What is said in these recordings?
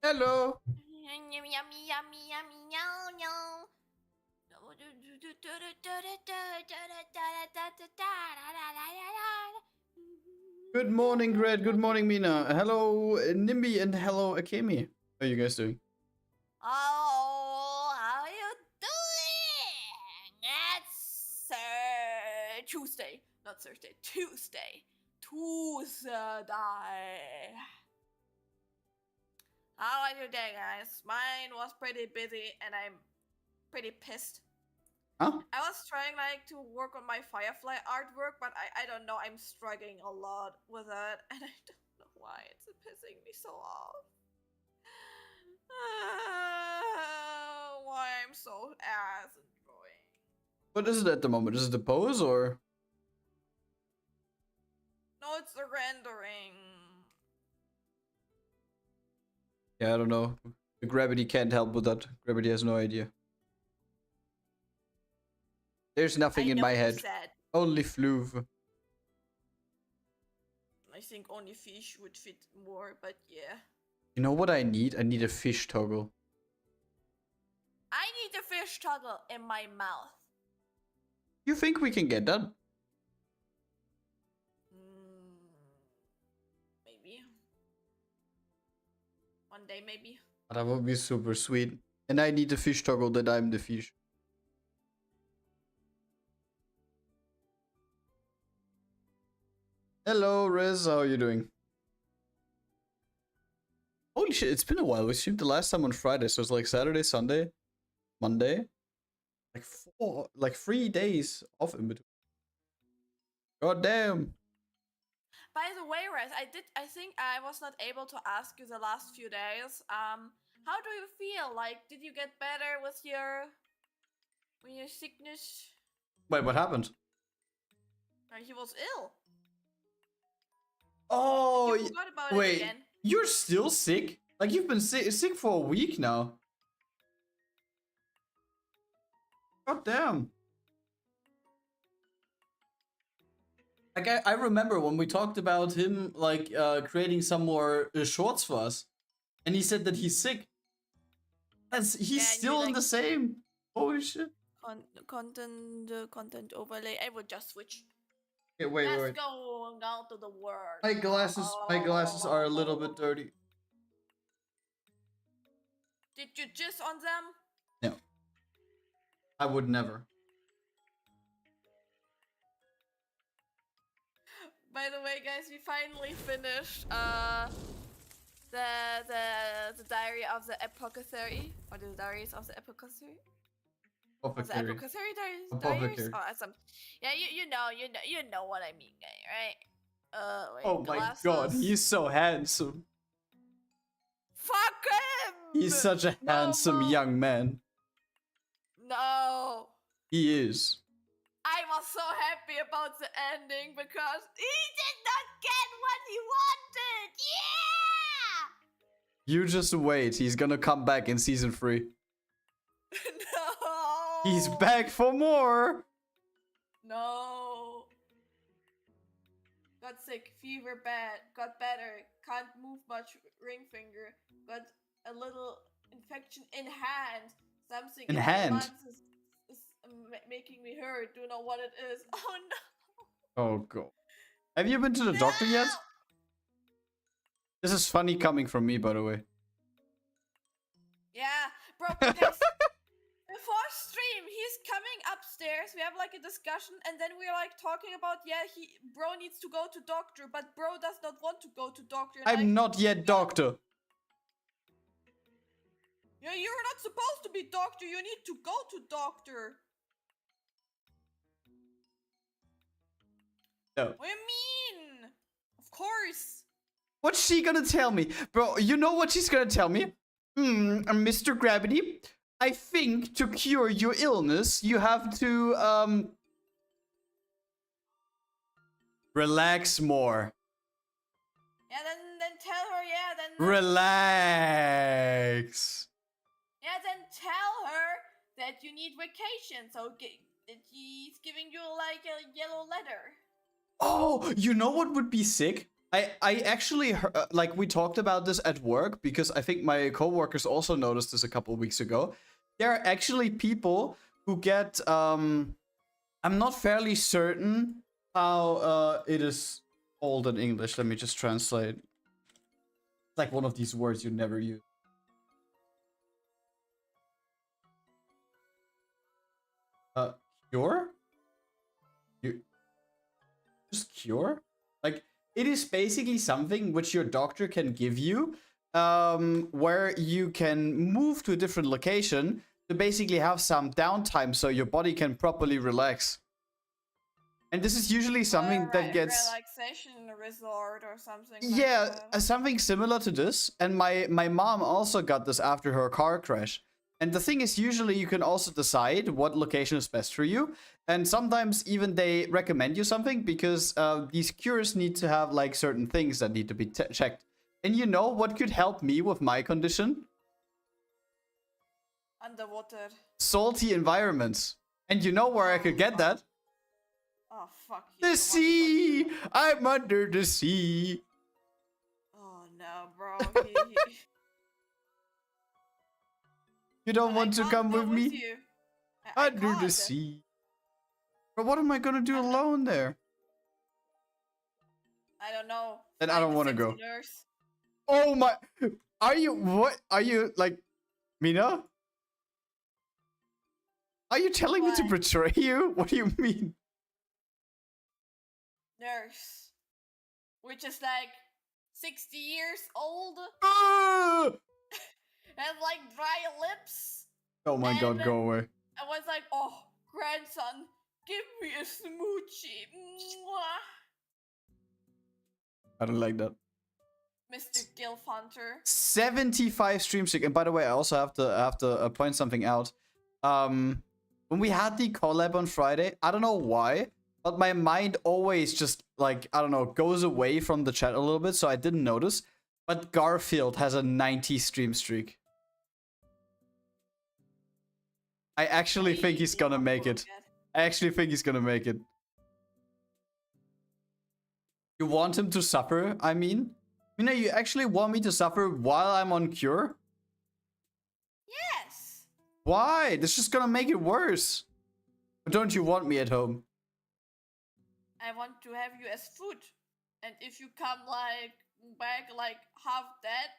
Hello. Yummy, yummy, yummy, yummy, meow, meow. Good morning, Grad. Good morning, Mina. Hello, Nimby, and hello, Akemi. How are you guys doing? Oh, how you doing? It's Tuesday, not Thursday. Tuesday. How are you doing, guys? Mine was pretty busy, and I'm pretty pissed. Huh? I was trying to work on my Firefly artwork, but I don't know, I'm struggling a lot with that, and I don't know why it's pissing me so off. Why I'm so ass at drawing. What is it at the moment? Is it the pose or? No, it's the rendering. Yeah, I don't know. The gravity can't help with that. Gravity has no idea. There's nothing in my head. Only fluve. I think only fish would fit more, but yeah. You know what I need? I need a fish toggle. I need a fish toggle in my mouth. You think we can get that? Maybe. One day, maybe. That would be super sweet. And I need a fish toggle that I'm the fish. Hello, Riz. How are you doing? Holy shit, it's been a while. We streamed the last time on Friday, so it's like Saturday, Sunday, Monday. Like 3 days off in between. God damn. By the way, Rez, I think I was not able to ask you the last few days. How do you feel? Like, did you get better with your sickness? Wait, what happened? He was ill. Oh, you forgot about it wait. again. You're still sick? Like, you've been sick for a week now. God damn. Like, I remember when we talked about him, like, creating some more shorts for us. And he said that he's sick. He's still in the same. Holy shit. Content overlay. I will just switch. Okay, wait. Let's go out to the world. My glasses are a little bit dirty. Did you jizz on them? No. I would never. By the way, guys, we finally finished the diary of the apothecary, or the diaries of the apothecary. Apothecary. Apothecary diaries. Apothecary. Oh, some. Yeah, you know what I mean, right? Wait, Oh my god, he's so handsome. Fuck him! He's such a handsome young man. No. He is. I was so happy about the ending because he did not get what he wanted. Yeah! You just wait. He's gonna come back in season 3. No. He's back for more. No. Got sick, fever bad, got better, can't move much, ring finger, got a little infection in hand. Something in my hand lungs is making me hurt. Do you know what it is? Oh no. Oh god. Have you been to the doctor yet? This is funny coming from me, by the way. Yeah, bro, because before stream, he's coming upstairs, we have like a discussion, and then we're like talking about, bro needs to go to doctor, but bro does not want to go to doctor. I'm not yet doctor. Yeah, you're not supposed to be doctor, you need to go to doctor. No. What do you mean? Of course. What's she gonna tell me? Bro, you know what she's gonna tell me? Mr. Gravity, I think to cure your illness, you have to, relax more. Yeah, then tell her, Relax. Yeah, then tell her that you need vacation, so that he's giving you like a yellow letter. Oh, you know what would be sick? I actually like we talked about this at work because I think my coworkers also noticed this a couple of weeks ago. There are actually people who get I'm not fairly certain how it is called in English. Let me just translate. It's like one of these words you never use. Cure? You just cure? Like it is basically something which your doctor can give you, where you can move to a different location to basically have some downtime so your body can properly relax. And this is usually something that gets relaxation resort or something. yeah, like that. something similar to this. And my mom also got this after her car crash. And the thing is, usually you can also decide what location is best for you. And sometimes even they recommend you something because these cures need to have like certain things that need to be checked. And you know what could help me with my condition? Underwater. Salty environments. And you know where I could get that? Oh, fuck you. The sea! I'm under the sea. Oh, no, bro. You don't want to come with me? Under the can't. sea. But what am I gonna do alone there? I don't know. Then I don't want to go. Nurse. Oh my... Are you... What? Are you, like... Mina? Are you telling me to betray you? What do you mean? Nurse. Which is like 60 years old. And like dry lips. Oh my god, go away. I was like, oh, grandson, give me a smoochie. Mwah. I don't like that. Mr. Gilf Hunter. 75 stream streak. And by the way, I also have to point something out. When we had the collab on Friday, I don't know why, but my mind always just like, I don't know, goes away from the chat a little bit, so I didn't notice. But Garfield has a 90 stream streak. I actually think he's gonna make it. I actually think he's gonna make it. You want him to suffer, I mean? Mina, you actually want me to suffer while I'm on cure? Yes! Why? This is just gonna make it worse. Or don't you want me at home? I want to have you as food. And if you come like back like half dead,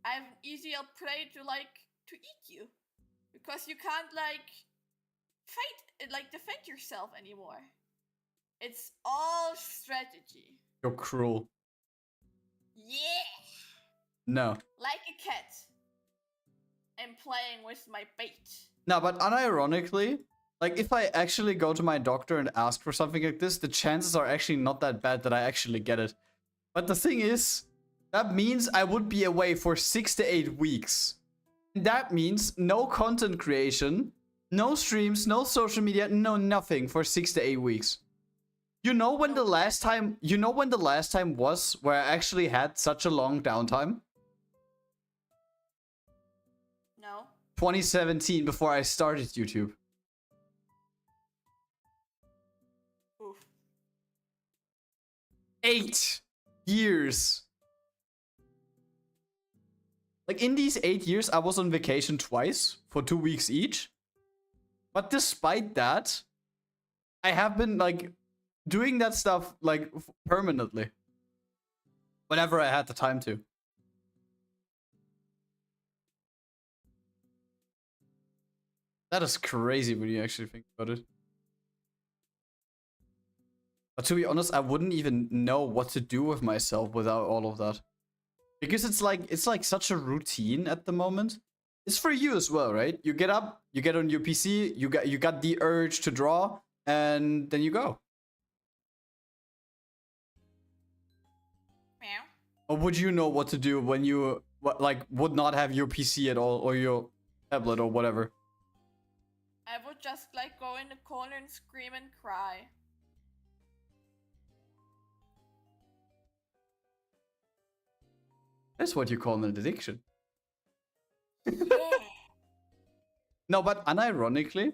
I have an easier prey to eat you. Because you can't defend yourself anymore. It's all strategy. You're cruel. Yeah! No. Like a cat. I'm playing with my bait. No, but unironically, like if I actually go to my doctor and ask for something like this, the chances are actually not that bad that I actually get it. But the thing is, that means I would be away for 6 to 8 weeks. That means no content creation, no streams, no social media, no nothing for 6 to 8 weeks. You know when the last time was where I actually had such a long downtime? No. 2017, before I started YouTube. Oof. 8 years. Like in these 8 years, I was on vacation twice for 2 weeks each. But despite that, I have been like doing that stuff like permanently. Whenever I had the time to. That is crazy when you actually think about it. But to be honest, I wouldn't even know what to do with myself without all of that. Because it's like such a routine at the moment. It's for you as well, right? You get up, you get on your PC, you got the urge to draw, and then you go. Meow. Or would you know what to do when you would not have your PC at all or your tablet or whatever? I would just go in the corner and scream and cry. That's what you call an addiction. Yeah. No, but unironically,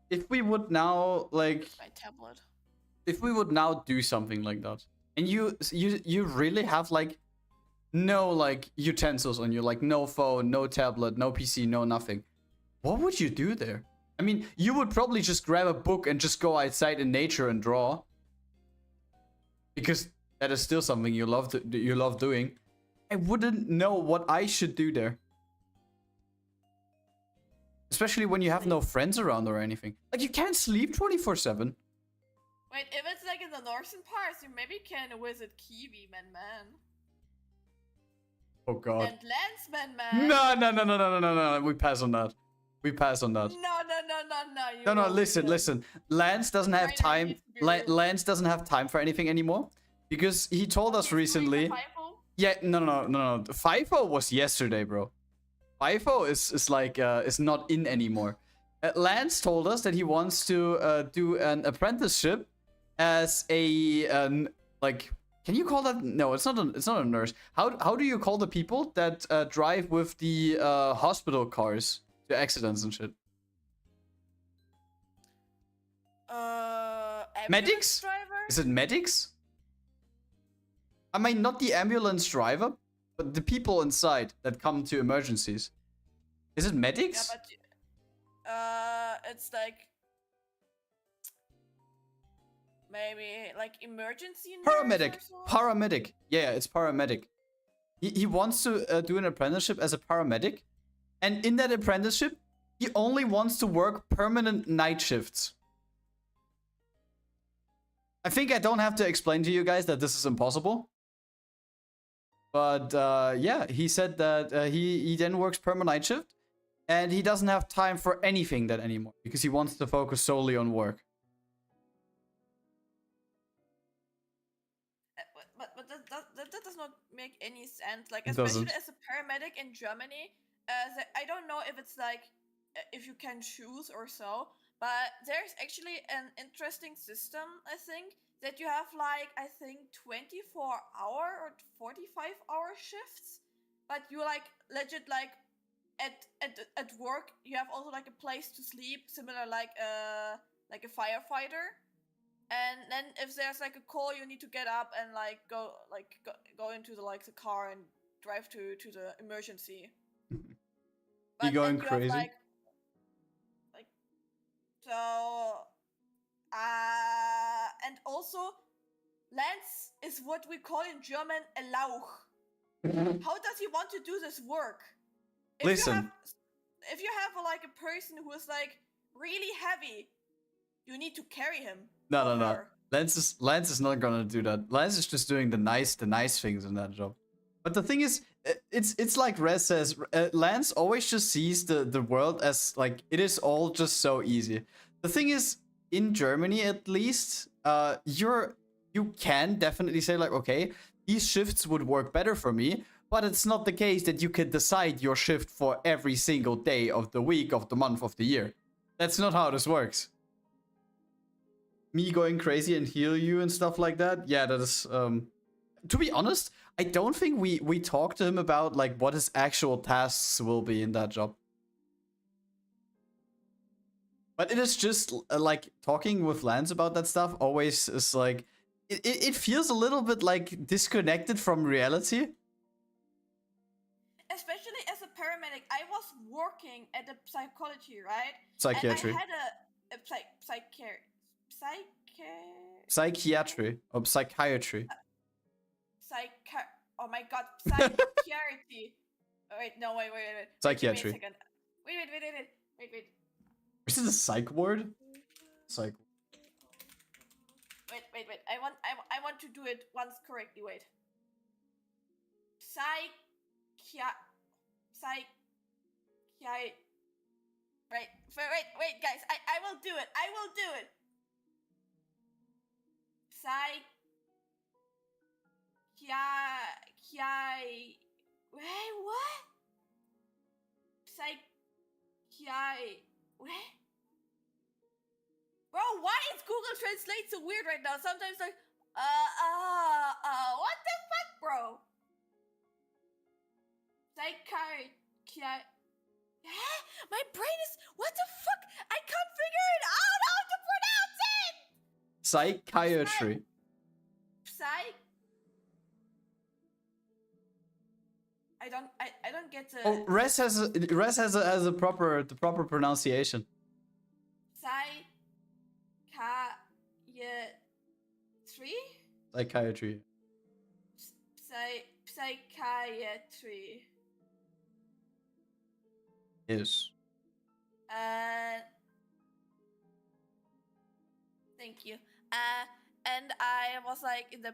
if we would now My tablet. if we would now do something like that, and you really have like no like utensils on you, like no phone, no tablet, no PC, no nothing, what would you do there? I mean, you would probably just grab a book and just go outside in nature and draw, because that is still something you love doing. I wouldn't know what I should do there, especially when you have no friends around or anything. Like, you can't sleep 24/7. Wait, if it's like in the northern parts, you maybe can visit Kiwi, man. Oh god. And Lance, man. No. We pass on that. We pass on that. No. No, listen. Lance doesn't have time. Lance doesn't have time for anything anymore, because he told us recently. Yeah, no. FIFO was yesterday, bro. FIFO is like is not in anymore. Lance told us that he wants to do an apprenticeship as a like. Can you call that? No, it's not a nurse. How do you call the people that drive with the hospital cars to accidents and shit? Medics? Driver? Is it medics? I mean, not the ambulance driver, but the people inside that come to emergencies. Is it medics? Yeah, but it's like maybe like emergency nurse Paramedic. or so? Paramedic. Yeah, it's paramedic. He wants to do an apprenticeship as a paramedic, and in that apprenticeship, he only wants to work permanent night shifts. I think I don't have to explain to you guys that this is impossible. But yeah, he said that he then works permanent night shift, and he doesn't have time for anything that anymore, because he wants to focus solely on work. But that does not make any sense. Like, It especially doesn't. as a paramedic in Germany, I don't know if it's like if you can choose or so, but there's actually an interesting system, I think, that you have like, I think 24-hour or 45-hour shifts, but you like legit like at work you have also like a place to sleep, similar like a firefighter. And then if there's like a call, you need to get up and like go into the like the car and drive to the emergency. You going then crazy? Have, like so. And also, Lance is what we call in German a Lauch. How does he want to do this work? Listen. If you have like a person who is like really heavy, you need to carry him. No. Lance is not gonna do that. Lance is just doing the nice things in that job. But the thing is, it's like Rez says, Lance always just sees the world as like it is all just so easy. The thing is, in Germany at least, you can definitely say like, okay, these shifts would work better for me, but it's not the case that you can decide your shift for every single day of the week, of the month, of the year. That's not how this works. Me going crazy and heal you and stuff like that, yeah, that is to be honest, I don't think we talked to him about like what his actual tasks will be in that job. But it is just like talking with Lance about that stuff always is like it feels a little bit like disconnected from reality. Especially as a paramedic, I was working at a psychology, right? Psychiatry. And I had a psychiatry or psychiatry. Oh my god, psychiatry. Wait. Psychiatry. Wait. Is this a psych word? Psych. Wait. I want to do it once correctly. Wait. Wait, guys. I will do it. Wait, what? What? Bro, why is Google Translate so weird right now? Sometimes like, what the fuck, bro? My brain is, what the fuck? I can't figure it out how to pronounce it! Psychiatry. I don't get the. Oh, Res has a proper pronunciation. Psychiatry. Psychiatry. Psychiatry. Yes. Thank you. And I was like in the oh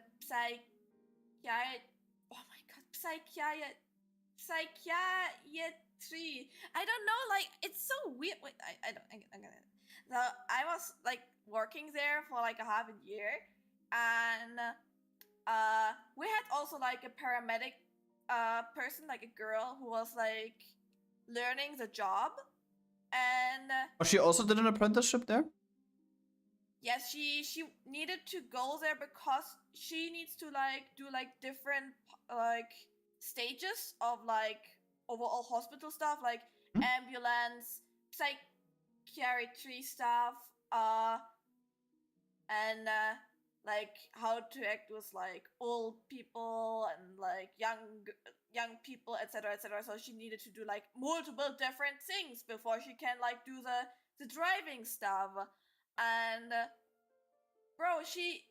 my god, psychiatry. I don't know, like it's so weird. Wait, I'm gonna. So I was like working there for like a half a year, and we had also like a paramedic person, like a girl who was like learning the job, and Oh, she also did an apprenticeship there? yes, she needed to go there because she needs to like do like different like stages of like overall hospital stuff, like ambulance, psychiatry stuff, and like how to act with like old people and like young people, etc., etc. So she needed to do like multiple different things before she can like do the driving stuff. And bro, she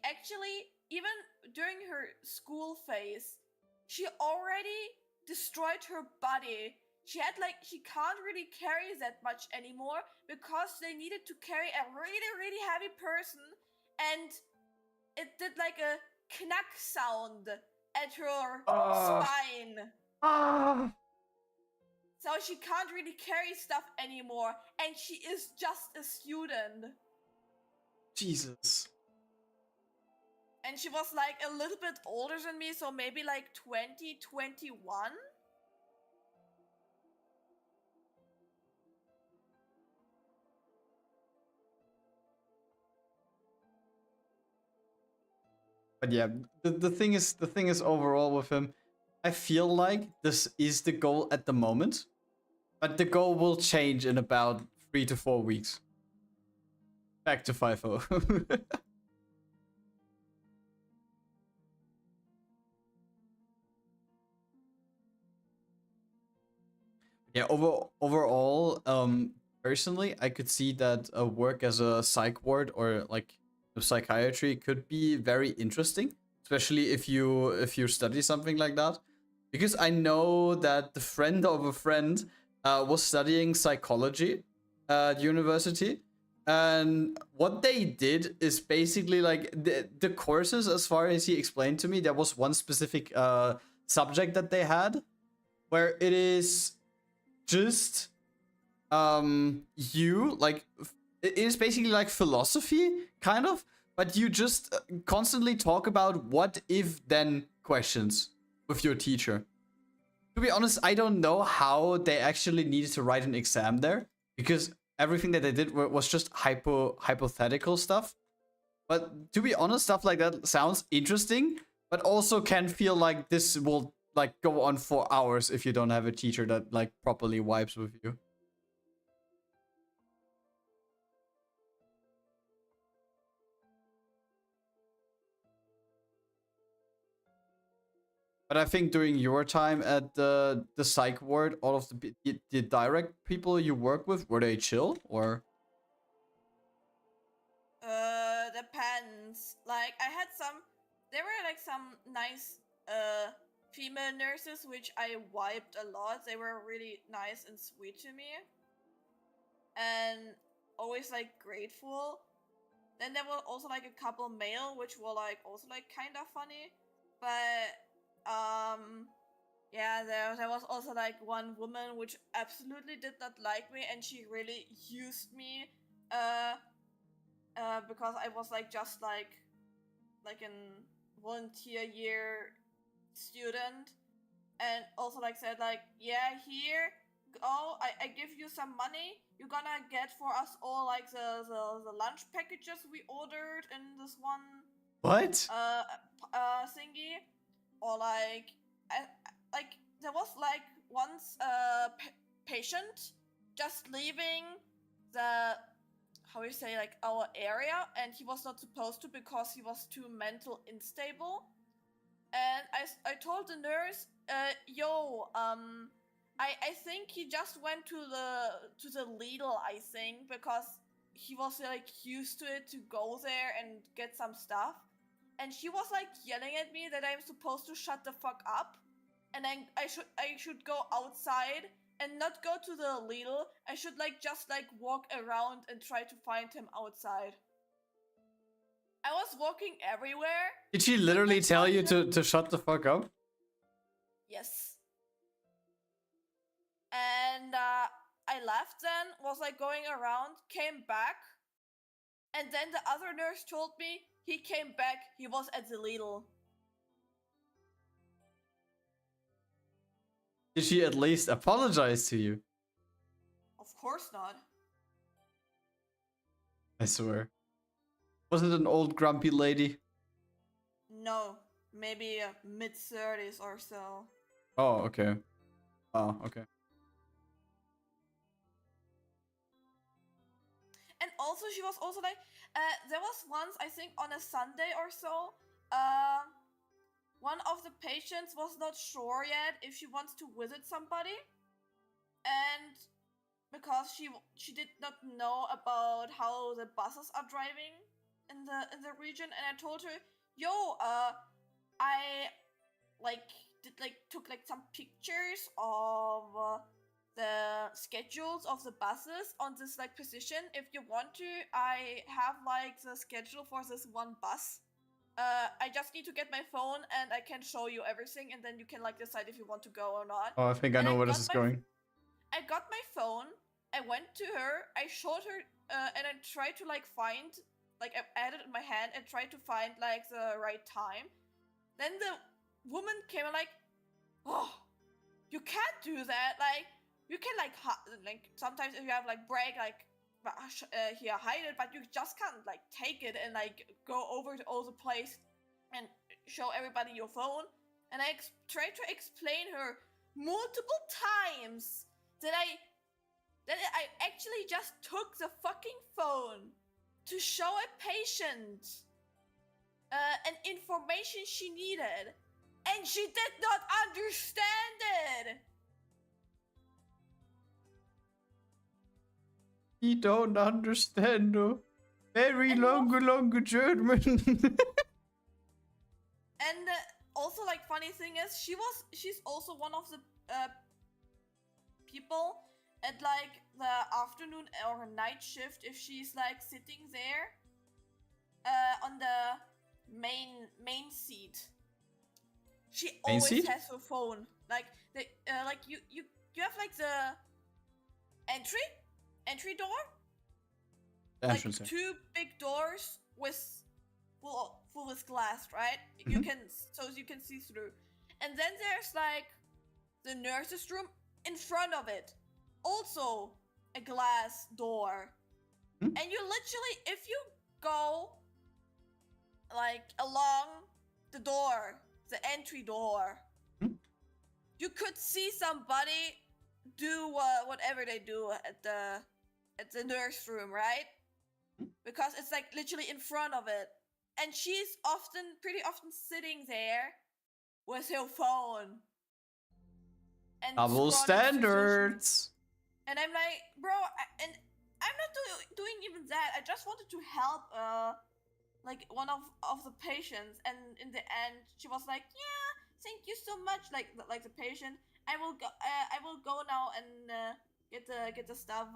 actually, even during her school phase, she already destroyed her body. She can't really carry that much anymore because they needed to carry a really, really heavy person, and it did like a knack sound at her spine. So she can't really carry stuff anymore, and she is just a student. Jesus. And she was like a little bit older than me, so maybe like 21. But yeah, the thing is overall with him, I feel like this is the goal at the moment, but the goal will change in about 3 to 4 weeks. Back to 5-0. Yeah, overall, personally, I could see that work as a psych ward or like psychiatry could be very interesting, especially if you study something like that. Because I know that the friend of a friend was studying psychology at university, and what they did is basically like the courses, as far as he explained to me, there was one specific subject that they had where it is just you like it is basically like philosophy kind of, but you just constantly talk about what if then questions with your teacher. To be honest, I don't know how they actually needed to write an exam there, because everything that they did was just hypothetical stuff. But to be honest, stuff like that sounds interesting, but also can feel like this will like go on for hours if you don't have a teacher that like properly vibes with you. But I think during your time at the psych ward, all of the direct people you work with, were they chill or? Depends. Like I had there were like some nice female nurses which I wiped a lot. They were really nice and sweet to me, and always like grateful. Then there were also like a couple male which were like also like kind of funny, but yeah, there was also like one woman which absolutely did not like me, and she really used me because I was like just like an volunteer year student, and also like said like, yeah, here go, I give you some money, you're gonna get for us all like the lunch packages we ordered in this one What? thingy. Or like like there was like once patient just leaving the, how you say, like our area, and he was not supposed to because he was too mental unstable. And I told the nurse, yo, I think he just went to the Lidl, I think, because he was like used to it to go there and get some stuff. And she was like yelling at me that I'm supposed to shut the fuck up, and then I should go outside and not go to the Lidl. I should like just like walk around and try to find him outside. I was walking everywhere. Did she literally tell you to shut the fuck up? Yes. And I left then, was like going around, came back, and then the other nurse told me he came back, he was at the Lidl. Did she at least apologize to you? Of course not. I swear. Was it an old grumpy lady? No, maybe mid-30s or so. Oh, okay. Oh, okay. And also, she was also like, there was once, I think on a Sunday or so, one of the patients was not sure yet if she wants to visit somebody, and because she did not know about how the buses are driving in the region, and I told her, yo, I took some pictures of the schedules of the buses on this like position. If you want to, I have like the schedule for this one bus. I just need to get my phone and I can show you everything, and then you can like decide if you want to go or not. Oh, I think I know where this is going. I got my phone, I went to her, I showed her, and I tried to like find, like I had it in my hand and tried to find like the right time. Then the woman came and like, oh, you can't do that. Like, you can like sometimes if you have like break, like here hide it, but you just can't like take it and like go over to all the place and show everybody your phone. And I tried to explain her multiple times that I actually just took the fucking phone to show a patient an information she needed, and she did not understand it. He don't understand. Very long German. And also, like, funny thing is, she's also one of the people at like the afternoon or night shift. If she's like sitting there on the main seat, she Main always seat? has her phone. Like the like you have like the entry door, like two big doors with full with glass, right? You can see through, and then there's like the nurse's room in front of it, also a glass door. And you literally, if you go like along the door, the entry door, you could see somebody do whatever they do at the nurse room, right? Because it's like literally in front of it, and she's pretty often sitting there with her phone and double standards. And I'm like, bro, and I'm not doing even that. I just wanted to help like one of the patients, and in the end she was like, yeah, thank you so much, like the patient. I will go now and get the stuff,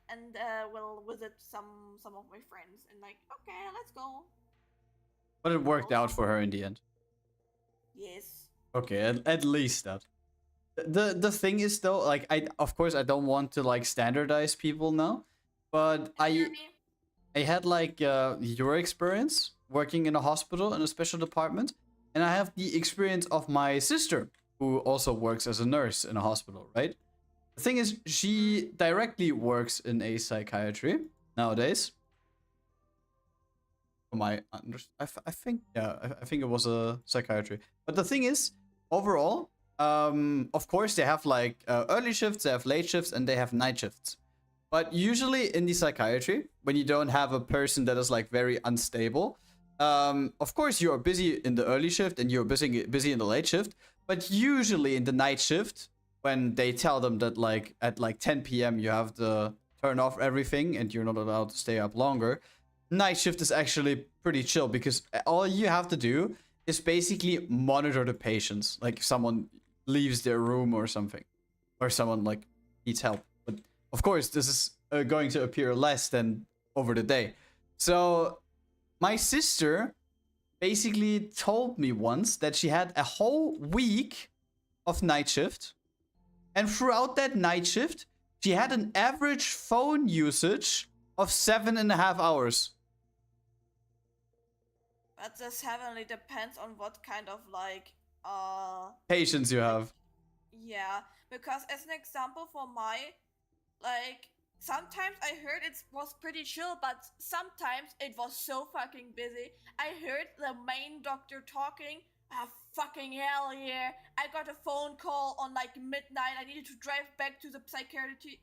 and will visit some of my friends. And like, okay, let's go. But it worked out for her in the end. Yes. Okay, at least that. The thing is though, like, I don't want to like standardize people now, but I had like your experience working in a hospital in a special department, and I have the experience of my sister who also works as a nurse in a hospital, right? The thing is, she directly works in a psychiatry nowadays. I think it was a psychiatry. But the thing is, overall, of course they have like early shifts, they have late shifts, and they have night shifts. But usually in the psychiatry, when you don't have a person that is like very unstable, of course you are busy in the early shift and you're busy in the late shift. But usually in the night shift, when they tell them that like at like 10 p.m. you have to turn off everything and you're not allowed to stay up longer, night shift is actually pretty chill because all you have to do is basically monitor the patients. Like if someone leaves their room or something, or someone like needs help. But of course, this is going to appear less than over the day. So my sister basically told me once that she had a whole week of night shift. And throughout that night shift, she had an average phone usage of 7.5 hours. But this heavily depends on what kind of like Patience you have. yeah, because as an example for my like sometimes I heard it was pretty chill, but sometimes it was so fucking busy. I heard the main doctor talking. Ah, fucking hell yeah. I got a phone call on like midnight. I needed to drive back to the psychiatry.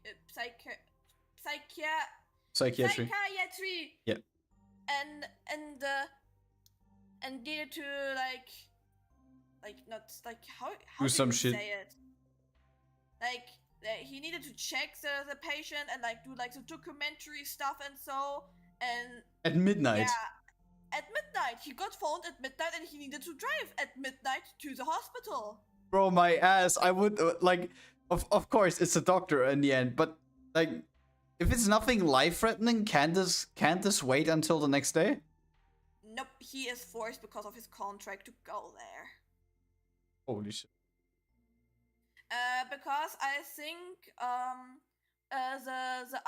Yeah. And needed to like not like how do do some you shit. say it? Like he needed to check the patient and like do like the documentary stuff and so and At midnight. yeah, at midnight he got phoned at midnight and he needed to drive at midnight to the hospital. Bro, my ass. I would like of course it's a doctor in the end, but like if it's nothing life-threatening, can't this wait until the next day? Nope, he is forced because of his contract to go there. Holy shit. Because I think the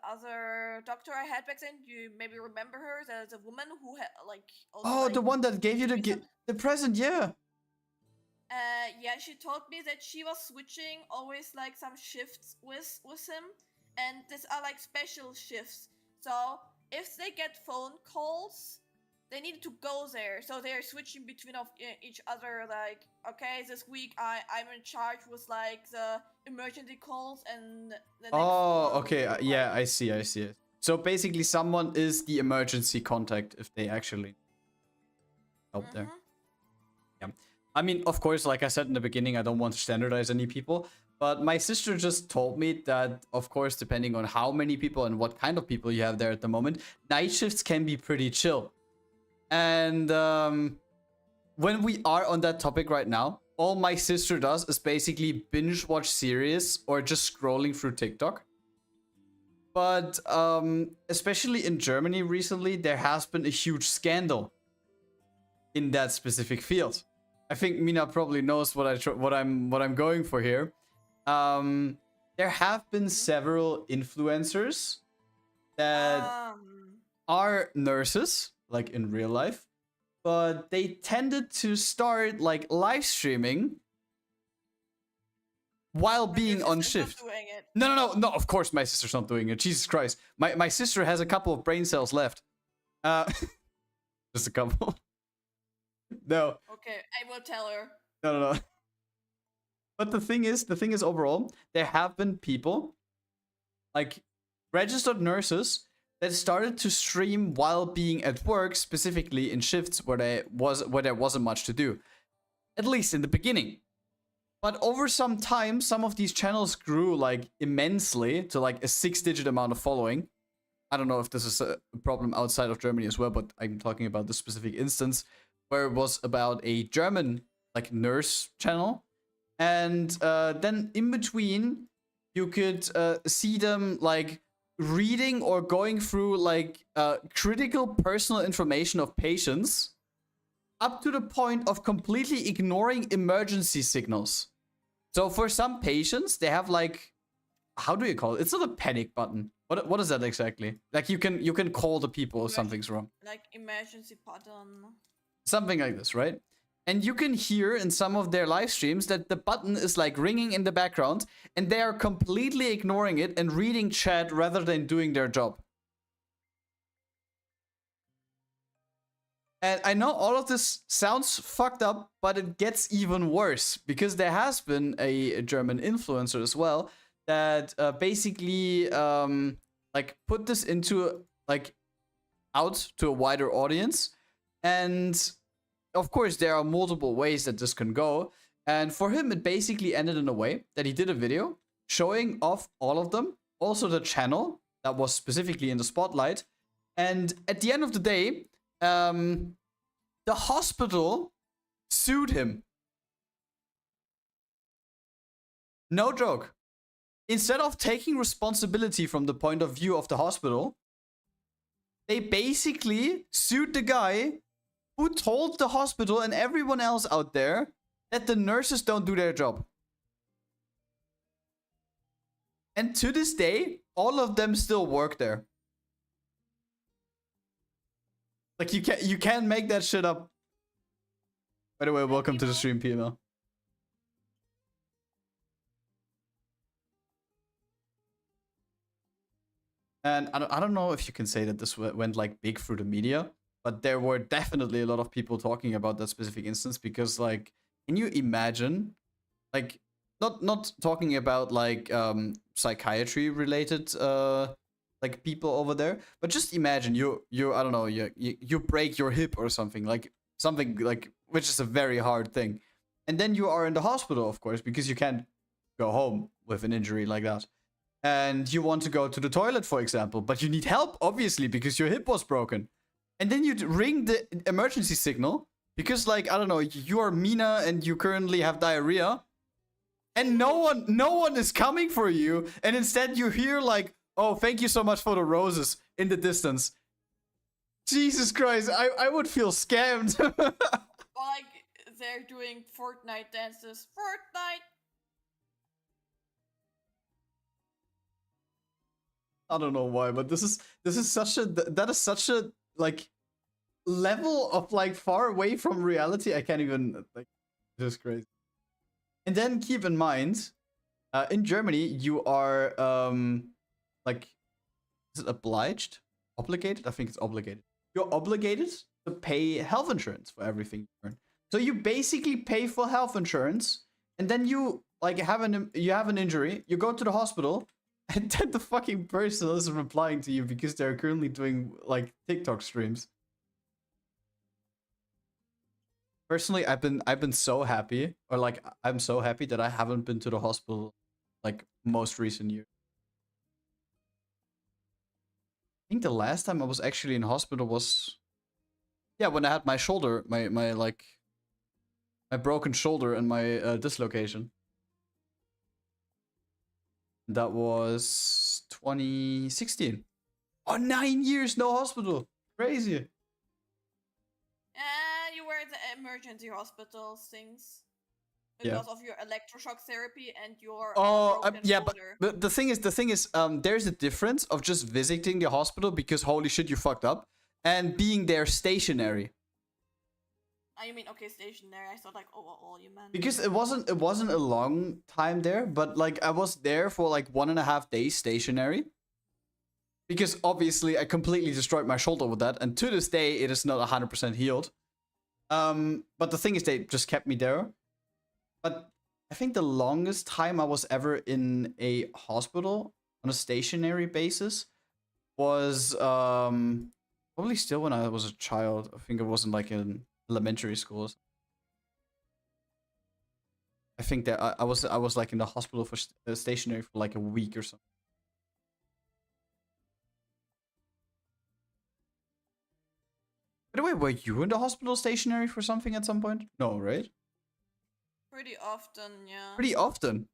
other doctor I had back then, you maybe remember her, the woman who had like also, Oh, like, the one that gave you the present, yeah. yeah, she told me that she was switching always like some shifts with him, and these are like special shifts. So if they get phone calls, they needed to go there. So they're switching between of each other. Like, okay, this week I'm in charge with like the emergency calls, and the next Okay, yeah, I see it. So basically, someone is the emergency contact if they actually help there. Yeah. I mean, of course, like I said in the beginning, I don't want to standardize any people, but my sister just told me that, of course, depending on how many people and what kind of people you have there at the moment, night shifts can be pretty chill. And when we are on that topic right now, all my sister does is basically binge watch series or just scrolling through TikTok. But especially in Germany recently, there has been a huge scandal in that specific field. I think Mina probably knows what I'm going for here. There have been several influencers that are nurses, like in real life, but they tended to start like live streaming while being on shift. No, of course my sister's not doing it. Jesus Christ. My sister has a couple of brain cells left. Just a couple. No. Okay, I will tell her. No. But the thing is overall, there have been people, like registered nurses, that started to stream while being at work, specifically in shifts where there wasn't much to do. At least in the beginning. But over some time, some of these channels grew like immensely to like a 6-digit amount of following. I don't know if this is a problem outside of Germany as well, but I'm talking about this specific instance where it was about a German like nurse channel. And then in between, you could see them like reading or going through like critical personal information of patients up to the point of completely ignoring emergency signals. So for some patients, they have like, how do you call it? It's not a panic button. What is that exactly? Like you can call the people if something's wrong. Like emergency button. Something like this, right? And you can hear in some of their live streams that the button is like ringing in the background and they are completely ignoring it and reading chat rather than doing their job. And I know all of this sounds fucked up, but it gets even worse because there has been a German influencer as well that basically like put this into like out to a wider audience and of course, there are multiple ways that this can go. And for him, it basically ended in a way that he did a video showing off all of them, also the channel that was specifically in the spotlight. And at the end of the day, the hospital sued him. No joke. Instead of taking responsibility from the point of view of the hospital, they basically sued the guy who told the hospital and everyone else out there that the nurses don't do their job. And to this day, all of them still work there. Like, you can't make that shit up. By the way, welcome to the stream, PML. And I don't know if you can say that this went like big through the media, but there were definitely a lot of people talking about that specific instance because, like, can you imagine, like, not talking about like psychiatry related like people over there, but just imagine you I don't know, you break your hip or something like which is a very hard thing, and then you are in the hospital, of course, because you can't go home with an injury like that. And you want to go to the toilet, for example, but you need help, obviously, because your hip was broken. And then you ring the emergency signal because, like, I don't know, you are Mina and you currently have diarrhea. And no one is coming for you. And instead you hear, like, oh, thank you so much for the roses in the distance. Jesus Christ, I would feel scammed. Like, they're doing Fortnite dances. Fortnite! I don't know why, but that is such a like level of like far away from reality. I can't even like, this is crazy. And then keep in mind, in Germany, you are like, is it obligated? I think it's obligated. You're obligated to pay health insurance for everything you earn. So you basically pay for health insurance, and then you like have an injury, you go to the hospital. And then the fucking person is replying to you because they're currently doing like TikTok streams. Personally, I've been so happy, or like I'm so happy that I haven't been to the hospital like most recent years. I think the last time I was actually in hospital was, yeah, when I had my shoulder, my broken shoulder and my dislocation. That was 2016. Oh, 9 years, no hospital. Crazy. You were at the emergency hospital things. Because of your electroshock therapy and your broken yeah, shoulder. but the thing is, there's a difference of just visiting the hospital because holy shit, you fucked up, and being there stationary. You mean, okay, stationary. I thought like overall you meant. Because it wasn't a long time there, but like I was there for like 1.5 days stationary. Because obviously I completely destroyed my shoulder with that, and to this day it is not 100% healed. But the thing is, they just kept me there. But I think the longest time I was ever in a hospital on a stationary basis was probably still when I was a child. I think it wasn't like in elementary schools. I think that I was like in the hospital for stationary for like a week or something. By the way, were you in the hospital stationary for something at some point? No, right? Pretty often, yeah. Pretty often.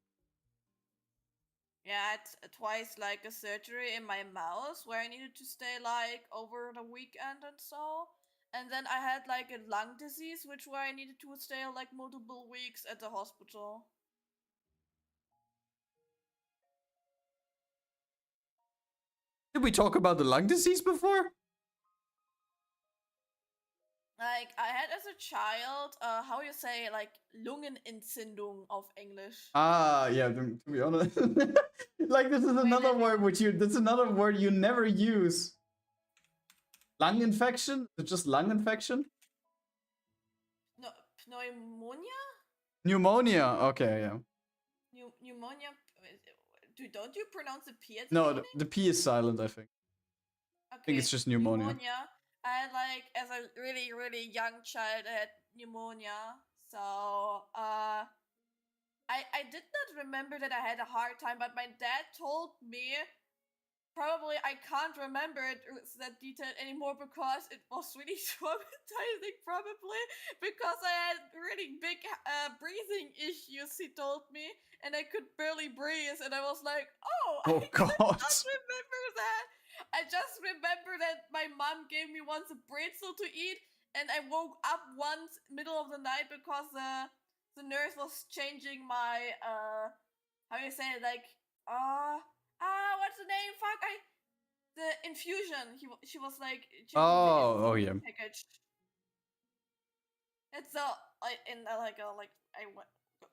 Yeah, I had twice like a surgery in my mouth where I needed to stay like over the weekend and so. And then I had like a lung disease, which where I needed to stay like multiple weeks at the hospital. Did we talk about the lung disease before? Like, I had as a child, how you say, like, Lungenentzündung auf English. Ah, yeah, to be honest. Like, this is another word that's another word you never use. Lung infection? Is it just lung infection? No, pneumonia? Pneumonia, okay, yeah. Pneumonia? Don't you pronounce the P at the No, beginning? the P is silent, I think. Okay. I think it's just pneumonia. I like as a really really young child I had pneumonia, so I did not remember that I had a hard time, but my dad told me probably I can't remember it that detailed anymore because it was really traumatizing probably because I had really big breathing issues, he told me, and I could barely breathe, and I was like, oh, Oh I God. did not remember that. I just remember that my mom gave me once a pretzel to eat, and I woke up once middle of the night because the nurse was changing my how you say it, like what's the name? Fuck, the infusion. She was like changing the Oh yeah. package. It's in like I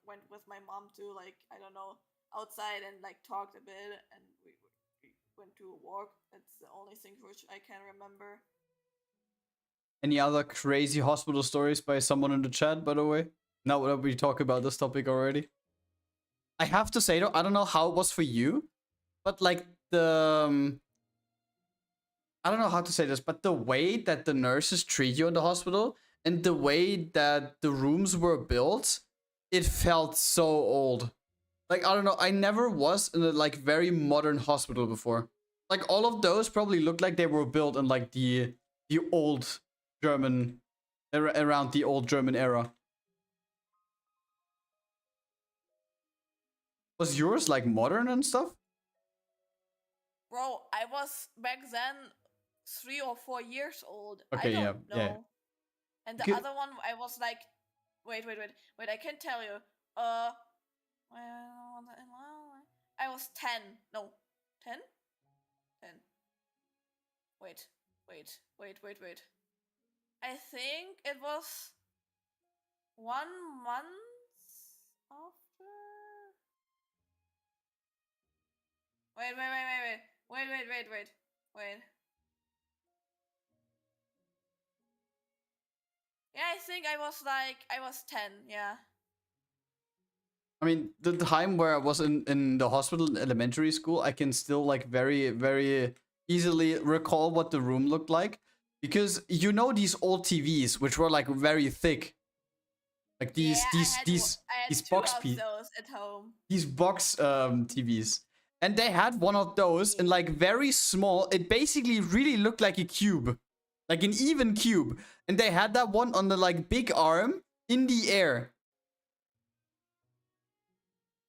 went with my mom to, like, I don't know, outside and like talked a bit, and we went to a walk. That's the only thing which I can remember. Any other crazy hospital stories by someone in the chat, by the way? Now that we talk about this topic already. I have to say though, I don't know how it was for you, but like I don't know how to say this, but the way that the nurses treat you in the hospital and the way that the rooms were built, it felt so old. Like, I don't know, I never was in a like very modern hospital before. Like, all of those probably looked like they were built in like the old German, around the old German era. Was yours like modern and stuff? Bro, I was back then 3 or 4 years old. Okay, I yeah, don't know. yeah. And the Good. other one, I was like, wait, I can tell you. I was 10. No, 10? 10. Wait. I think it was 1 month after. Wait. Yeah, I think I was 10, yeah. I mean, the time where I was in the hospital in elementary school, I can still like very, very easily recall what the room looked like. Because you know these old TVs, which were like very thick. Like I had these 2 box of those at home. these box TVs. And they had one of those and like very small. It basically really looked like a cube. Like an even cube. And they had that one on the like big arm in the air.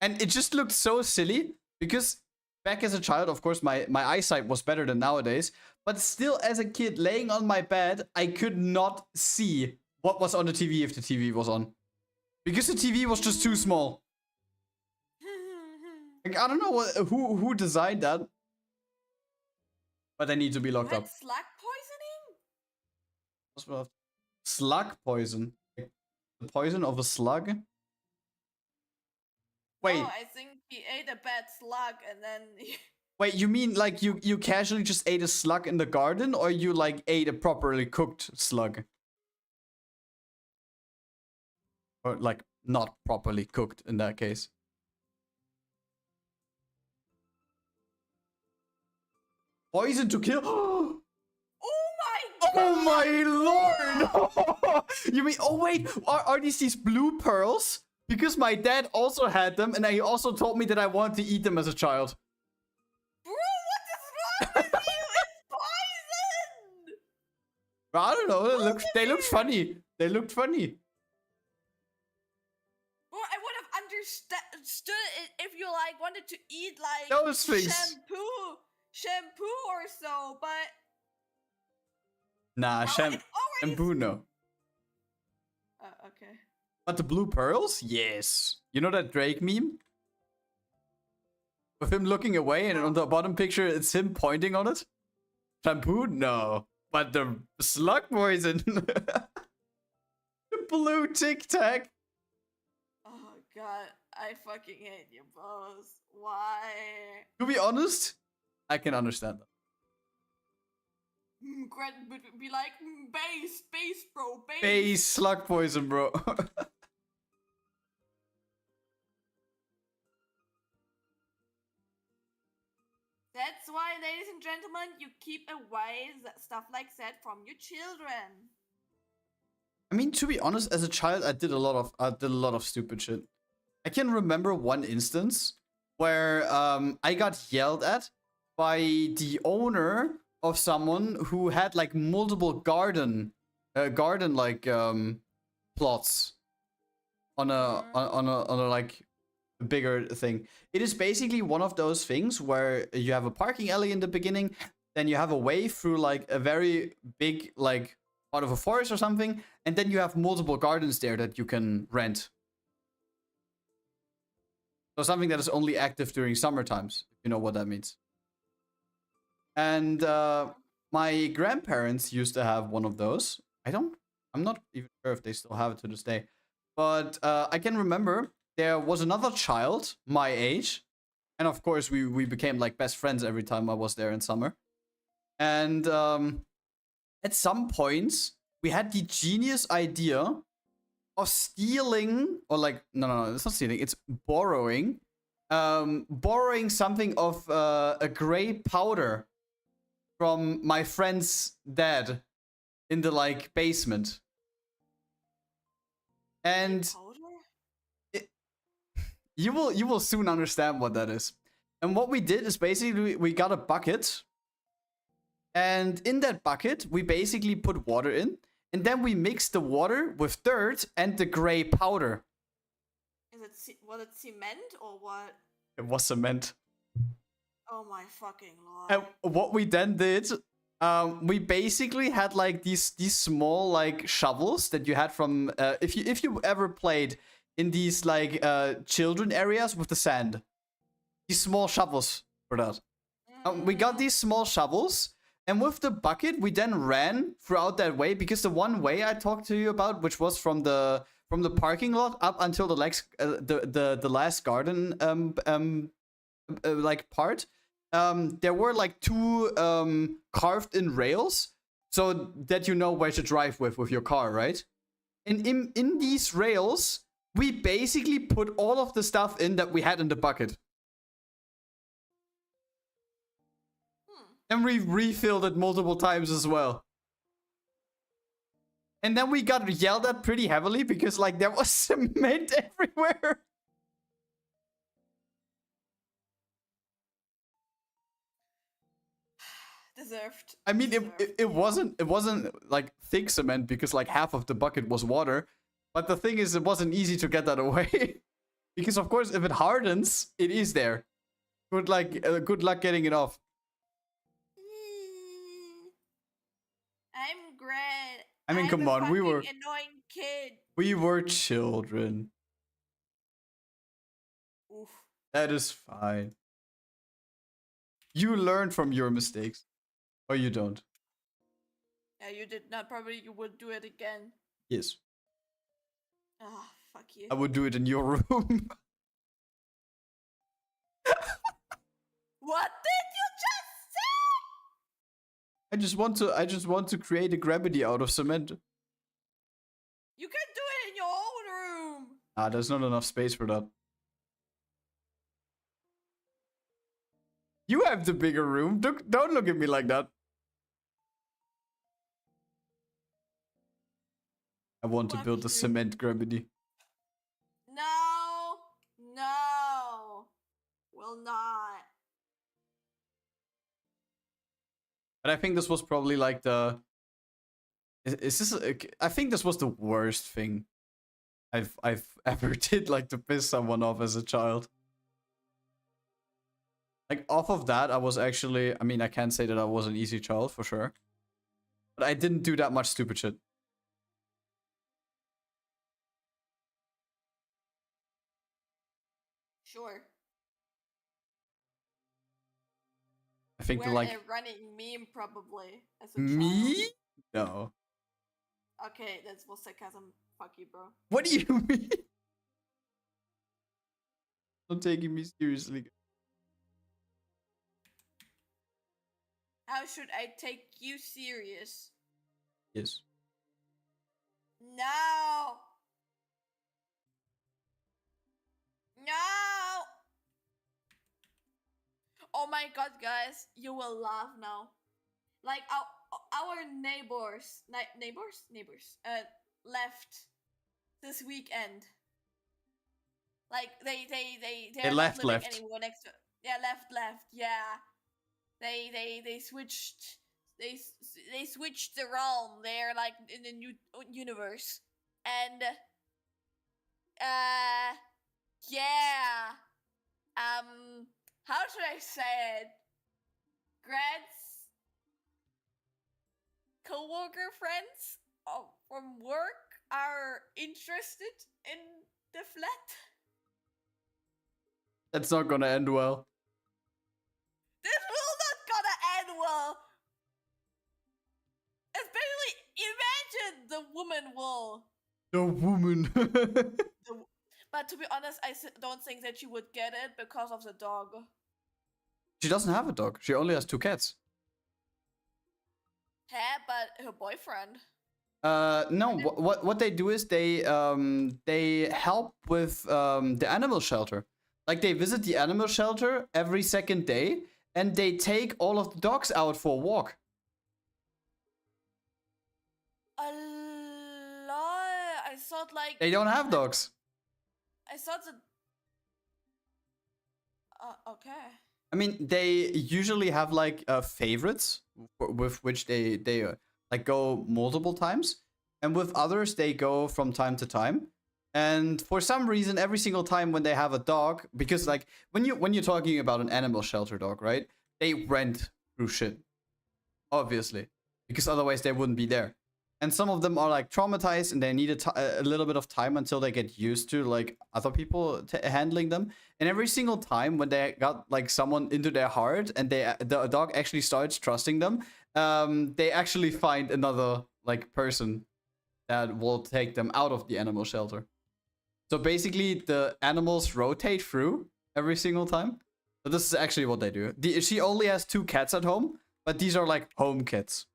And it just looked so silly because back as a child, of course, my eyesight was better than nowadays. But still, as a kid, laying on my bed, I could not see what was on the TV if the TV was on. Because the TV was just too small. Like, I don't know who designed that. But they need to be locked You up. had slug poisoning? Slug poison? Like, the poison of a slug? Wait. Oh, I think he ate a bad slug and then Wait, you mean like you casually just ate a slug in the garden, or you like ate a properly cooked slug? Or like not properly cooked in that case. Poison to kill. Oh my god! Oh my lord! You mean, oh wait, are these blue pearls? Because my dad also had them, and he also told me that I wanted to eat them as a child. Bro, what is wrong with you? It's poison! I don't know. They looked funny. They looked funny. Bro, I would have understood it if you like wanted to eat like Those things. shampoo or so, but Nah, bro, shampoo no. Okay. But the blue pearls? Yes. You know that Drake meme? With him looking away, and on the bottom picture, it's him pointing on it? Shampoo? No. But the slug poison. The blue Tic Tac. Oh god, I fucking hate you both. Why? To be honest, I can understand that. Grad would be like, base, bro, base. Base slug poison, bro. That's why, ladies and gentlemen, you keep away stuff like that from your children. I mean, to be honest, as a child, I did a lot of stupid shit. I can remember one instance where I got yelled at by the owner of someone who had like multiple garden like plots on a like bigger thing. It is basically one of those things where you have a parking alley in the beginning, then you have a way through like a very big like part of a forest or something, and then you have multiple gardens there that you can rent. So something that is only active during summer times, if you know what that means. And my grandparents used to have one of those. I'm not even sure if they still have it to this day. But I can remember there was another child my age. And of course, we became like best friends every time I was there in summer. And at some points, we had the genius idea of stealing, or like, no, it's not stealing, it's borrowing. Borrowing something of a gray powder from my friend's dad in the like basement. And you will soon understand what that is. And what we did is basically we got a bucket, and in that bucket we basically put water in, and then we mixed the water with dirt and the gray powder. Was it cement or what? It was cement. Oh my fucking lord. And what we then did, we basically had like these small like shovels that you had from if you ever played in these like children areas with the sand. These small shovels for that. We got these small shovels, and with the bucket we then ran throughout that way, because the one way I talked to you about, which was from the parking lot up until the last garden like part, there were like two carved in rails so that you know where to drive with your car, right? And in these rails we basically put all of the stuff in that we had in the bucket. And we refilled it multiple times as well. And then we got yelled at pretty heavily because like there was cement everywhere. Deserved. I mean, it wasn't like thick cement, because like half of the bucket was water. But the thing is, it wasn't easy to get that away. Because of course, if it hardens, it is there. Good luck getting it off. I'm Grad. I mean, come on, we were annoying kid. We were children. Oof. That is fine. You learn from your mistakes. Or you don't. Yeah, you did not. Probably you would do it again. Yes. Ah, fuck you. I would do it in your room. What did you just say? I just want to create a gravity out of cement. You can do it in your own room. Ah, there's not enough space for that. You have the bigger room. Don't look at me like that. I want to build a cement gravity. No. No. Will not. But I think this was probably like the... Is this... I think this was the worst thing I've ever did, like, to piss someone off as a child. Like, off of that, I was actually... I mean, I can't say that I was an easy child, for sure. But I didn't do that much stupid shit. Sure. I think We're like a running meme probably as a me? child. No. Okay, that was sarcasm. Fuck you, bro. What do you mean? Not taking me seriously. How should I take you serious? Yes. No. No. oh my god, guys, you will laugh now. Like our neighbors, left this weekend. Like they're not living anymore next to. Yeah, left. Yeah, they switched. They switched the realm. They're like in the new universe, and yeah. How should I say it? Grad's co-worker friends from work are interested in the flat. That's not gonna end well. This will not gonna end well. Especially, imagine the woman will. The woman. But to be honest, I don't think that she would get it because of the dog. She doesn't have a dog. She only has 2 cats. Yeah, but her boyfriend. No. What they do is they help with the animal shelter. Like they visit the animal shelter every second day, and they take all of the dogs out for a walk. A lot. I thought like they don't have dogs. I thought that. Okay. I mean, they usually have like favorites with which they like go multiple times, and with others they go from time to time. And for some reason, every single time when they have a dog, because like when you're talking about an animal shelter dog, right? They rent through shit, obviously, because otherwise they wouldn't be there. And some of them are like traumatized, and they need a little bit of time until they get used to like other people handling them. And every single time when they got like someone into their heart, and the dog actually starts trusting them, they actually find another like person that will take them out of the animal shelter. So basically, the animals rotate through every single time. So this is actually what they do. She only has 2 cats at home, but these are like home cats.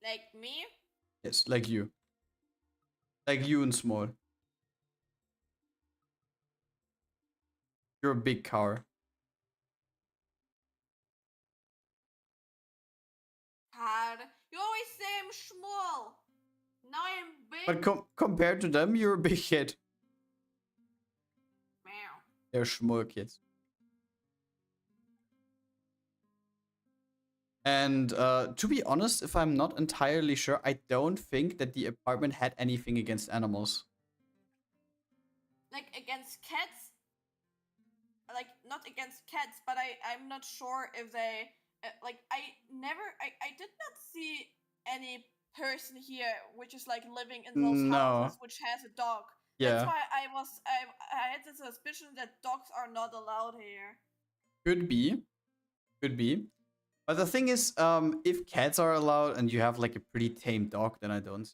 Like me? Yes, like you. Like you and small. You're a big car. You always say I'm small. Now I'm big. But compared to them, you're a big kid. Meow. They're small kids. And to be honest, if I'm not entirely sure, I don't think that the apartment had anything against animals. Like against cats? Like not against cats, but I'm not sure if they like I did not see any person here which is like living in those houses which has a dog. Yeah. That's why I had the suspicion that dogs are not allowed here. Could be. But the thing is, if cats are allowed and you have like a pretty tame dog, then I don't.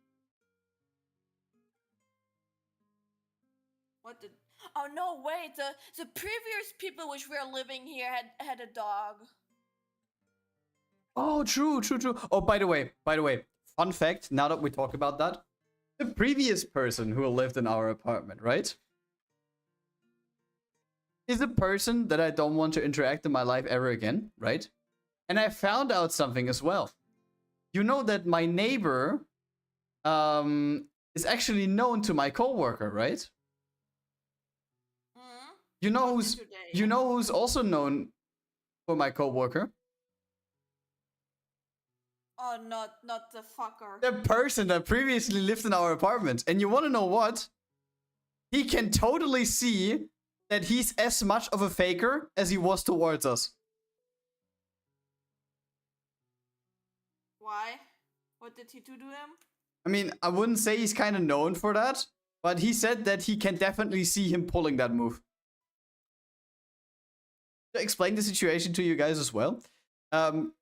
What did? Oh no! Wait, the previous people which were living here had a dog. Oh, true. Oh, by the way, fun fact. Now that we talk about that, the previous person who lived in our apartment, right, is a person that I don't want to interact in my life ever again, right? And I found out something as well. You know that my neighbor is actually known to my coworker, right? Hmm? You know who's also known for my coworker? Oh, not the fucker. The person that previously lived in our apartment. And you want to know what? He can totally see that he's as much of a faker as he was towards us. Why? What did he do to him? I mean, I wouldn't say he's kind of known for that, but he said that he can definitely see him pulling that move. To explain the situation to you guys as well,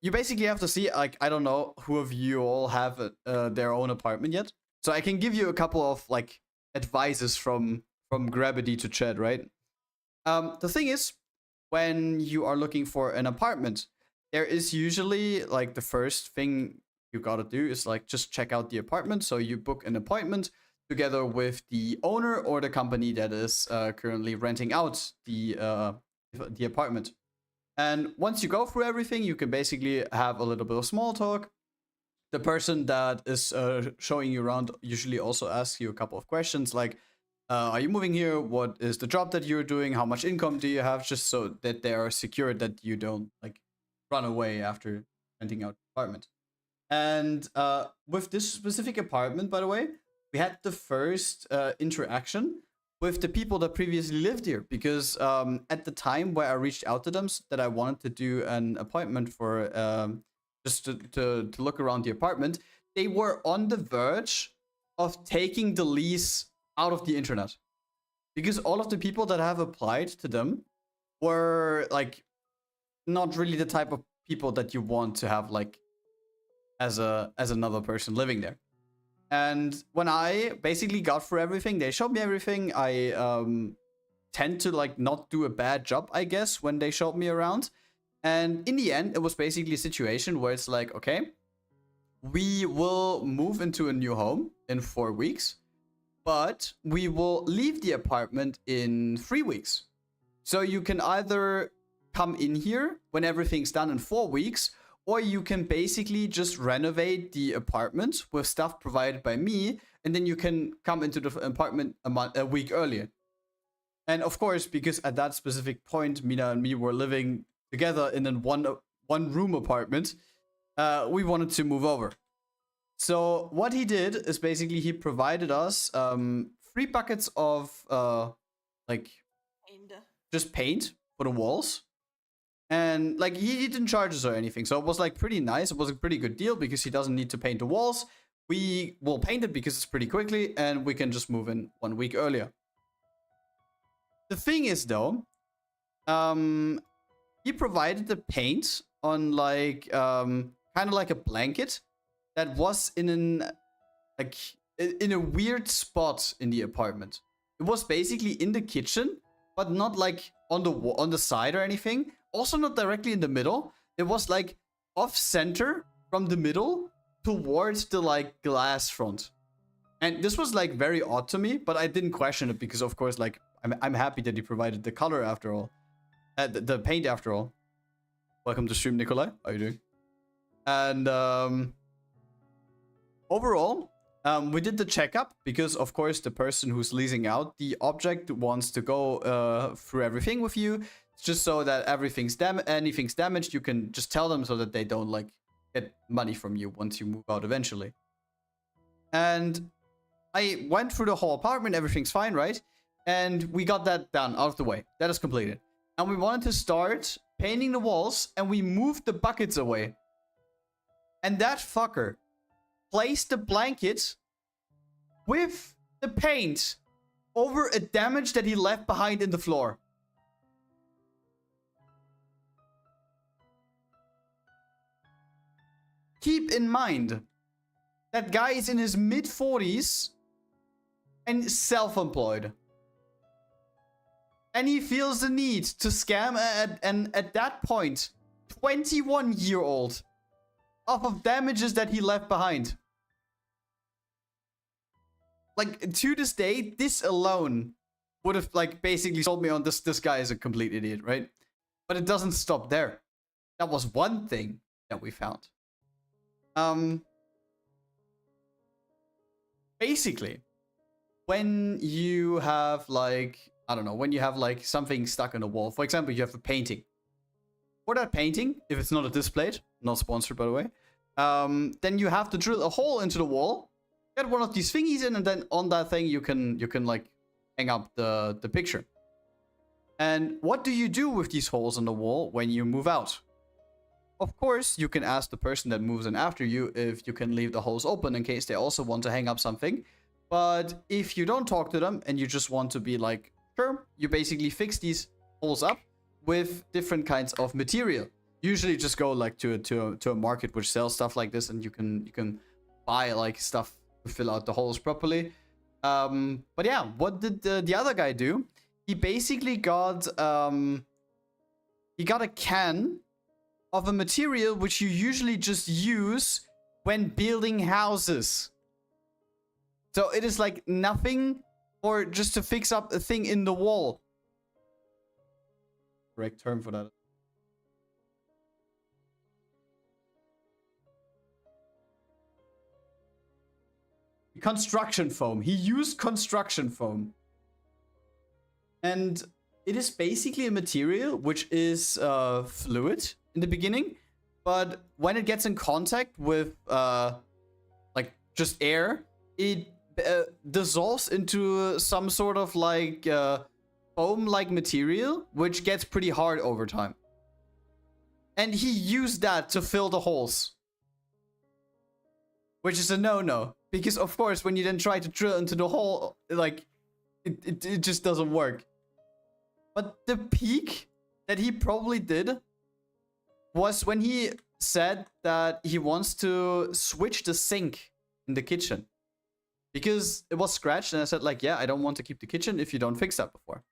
you basically have to see, like, I don't know who of you all have their own apartment yet. So I can give you a couple of, like, advices from Gravity to Chad, right? The thing is, when you are looking for an apartment, there is usually, like, the first thing you gotta do is, like, just check out the apartment. So you book an appointment together with the owner or the company that is currently renting out the the apartment. And once you go through everything, you can basically have a little bit of small talk. The person that is showing you around usually also asks you a couple of questions like, are you moving here? What is the job that you're doing? How much income do you have? Just so that they are secure that you don't like run away after renting out the apartment. And with this specific apartment, by the way, we had the first interaction with the people that previously lived here, because at the time where I reached out to them that I wanted to do an appointment for just to look around the apartment, they were on the verge of taking the lease out of the internet, because all of the people that have applied to them were like not really the type of people that you want to have like as another person living there. And when I basically got through everything, they showed me everything. I tend to like not do a bad job, I guess, when they showed me around. And in the end, it was basically a situation where it's like, okay, we will move into a new home in 4 weeks, but we will leave the apartment in 3 weeks. So you can either come in here when everything's done in 4 weeks, or you can basically just renovate the apartment with stuff provided by me, and then you can come into the apartment a week earlier. And of course, because at that specific point, Mina and me were living together in a one room apartment, we wanted to move over. So what he did is basically he provided us 3 buckets of like just paint for the walls. And like he didn't charge us or anything, so it was like pretty nice. It was a pretty good deal because he doesn't need to paint the walls. We will paint it because it's pretty quickly, and we can just move in 1 week earlier. The thing is though, he provided the paint on like kind of like a blanket that was in a weird spot in the apartment. It was basically in the kitchen, but not like on the side or anything. Also not directly in the middle. It was like off center from the middle towards the like glass front. And this was like very odd to me, but I didn't question it because of course like I'm happy that he provided the color after all. The paint after all. Welcome to stream, Nikolai. How are you doing? And overall, we did the checkup because of course the person who's leasing out the object wants to go through everything with you. Just so that anything's damaged, you can just tell them so that they don't like get money from you once you move out eventually. And I went through the whole apartment, everything's fine, right? And we got that done, out of the way. That is completed. And we wanted to start painting the walls, and we moved the buckets away. And that fucker placed the blanket with the paint over a damage that he left behind in the floor. Keep in mind, that guy is in his mid-40s and self-employed. And he feels the need to scam at that point, 21-year-old off of damages that he left behind. Like, to this day, this alone would have, like, basically sold me on this guy is a complete idiot, right? But it doesn't stop there. That was one thing that we found. Basically, when you have like, I don't know, when you have like something stuck on the wall, for example, you have a painting. For that painting, if it's not a displayed, not sponsored by the way, then you have to drill a hole into the wall, get one of these thingies in, and then on that thing you can like hang up the picture. And what do you do with these holes in the wall when you move out? Of course, you can ask the person that moves in after you if you can leave the holes open in case they also want to hang up something. But if you don't talk to them and you just want to be like, sure, you basically fix these holes up with different kinds of material. Usually just go like to a market which sells stuff like this, and you can buy like stuff to fill out the holes properly. But yeah, what did the other guy do? He basically got a can of a material which you usually just use when building houses. So it is like nothing, or just to fix up a thing in the wall. correct term for that. Construction foam. He used construction foam. And it is basically a material which is fluid in the beginning, but when it gets in contact with like just air, it dissolves into some sort of like foam-like material, which gets pretty hard over time. And he used that to fill the holes, which is a no-no, because of course when you then try to drill into the hole, like it just doesn't work. But the peak that he probably did was when he said that he wants to switch the sink in the kitchen, because it was scratched, and I said like, yeah, I don't want to keep the kitchen if you don't fix that before.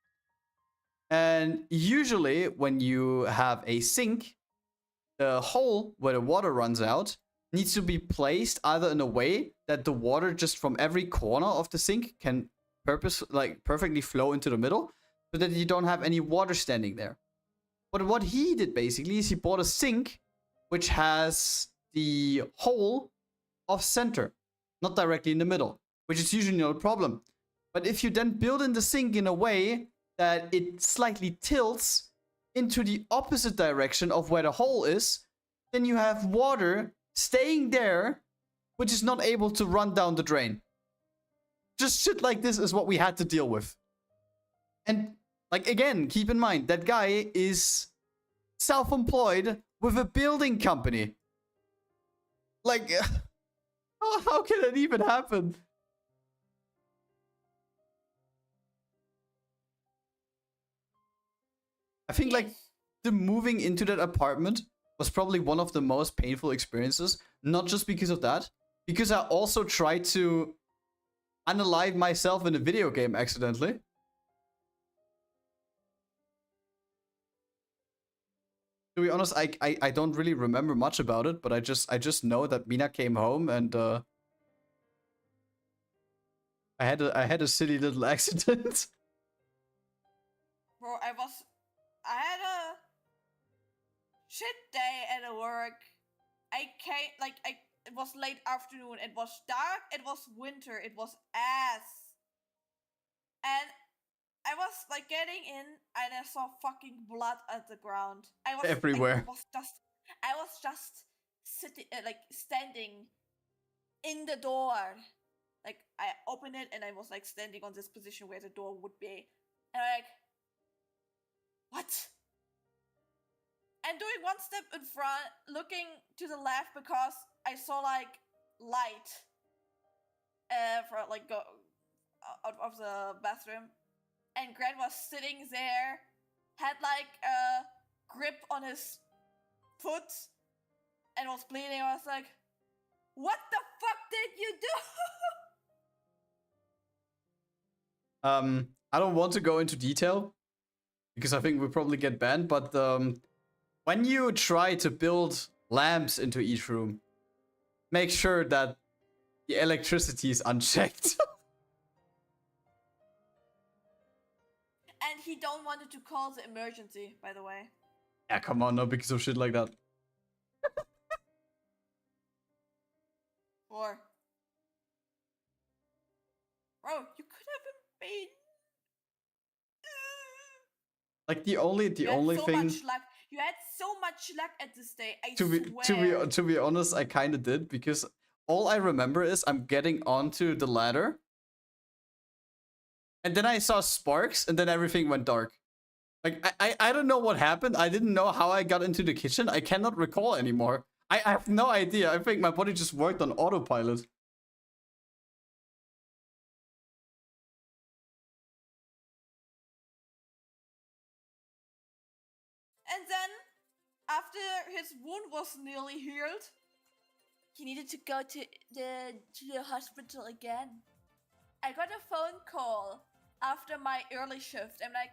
And usually when you have a sink, the hole where the water runs out needs to be placed either in a way that the water just from every corner of the sink can perfectly flow into the middle, so that you don't have any water standing there. But what he did basically is he bought a sink which has the hole off center, not directly in the middle, which is usually no problem. But if you then build in the sink in a way that it slightly tilts into the opposite direction of where the hole is, then you have water staying there, which is not able to run down the drain. Just shit like this is what we had to deal with. And like, again, keep in mind, that guy is self-employed with a building company. Like, how can that even happen? I think like the moving into that apartment was probably one of the most painful experiences. Not just because of that, because I also tried to unalive myself in a video game accidentally. To be honest, I don't really remember much about it, but I just know that Mina came home and I had a silly little accident. Bro, I had a shit day at work. It was late afternoon, it was dark, it was winter, it was ass. And I was like getting in and I saw fucking blood at the ground. Everywhere. I was just sitting, standing in the door. Like, I opened it and I was like standing on this position where the door would be. And I'm like, what? And doing one step in front, looking to the left because I saw like light for like go out of the bathroom. And Grad was sitting there, had like a grip on his foot, and was bleeding. I was like, what the fuck did you do? I don't want to go into detail, because I think we'll probably get banned, but when you try to build lamps into each room, make sure that the electricity is unchecked. And he don't wanted to call the emergency, by the way. Yeah, come on, no, because of shit like that. Or, bro, you could have been. Like the only thing. Much luck. You had so much luck at this day. I swear. To be honest, I kind of did, because all I remember is I'm getting onto the ladder, and then I saw sparks, and then everything went dark. Like I don't know what happened. I didn't know how I got into the kitchen. I cannot recall anymore. I have no idea. I think my body just worked on autopilot. And then, after his wound was nearly healed, he needed to go to the hospital again. I got a phone call after my early shift. I'm like,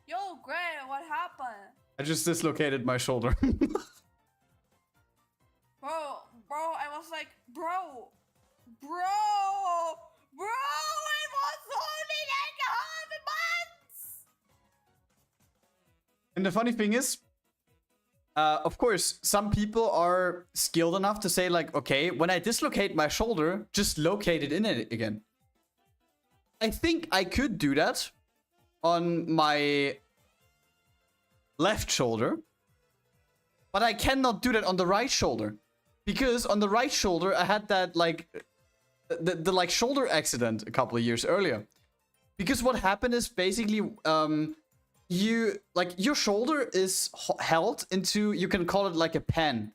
yo, Grad, what happened? I just dislocated my shoulder. Bro, I was like, bro, it was only like half a month. And the funny thing is, of course, some people are skilled enough to say like, okay, when I dislocate my shoulder, just locate it in it again. I think I could do that on my left shoulder, but I cannot do that on the right shoulder, because on the right shoulder I had that like the like shoulder accident a couple of years earlier. Because what happened is basically you like your shoulder is held into, you can call it like a pen.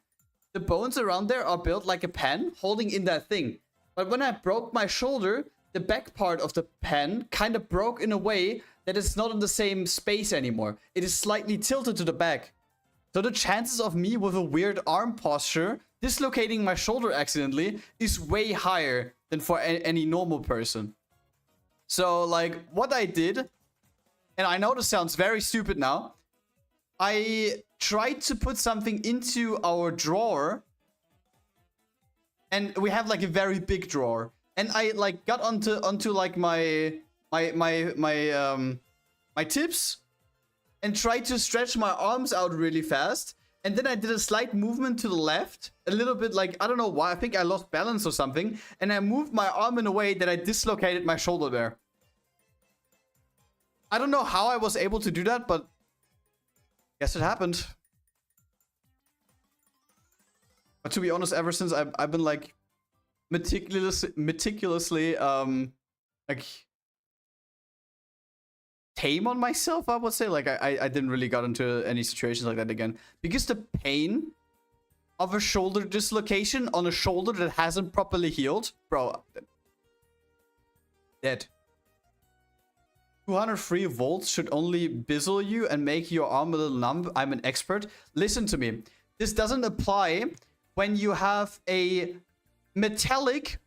The bones around there are built like a pen holding in that thing. But when I broke my shoulder, the back part of the pen kind of broke in a way that it's not in the same space anymore. It is slightly tilted to the back. So the chances of me with a weird arm posture dislocating my shoulder accidentally is way higher than for any normal person. So like what I did, and I know this sounds very stupid now, I tried to put something into our drawer, and we have like a very big drawer, and I like got onto like my tips and tried to stretch my arms out really fast. And then I did a slight movement to the left, a little bit like, I don't know why, I think I lost balance or something. And I moved my arm in a way that I dislocated my shoulder there. I don't know how I was able to do that, but guess it happened. But to be honest, ever since I've been like meticulously like tame on myself, I would say. Like I didn't really got into any situations like that again, because the pain of a shoulder dislocation on a shoulder that hasn't properly healed, bro, dead. 203 volts should only bizzle you and make your arm a little numb. I'm an expert. Listen to me. This doesn't apply when you have a metallic,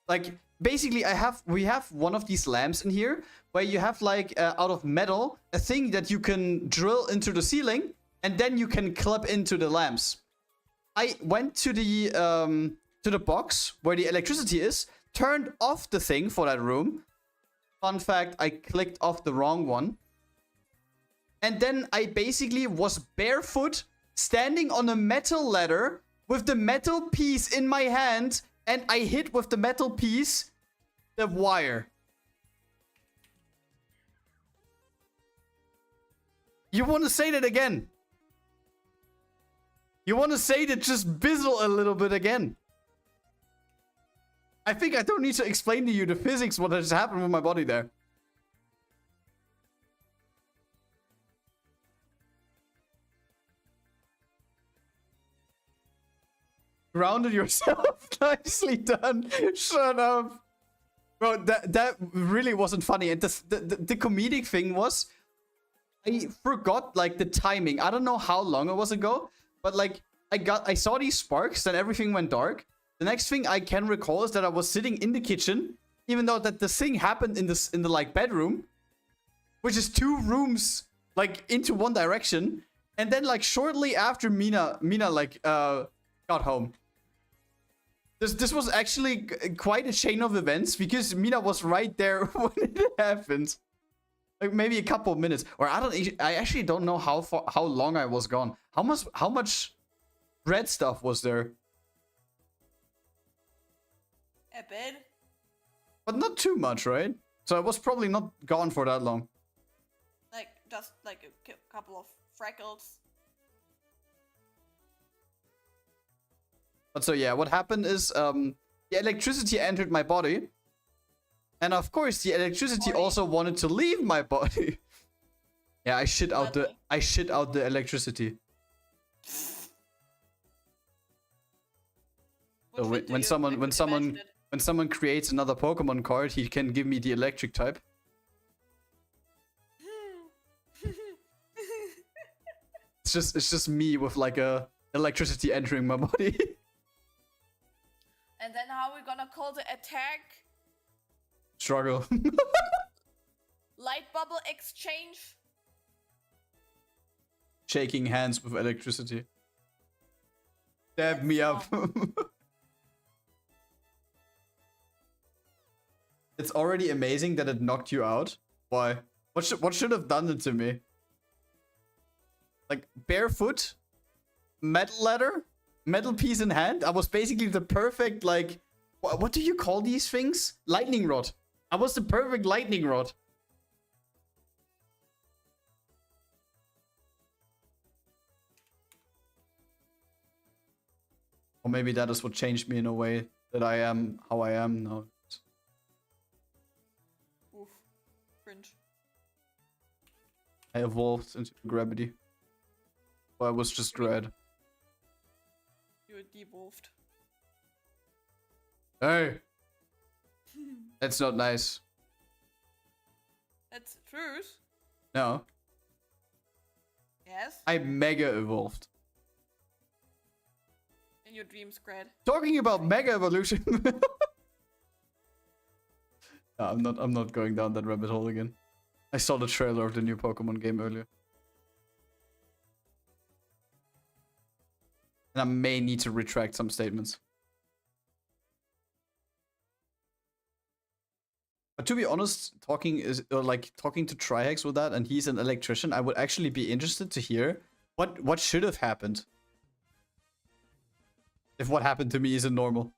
like basically we have one of these lamps in here where you have like out of metal a thing that you can drill into the ceiling and then you can clip into the lamps. I went to the box where the electricity is, turned off the thing for that room. Fun fact, I clicked off the wrong one. And then I basically was barefoot standing on a metal ladder with the metal piece in my hand, and I hit with the metal piece the wire. You want to say that again? You want to say that just bizzle a little bit again? I think I don't need to explain to you the physics, what has happened with my body there. Grounded yourself. Nicely done. Shut up. Bro, that really wasn't funny. And the comedic thing was, I forgot like the timing. I don't know how long it was ago, but like I saw these sparks and everything went dark. The next thing I can recall is that I was sitting in the kitchen, even though that the thing happened in the like bedroom, which is 2 rooms like into one direction. And then like shortly after Mina like got home. This was actually quite a chain of events, because Mina was right there when it happened. Like maybe a couple of minutes, or I actually don't know how long I was gone. How much red stuff was there? A bit. But not too much, right? So I was probably not gone for that long. Like just like a couple of freckles. But so yeah, what happened is the electricity entered my body. And of course the electricity also wanted to leave my body. Yeah, I shit out the electricity. So when someone creates another Pokemon card, he can give me the electric type. It's just me with like a electricity entering my body. And then how are we gonna call the attack? Struggle. Light bubble exchange? Shaking hands with electricity. Dab me up. It's already amazing that it knocked you out. Why? What should have done it to me? like barefoot, metal ladder, metal piece in hand. I was basically the perfect, like, what do you call these things? Lightning rod. I was the perfect lightning rod. Or maybe that is what changed me in a way that I am how I am now. Oof. Cringe. I evolved into gravity. Or I was just Grad. You devolved. Hey! That's not nice. That's the truth. No. Yes. I mega evolved. In your dreams, Grad. Talking about mega evolution. No, I'm not going down that rabbit hole again. I saw the trailer of the new Pokemon game earlier. And I may need to retract some statements. But to be honest, talking to Trihex with that, and he's an electrician, I would actually be interested to hear what should have happened. If what happened to me isn't normal.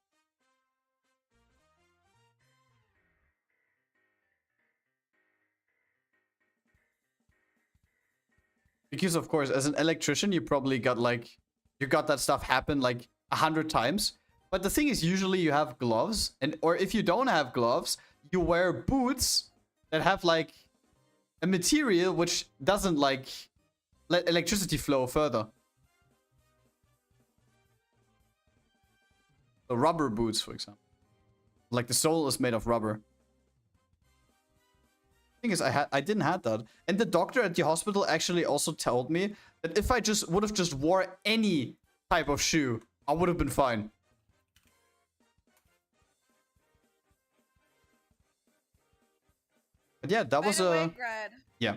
Because of course, as an electrician, you probably got that stuff happen like 100 times. But the thing is, usually you have gloves, or if you don't have gloves, you wear boots that have like a material which doesn't like let electricity flow further. The rubber boots, for example. Like the sole is made of rubber. Thing is, I didn't have that, and the doctor at the hospital actually also told me that if I would have just wore any type of shoe, I would have been fine. But yeah, that was a Grad, yeah.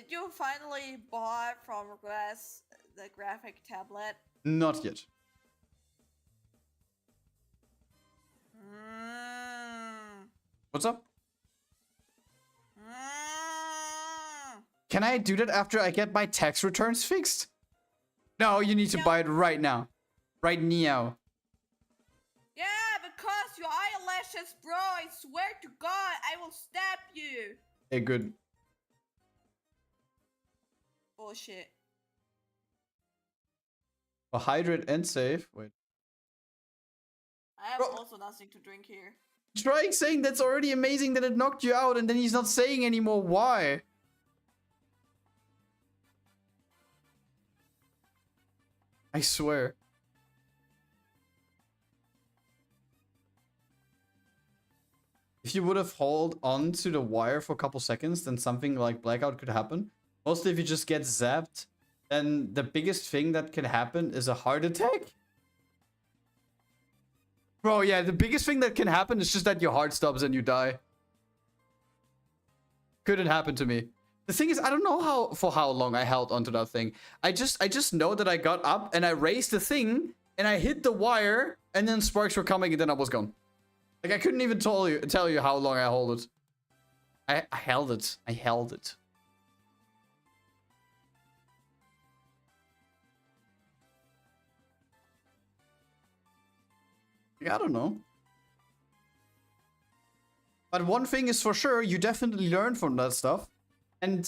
did you finally buy from Glass the graphic tablet? Not yet. What's up? Can I do that after I get my tax returns fixed? No, you need to buy it right now. Right now. Yeah, because your eyelashes, bro. I swear to God, I will stab you. Hey, good. Bullshit. Hydrate and save. Wait. I have also nothing to drink here. Trying saying that's already amazing that it knocked you out, and then he's not saying anymore why. I swear. If you would have held on to the wire for a couple seconds, then something like blackout could happen. Mostly if you just get zapped, then the biggest thing that can happen is a heart attack. Bro, yeah, the biggest thing that can happen is just that your heart stops and you die. Couldn't happen to me. The thing is, I don't know for how long I held onto that thing. I just know that I got up and I raised the thing and I hit the wire and then sparks were coming and then I was gone. Like I couldn't even tell you how long I held it. I held it. I held it. I don't know. But one thing is for sure, you definitely learn from that stuff. And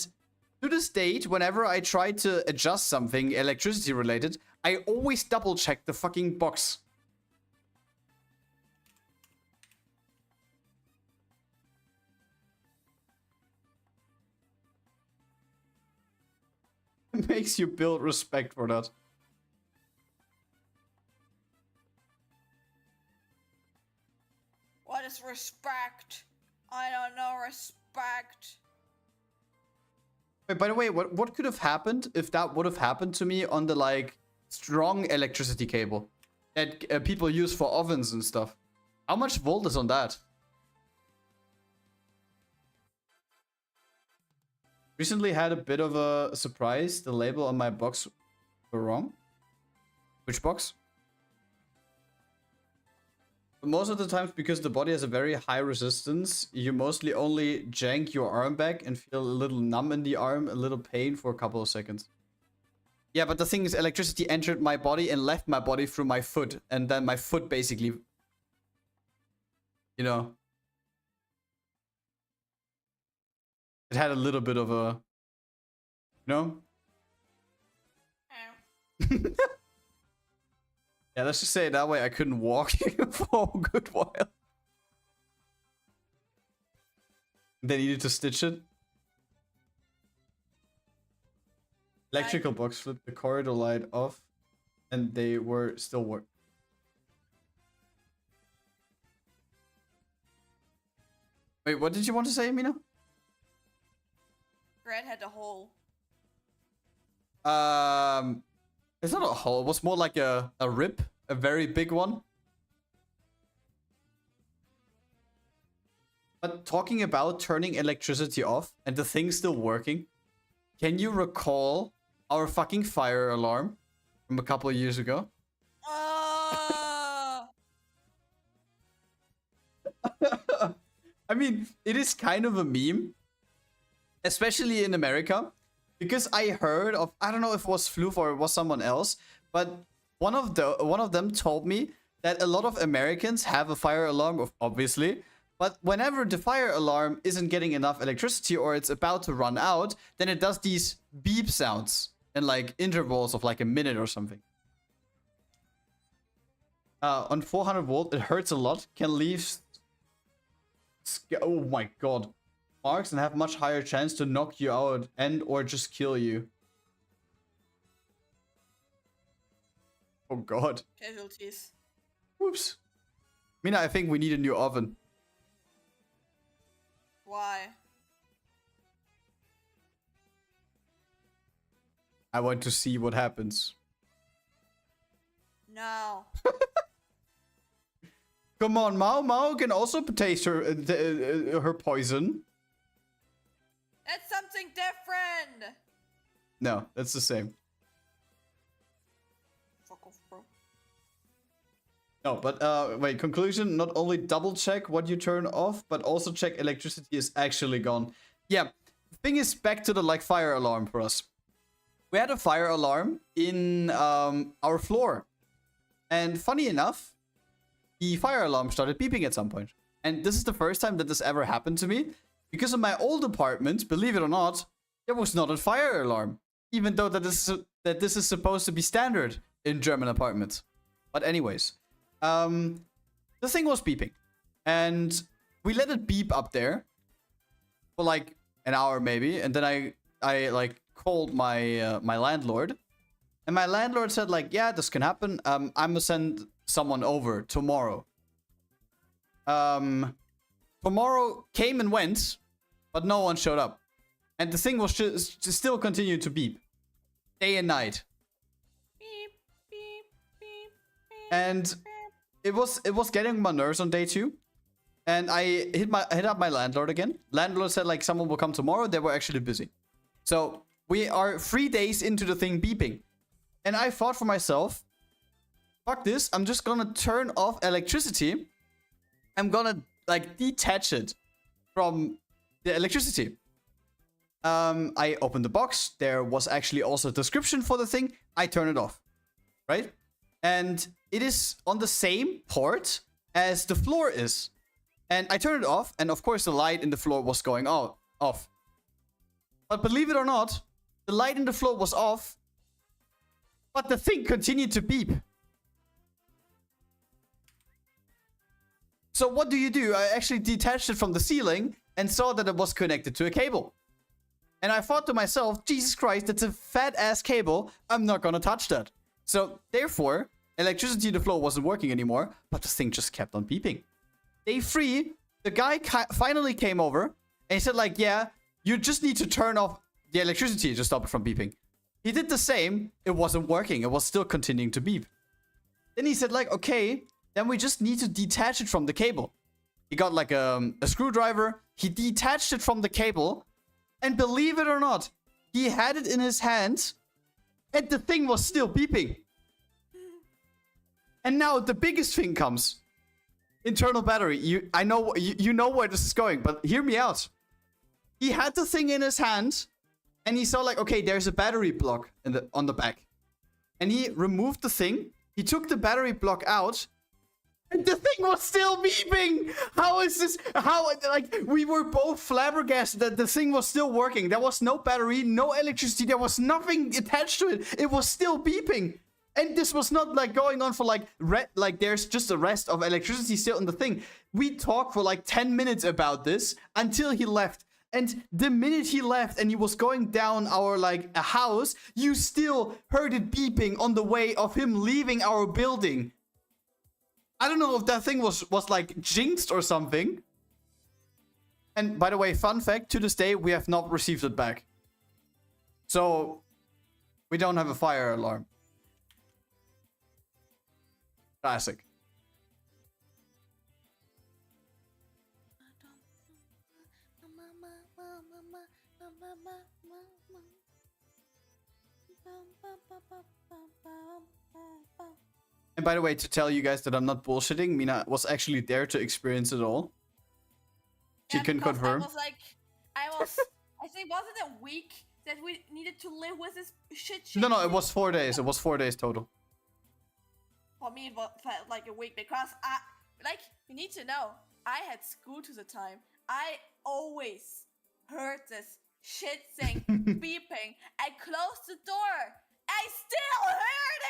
to this date, whenever I try to adjust something electricity related, I always double check the fucking box. It makes you build respect for that. What is respect? I don't know respect. Wait, by the way, what could have happened if that would have happened to me on the like strong electricity cable that people use for ovens and stuff? How much volt is on that? Recently had a bit of a surprise. The label on my box were wrong. Which box? Most of the times, because the body has a very high resistance, you mostly only jank your arm back and feel a little numb in the arm, a little pain for a couple of seconds. Yeah, but the thing is, electricity entered my body and left my body through my foot. And then my foot basically, you know, it had a little bit of a, you know? Yeah, let's just say it that way. I couldn't walk for a good while. They needed to stitch it. Electrical box flipped the corridor light off, and they were still work. Wait, what did you want to say, Mina? Grad had a hole. It's not a hole. It was more like a rip, a very big one. But talking about turning electricity off and the thing still working, can you recall our fucking fire alarm from a couple of years ago? I mean, it is kind of a meme, especially in America, because I heard of, I don't know if it was Floof or it was someone else, but one of them told me that a lot of Americans have a fire alarm, obviously, but whenever the fire alarm isn't getting enough electricity or it's about to run out, then it does these beep sounds in like intervals of like a minute or something. On 400 volt, it hurts a lot, can leave, oh my god, marks and have much higher chance to knock you out and or just kill you. Oh god. Casualties. Whoops. Mina, I think we need a new oven. Why? I want to see what happens. No. Come on, Mao can also taste her poison. That's something different. No, that's the same. Fuck off, bro. No, but wait, conclusion, not only double check what you turn off, but also check electricity is actually gone. Yeah, the thing is, back to the like fire alarm for us. We had a fire alarm in our floor. And funny enough, the fire alarm started beeping at some point. And this is the first time that this ever happened to me. Because in my old apartment, believe it or not, there was not a fire alarm. Even though that this is supposed to be standard in German apartments. But anyways, the thing was beeping. And we let it beep up there for like an hour maybe. And then I like called my my landlord. And my landlord said like, yeah, this can happen. I'm gonna send someone over tomorrow. Tomorrow came and went, but no one showed up. And the thing was just still continued to beep. Day and night. Beep, beep, beep, beep. And it was getting on my nerves on day 2. And I hit up my landlord again. Landlord said like someone will come tomorrow. They were actually busy. So we are 3 days into the thing beeping. And I thought for myself, fuck this, I'm just gonna turn off electricity. I'm gonna like detach it from the electricity. I opened the box. There was actually also a description for the thing. I turn it off, right? And it is on the same port as the floor is. And I turned it off, and of course the light in the floor was going off. But believe it or not, the light in the floor was off, but the thing continued to beep. So what do? I actually detached it from the ceiling and saw that it was connected to a cable. And I thought to myself, Jesus Christ, that's a fat ass cable. I'm not gonna touch that. So therefore, electricity in the floor wasn't working anymore, but the thing just kept on beeping. Day 3, the guy finally came over and he said like, yeah, you just need to turn off the electricity to stop it from beeping. He did the same. It wasn't working. It was still continuing to beep. Then he said like, okay, then we just need to detach it from the cable. He got like a screwdriver. He detached it from the cable. And believe it or not, he had it in his hands. And the thing was still beeping. And now the biggest thing comes. internal battery. I know you know where this is going, but hear me out. He had the thing in his hand, and he saw like, okay, there's a battery block on the back, and he removed the thing. He took the battery block out, and the thing was still beeping. How is this? How, like, we were both flabbergasted that the thing was still working. There was no battery, no electricity. There was nothing attached to it. It was still beeping. And this was not like going on for like there's just a rest of electricity still in the thing. We talked for like 10 minutes about this until he left. And the minute he left and he was going down our like a house, you still heard it beeping on the way of him leaving our building. I don't know if that thing was like jinxed or something. And by the way, fun fact, to this day, we have not received it back. So we don't have a fire alarm. Classic. And by the way, to tell you guys that I'm not bullshitting, Mina was actually there to experience it all. She can confirm. I think, wasn't it a week that we needed to live with this shit? No, it was 4 days. It was 4 days total. For me, it felt like a week because you need to know, I had school to the time. I always heard this shit thing beeping. I closed the door. I still heard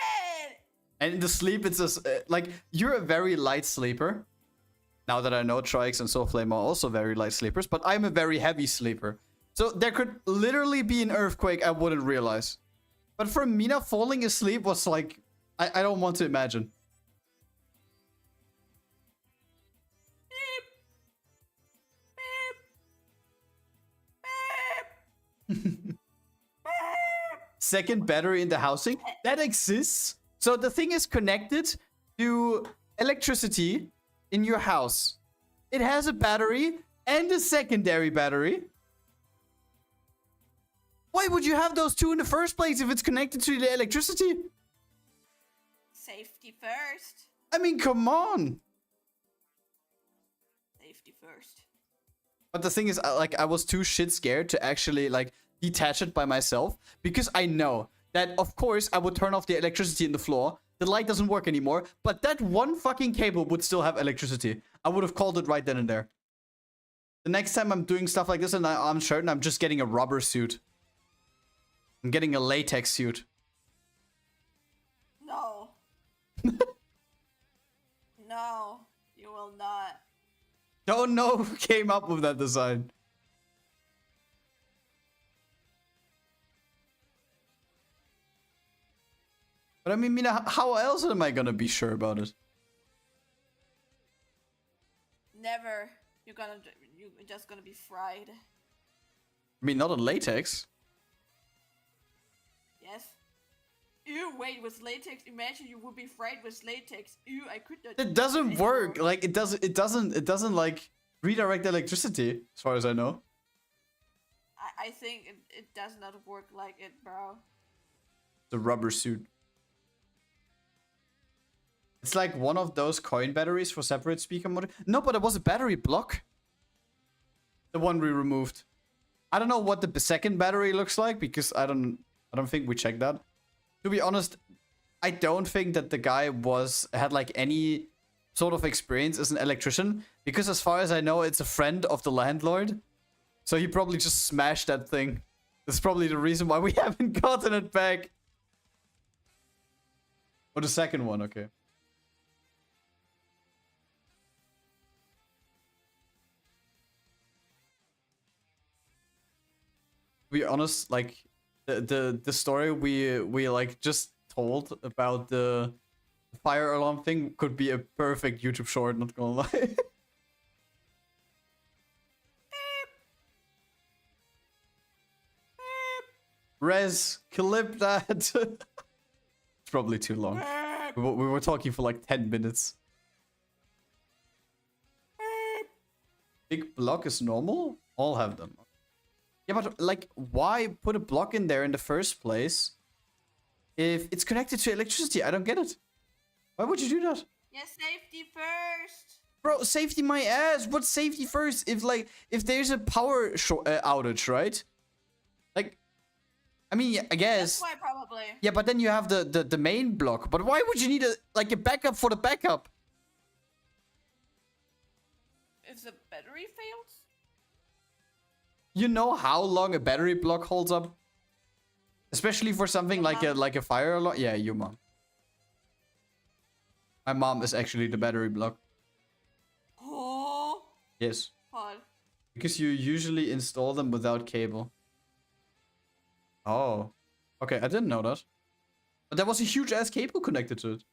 it. And in the sleep, it's just like, you're a very light sleeper. Now that I know Trix and Soulflame are also very light sleepers, but I'm a very heavy sleeper. So there could literally be an earthquake I wouldn't realize. But for Mina, falling asleep was like, I don't want to imagine. Beep. Beep. Beep. Second battery in the housing? That exists. So the thing is connected to electricity in your house. It has a battery and a secondary battery. Why would you have those two in the first place if it's connected to the electricity? Safety first. I mean, come on. Safety first. But the thing is, I was too shit scared to actually like detach it by myself, because I know that of course I would turn off the electricity in the floor. The light doesn't work anymore, but that one fucking cable would still have electricity. I would have called it right then and there. The next time I'm doing stuff like this and I'm certain, I'm just getting a rubber suit. I'm getting a latex suit. No. No, you will not. Don't know who came up with that design. But I mean, Mina, how else am I gonna be sure about it? Never. You're just gonna be fried. I mean, not on latex. Yes. Ew, wait, with latex, imagine you would be fried with latex. Ew, I could not. It doesn't work. Like, it doesn't like redirect electricity, as far as I know. I think it does not work like it, bro. The rubber suit. It's like one of those coin batteries for separate speaker mode. No, but it was a battery block. The one we removed. I don't know what the second battery looks like, because I don't think we checked that. To be honest, I don't think that the guy had like any sort of experience as an electrician, because as far as I know, it's a friend of the landlord. So he probably just smashed that thing. That's probably the reason why we haven't gotten it back. Oh, the second one, okay. To be honest, like the story we like just told about the fire alarm thing could be a perfect YouTube short, not gonna lie. Rez, clip that. It's probably too long. We were talking for like 10 minutes. Big block is normal? All have them. Yeah, but like, why put a block in there in the first place if it's connected to electricity? I don't get it. Why would you do that? Yeah, safety first. Bro, safety my ass. What's safety first? If there's a power outage, right? Like, I mean, I guess. That's why probably. Yeah, but then you have the main block. But why would you need a backup for the backup? If the battery fails? You know how long a battery block holds up? Especially for something like a fire alarm. Yeah, your mom. My mom is actually the battery block. Oh. Yes. What? Because you usually install them without cable. Oh. Okay, I didn't know that. But there was a huge ass cable connected to it.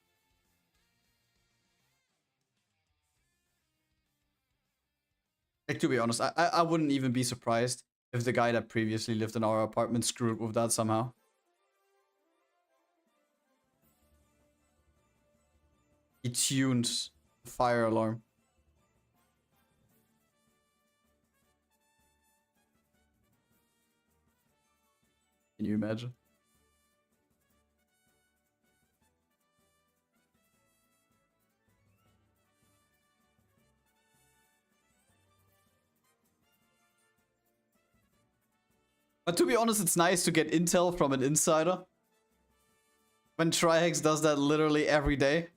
Like, to be honest, I wouldn't even be surprised if the guy that previously lived in our apartment screwed with that somehow. He tuned the fire alarm. Can you imagine? But to be honest, it's nice to get intel from an insider. When Trihex does that literally every day.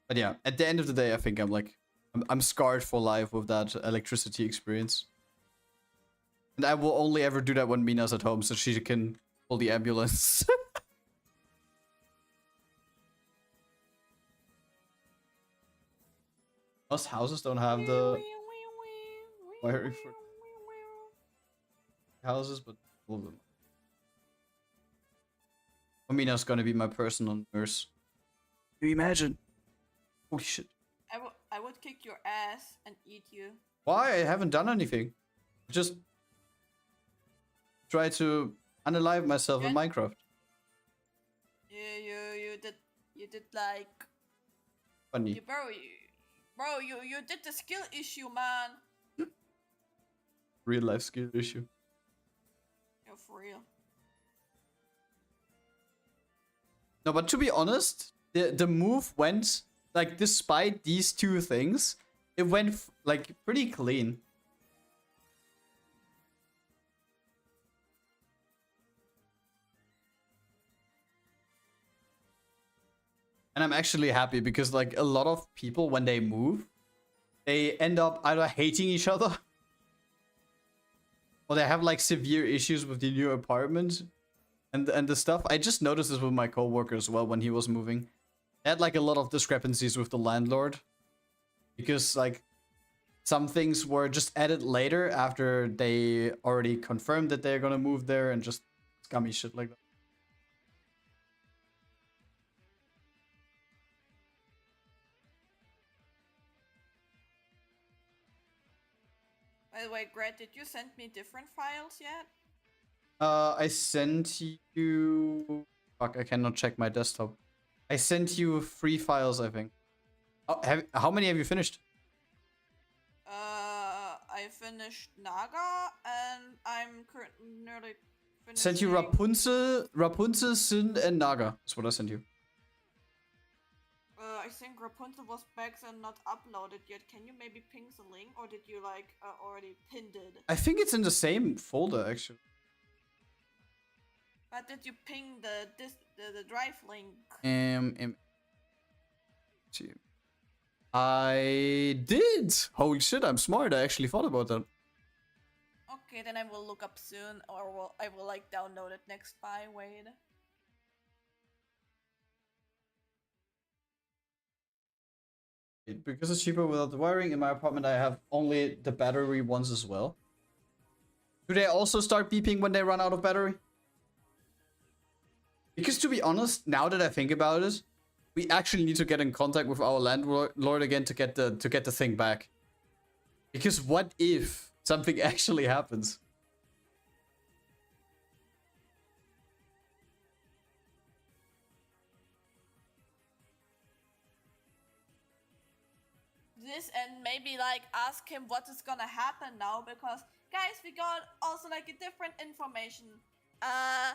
But yeah, at the end of the day, I think I'm scarred for life with that electricity experience. And I will only ever do that when Mina's at home so she can call the ambulance. Most houses don't have the wiring for houses, but all of them. Mina's gonna be my personal nurse. Can you imagine? Holy shit. I would kick your ass and eat you. Why? I haven't done anything. Just try to unalive myself in Minecraft. You did like Funny. Bro, you did the skill issue, man. Real life skill issue. Yeah, for real. No, but to be honest, the move went, like, despite these two things, it went like pretty clean. And I'm actually happy because, like, a lot of people, when they move, they end up either hating each other or they have, like, severe issues with the new apartment and the stuff. I just noticed this with my coworker as well when he was moving. They had, like, a lot of discrepancies with the landlord because, like, some things were just added later after they already confirmed that they're gonna move there and just scummy shit like that. By the way, Grad, did you send me different files yet? I sent you... Fuck, I cannot check my desktop. I sent you 3 files, I think. Oh, how many have you finished? I finished Naga, and I'm currently nearly finishing... Sent you Rapunzel, Sind, and Naga. That's what I sent you. I think Rapunzel was back and not uploaded yet. Can you maybe ping the link, or did you like already pinned it? I think it's in the same folder actually. But did you ping the drive link? I did. Holy shit! I'm smart. I actually thought about that. Okay, then I will look up soon, or I will like download it next by. Wait. Because it's cheaper without the wiring. In my apartment, I have only the battery ones as well. Do they also start beeping when they run out of battery? Because to be honest, now that I think about it, we actually need to get in contact with our landlord again to get the thing back. Because what if something actually happens? this and maybe like ask him what is gonna happen now, because guys, we got also like a different information. Our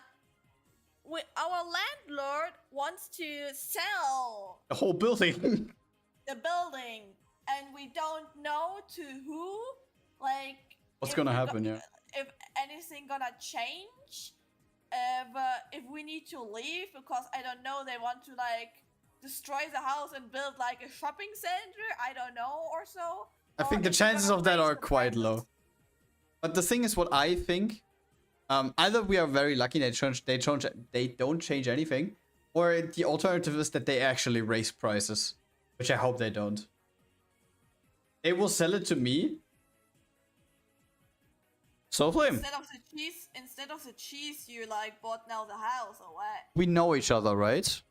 landlord wants to sell The whole building. the building, and we don't know to who. Like, What's gonna happen? Yeah. If anything gonna change, if we need to leave, because I don't know, they want to like destroy the house and build like a shopping center. I don't know, or so. I think the chances of that are quite low. But the thing is, what I think, either we are very lucky they don't change anything, or the alternative is that they actually raise prices, which I hope they don't. They will sell it to me. So flame. Instead of the cheese, you like bought now the house, or what? We know each other, right?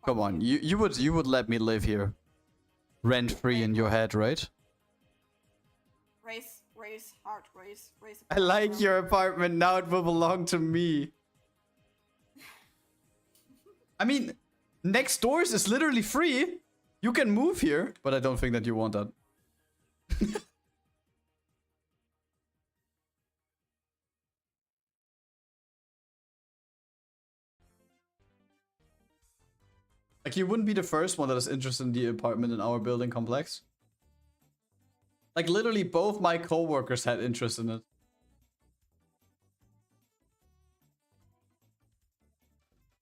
Come on, you would let me live here, rent free in your head, right? Raise heart, raise. I like your apartment. Now it will belong to me. I mean, next doors is literally free. You can move here, but I don't think that you want that. Like, you wouldn't be the first one that is interested in the apartment in our building complex. Like, literally both my co-workers had interest in it.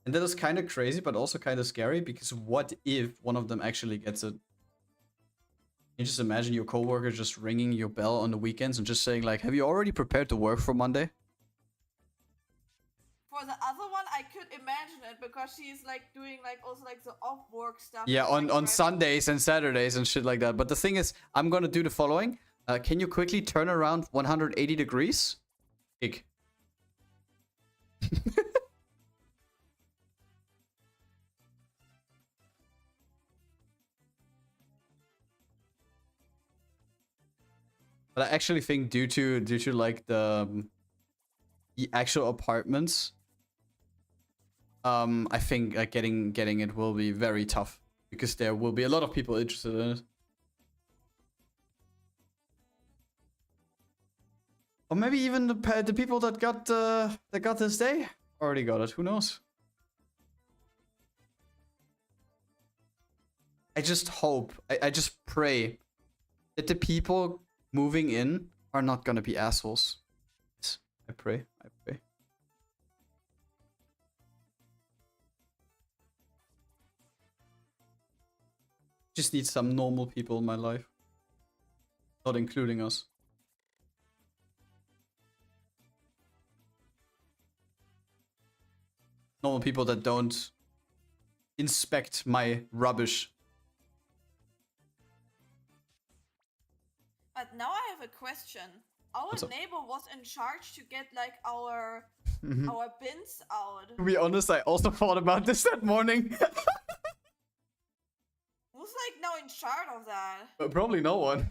And that is kind of crazy, but also kind of scary, because what if one of them actually gets it? You just imagine your co-worker just ringing your bell on the weekends and just saying like, have you already prepared to work for Monday? For the other one, I could imagine it, because she's like doing like also like the off work stuff. Yeah, like, on Sundays and Saturdays and shit like that. But the thing is, I'm gonna do the following. Can you quickly turn around 180 degrees? Kick. But I actually think due to like the actual apartments, I think getting it will be very tough, because there will be a lot of people interested in it. Or maybe even the people that got this day already got it. Who knows? I just hope, I just pray that the people moving in are not gonna be assholes. I pray. Just need some normal people in my life, not including us. Normal people that don't inspect my rubbish. But now I have a question. Our neighbor was in charge to get like our bins out. To be honest, I also thought about this that morning. Who's like now in charge of that? But probably no one.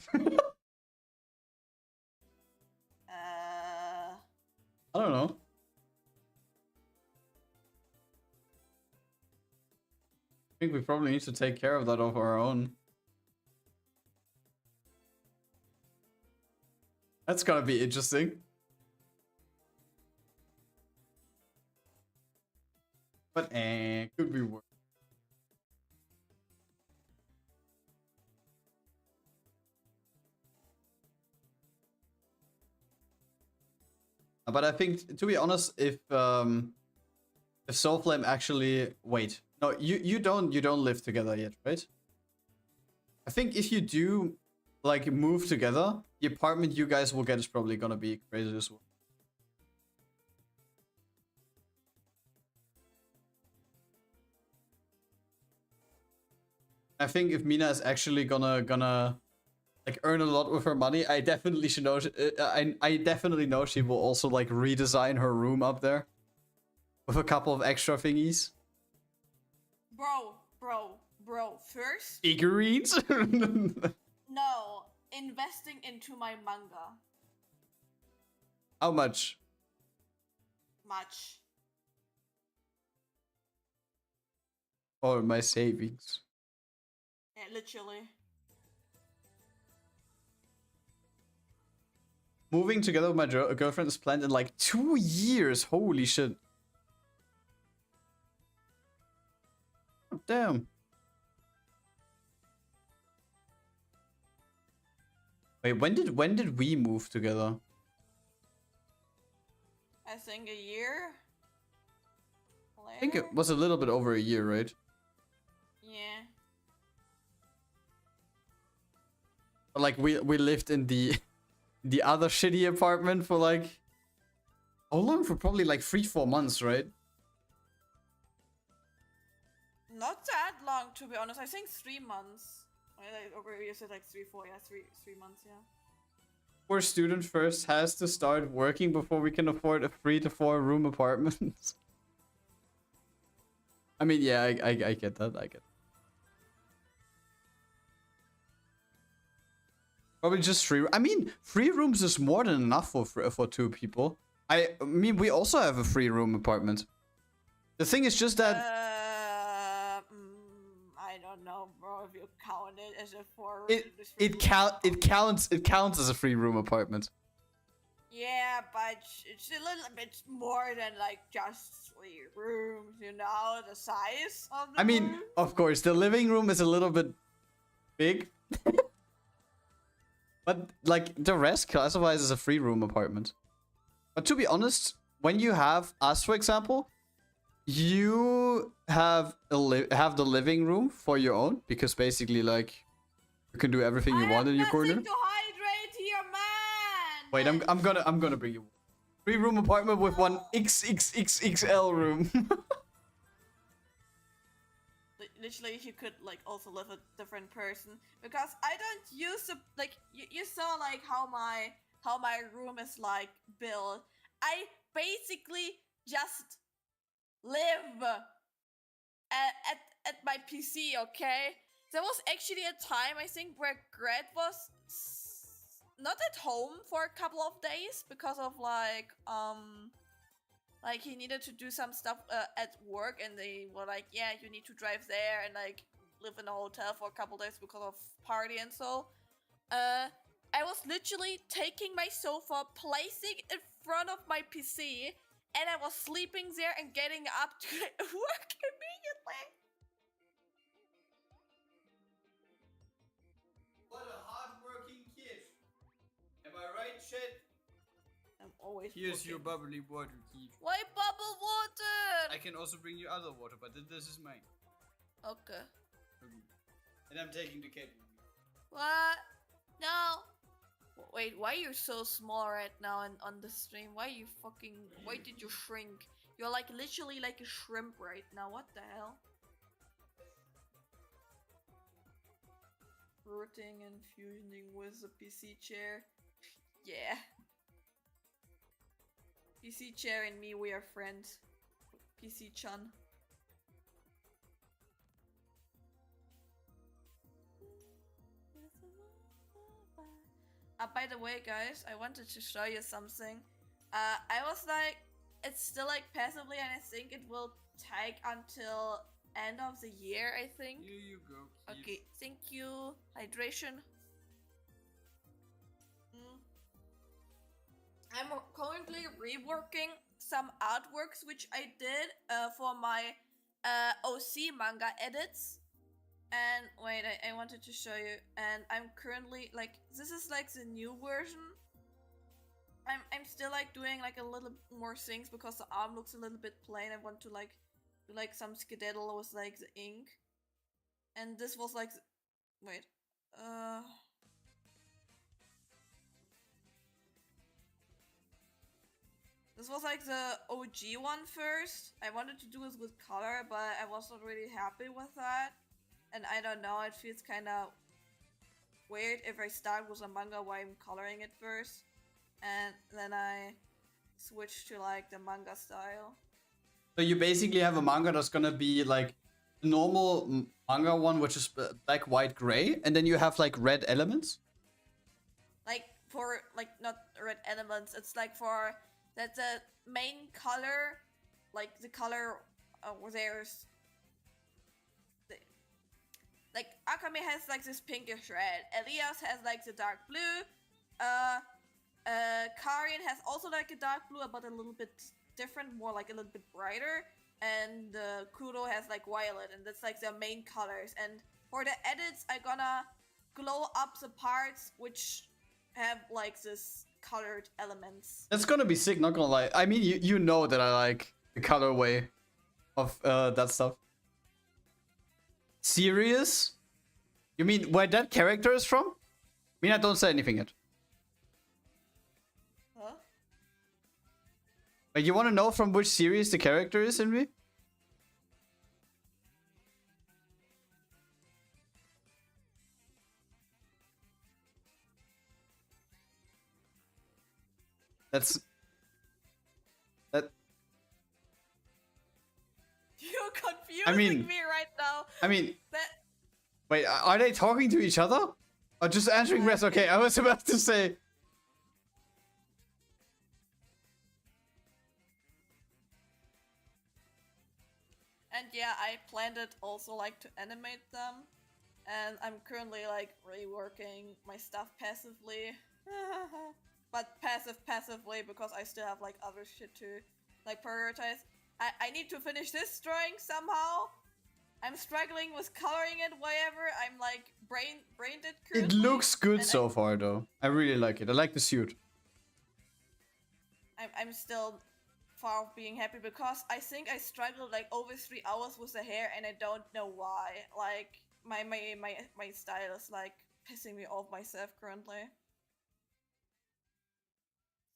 I don't know. I think we probably need to take care of that of our own. That's gonna be interesting. But could be worse. But I think, to be honest, if Soulflame actually no, you don't live together yet, right? I think if you do like move together, the apartment you guys will get is probably gonna be crazy as well. I think if Mina is actually gonna like earn a lot with her money, I definitely should know. I definitely know she will also like redesign her room up there with a couple of extra thingies. Bro. First, figurines. No, investing into my manga. How much? Much. Or my savings. Yeah, literally. Moving together with my girlfriend is planned in like 2 years. Holy shit. Oh, damn. Wait, when did we move together? I think a year later? I think it was a little bit over a year, right? Yeah. But like we lived in the other shitty apartment for like how long? For probably like 3-4 months, right? Not that long, to be honest. I think 3 months. Over you said like 3-4, yeah, 3 months, yeah. Poor student first has to start working before we can afford a 3 to 4 room apartment. I mean, yeah, I get that. I get that. Probably just 3. I mean, 3 rooms is more than enough for 2 people. I mean, we also have a 3-room apartment. The thing is just that I don't know, bro. If you count it as a 4 it counts as a 3-room apartment. Yeah, but it's a little bit more than like just 3 rooms, you know, the size of the I mean, room. of course, the living room is a little bit big. But like the rest classifies as a 3-room apartment. But to be honest, when you have us, for example, you have the living room for your own, because basically like you can do everything you want in your corner. To hydrate here, man. Wait, I'm gonna bring you 3-room apartment with one XXXXL room. Literally, you could like also live a different person, because I don't use the like you saw like how my room is like built. I basically just live at my PC, okay? There was actually a time, I think, where Grad was not at home for a couple of days because of like he needed to do some stuff at work, and they were like, yeah, you need to drive there and like live in a hotel for a couple days because of party and so. I was literally taking my sofa, placing it in front of my PC, and I was sleeping there and getting up to work immediately. What a hardworking kid. Am I right, shit? I'm always Here's working. your bubbly water, Keith. Why bubble water? I can also bring you other water, but this is mine. Okay. And I'm taking the cat with me. What? No. Wait, why are you so small right now and on the stream? Why did you shrink? You're like literally like a shrimp right now. What the hell? Rooting and fusioning with the PC chair. Yeah. PC chair and me, we are friends. PC-chan. By the way, guys, I wanted to show you something. I was like, it's still like passively, and I think it will take until end of the year, I think. Here you go, Keith. Okay, thank you. Hydration. I'm currently reworking some artworks which I did for my OC manga edits. And wait, I wanted to show you. And I'm currently like, this is like the new version. I'm still like doing like a little more things because the arm looks a little bit plain. I want to like do like some skedaddle with like the ink. And this was like, wait, this was like the OG one first. I wanted to do this with color, but I wasn't really happy with that. And I don't know, it feels kind of weird if I start with a manga while I'm coloring it first. And then I switch to like the manga style. So you basically have a manga that's gonna be like normal manga one, which is black, white, gray, and then you have like red elements? Like for like not red elements, it's like for that the main color, like the color there's like Akame has like this pinkish red, Elias has like the dark blue, Karin has also like a dark blue, but a little bit different, more like a little bit brighter. And Kuro has like violet, and that's like their main colors. And for the edits, I'm gonna glow up the parts which have like this colored elements. That's gonna be sick, not gonna lie. I mean, you know that I like the colorway of that stuff. Serious? You mean where that character is from? Mina, don't say anything yet. Huh? But you want to know from which series the character is in me? That. You're confusing me right now. I mean, wait, are they talking to each other? Or just answering rest? Okay, I was about to say. And yeah, I planned it also like to animate them. And I'm currently like reworking my stuff passively. But passively because I still have like other shit to like prioritize. I need to finish this drawing somehow. I'm struggling with coloring it, whatever. I'm like brain dead currently. It looks good so far though. I really like it. I like the suit. I'm still far off being happy because I think I struggled like over 3 hours with the hair and I don't know why. Like my style is like pissing me off myself currently.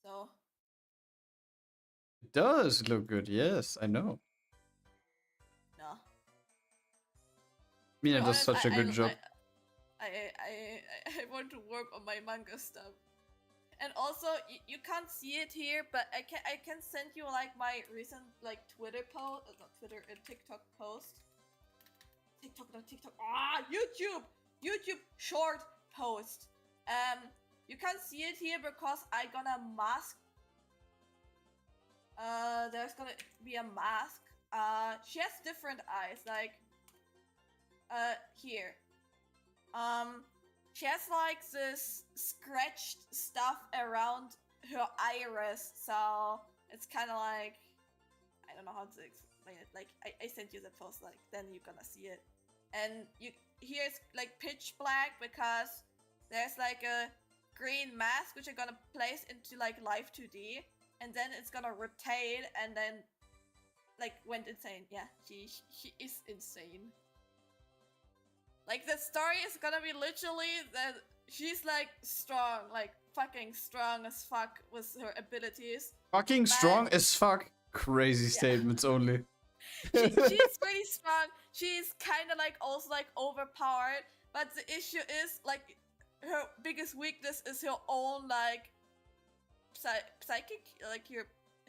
So it does look good, yes, I know. no. Mina does such a good job. I want to work on my manga stuff. And also, you can't see it here, but I can send you like my recent like Twitter post, not Twitter, a TikTok post. TikTok. YouTube short post. You can't see it here because I gonna mask. There's gonna be a mask. She has different eyes, like here. She has like this scratched stuff around her iris, so it's kind of like, I don't know how to explain it. Like I sent you the post, like then you're gonna see it. And here it's like pitch black because there's like a green mask which I'm gonna place into like live 2D, and then it's gonna rotate and then like went insane. Yeah, she is insane. Like the story is gonna be literally that she's like strong, like fucking strong as fuck with her abilities. Fucking strong as fuck. Crazy statements only. She's pretty strong. She's kind of like also like overpowered, but the issue is like her biggest weakness is her own like psychic, like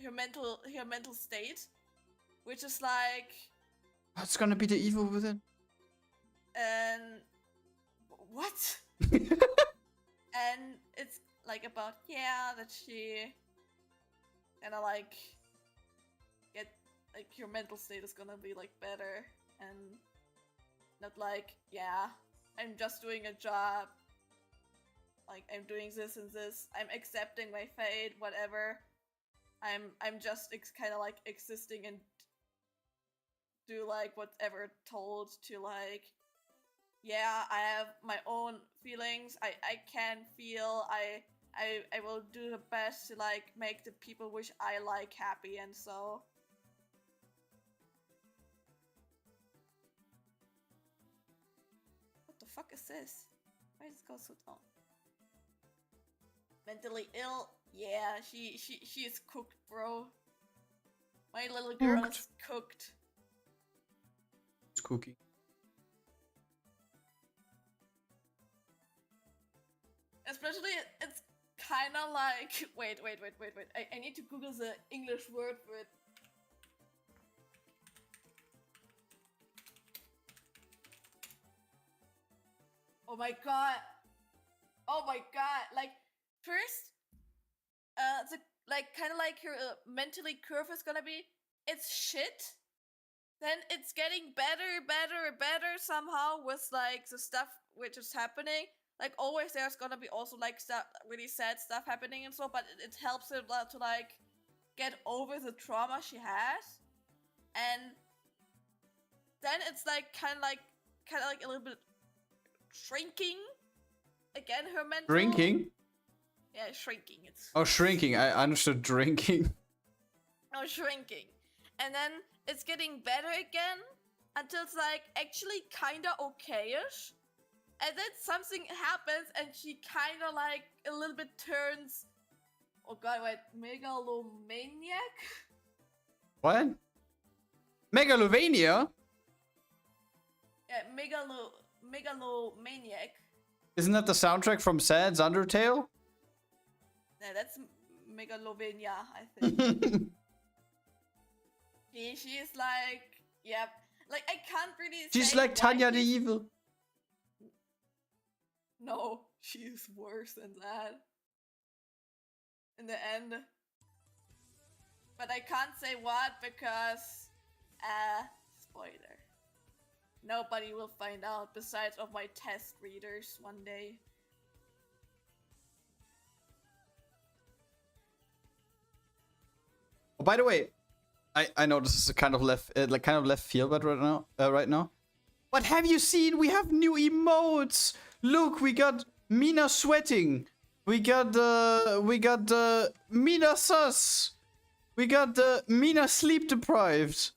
her mental state, which is like. What's gonna be the evil with it? And what? And it's like about that she kinda like get like your mental state is gonna be like better and not like I'm just doing a job, like I'm doing this and this, I'm accepting my fate, whatever. I'm just kind of like existing and do like whatever told to like. I have my own feelings. I can feel. I will do the best to like make the people which I like happy, and so. What the fuck is this? Why does it go so down? Mentally ill? Yeah, she is cooked, bro. My little girl is cooked. It's cookie. Especially, it's kind of like... Wait. I need to Google the English word for it. Oh my god. Like, first, the kind of like her mentally curve is gonna be, it's shit. Then it's getting better somehow with like the stuff which is happening. like always there's gonna be also like stuff, really sad stuff happening and so, but it helps him to like get over the trauma she has, and then it's like kind of like a little bit shrinking again, her mental. Drinking? Yeah, shrinking. It's Oh, shrinking. I understood drinking. oh, shrinking, and then it's getting better again until it's like actually kind of okayish. And then something happens, and she kind of like a little bit turns. Oh god, wait, megalomaniac? What? Megalovania? Yeah, megalomaniac. Isn't that the soundtrack from Sad's Undertale? Yeah, that's Megalovania, I think. She's like, yeah, like I can't really. She's say like why Tanya the he's- Evil. No, she's worse than that. In the end. But I can't say what because, spoiler. Nobody will find out besides of my test readers one day. Oh, by the way, I know this is a kind of left field, but right now. But have you seen? We have new emotes. Look, we got Mina sweating. We got Mina sus. We got Mina sleep deprived.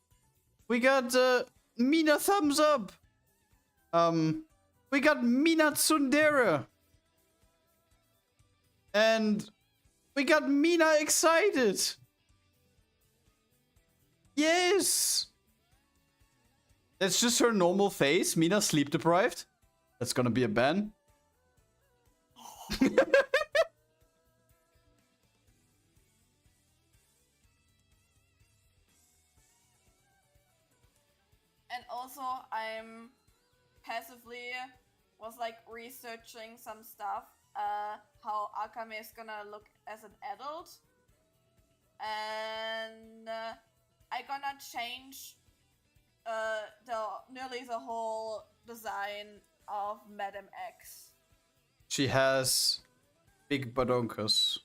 We got Mina thumbs up. We got Mina tsundere. And we got Mina excited. Yes. That's just her normal face. Mina sleep deprived. That's gonna be a ban. And also, I'm passively was like researching some stuff, how Akame is gonna look as an adult, and I gonna change nearly the whole design of Madam X. She has big badonkas.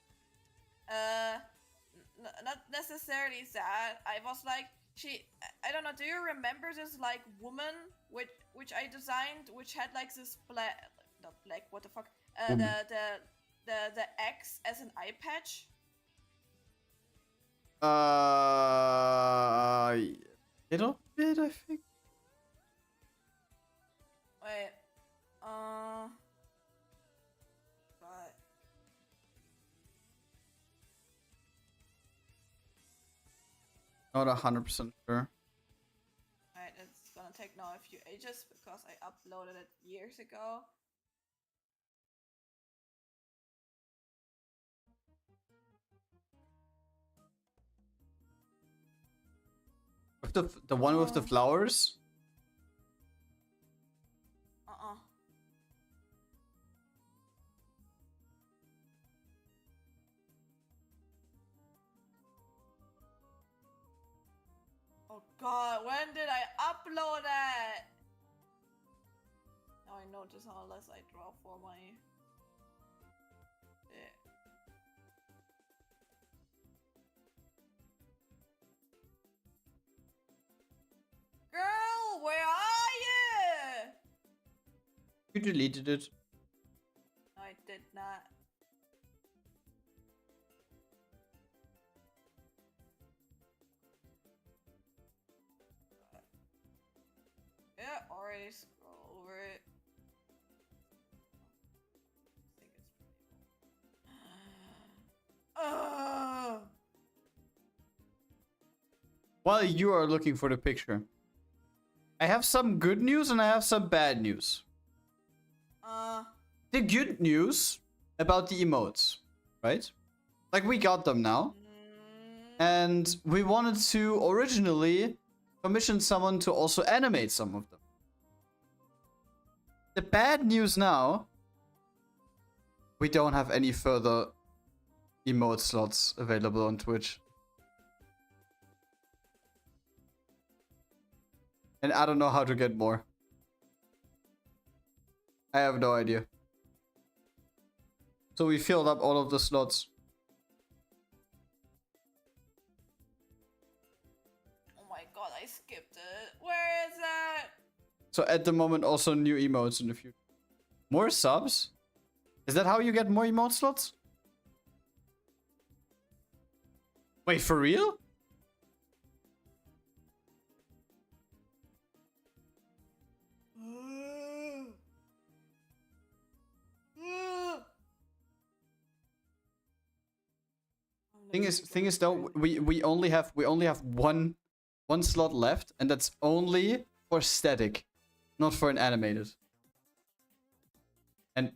Not necessarily that. I was like, I don't know. Do you remember this like woman which I designed, which had like this not black. What the fuck? The X as an eye patch. Little bit, I think. Wait. But Not 100% sure. alright, it's gonna take now a few ages because I uploaded it years ago. With the one with the flowers? Oh god, when did I upload it? Now I notice how less I draw for my... Girl, where are you? You deleted it. No, I did not. Yeah, already scroll over it. I think it's pretty old. While you are looking for the picture, I have some good news and I have some bad news. The good news about the emotes, right? Like, we got them now. And we wanted to originally commission someone to also animate some of them. The bad news now, we don't have any further emote slots available on Twitch. And I don't know how to get more. I have no idea. So we filled up all of the slots. Oh my god, I skipped it. Where is it? So at the moment, also new emotes in the future. More subs? Is that how you get more emote slots? Wait, for real? Thing is though, we only have one slot left, and that's only for static, not for an animated. And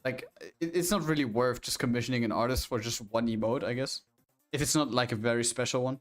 like it's not really worth just commissioning an artist for just one emote, I guess, if it's not like a very special one.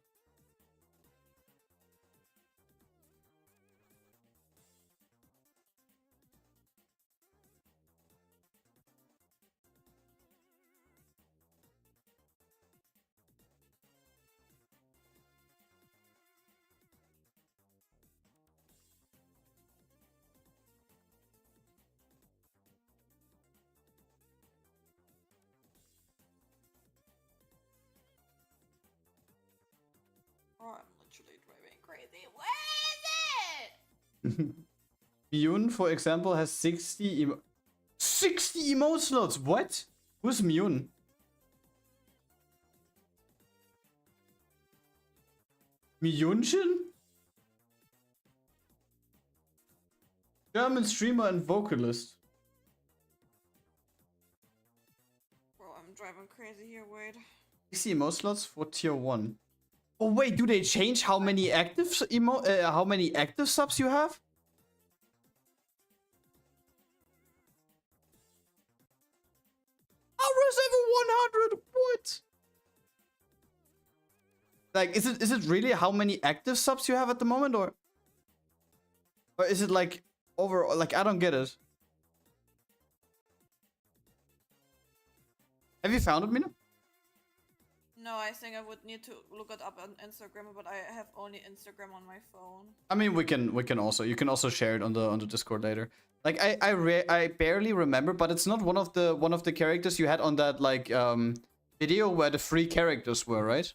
Oh, I'm literally driving crazy. Where is it? Mune, for example, has 60 emote slots. What? Who's Mune? Myunshin? German streamer and vocalist. Bro, I'm driving crazy here. Wait. 60 emote slots for tier 1. Oh wait, do they change how many active subs you have? Ours ever 100. What? Like, is it really how many active subs you have at the moment, or is it like overall? Like, I don't get it. Have you found it, Mina? No, I think I would need to look it up on Instagram, but I have only Instagram on my phone. I mean, you can also share it on the Discord later. Like I barely remember, but it's not one of the characters you had on that like video where the 3 characters were, right?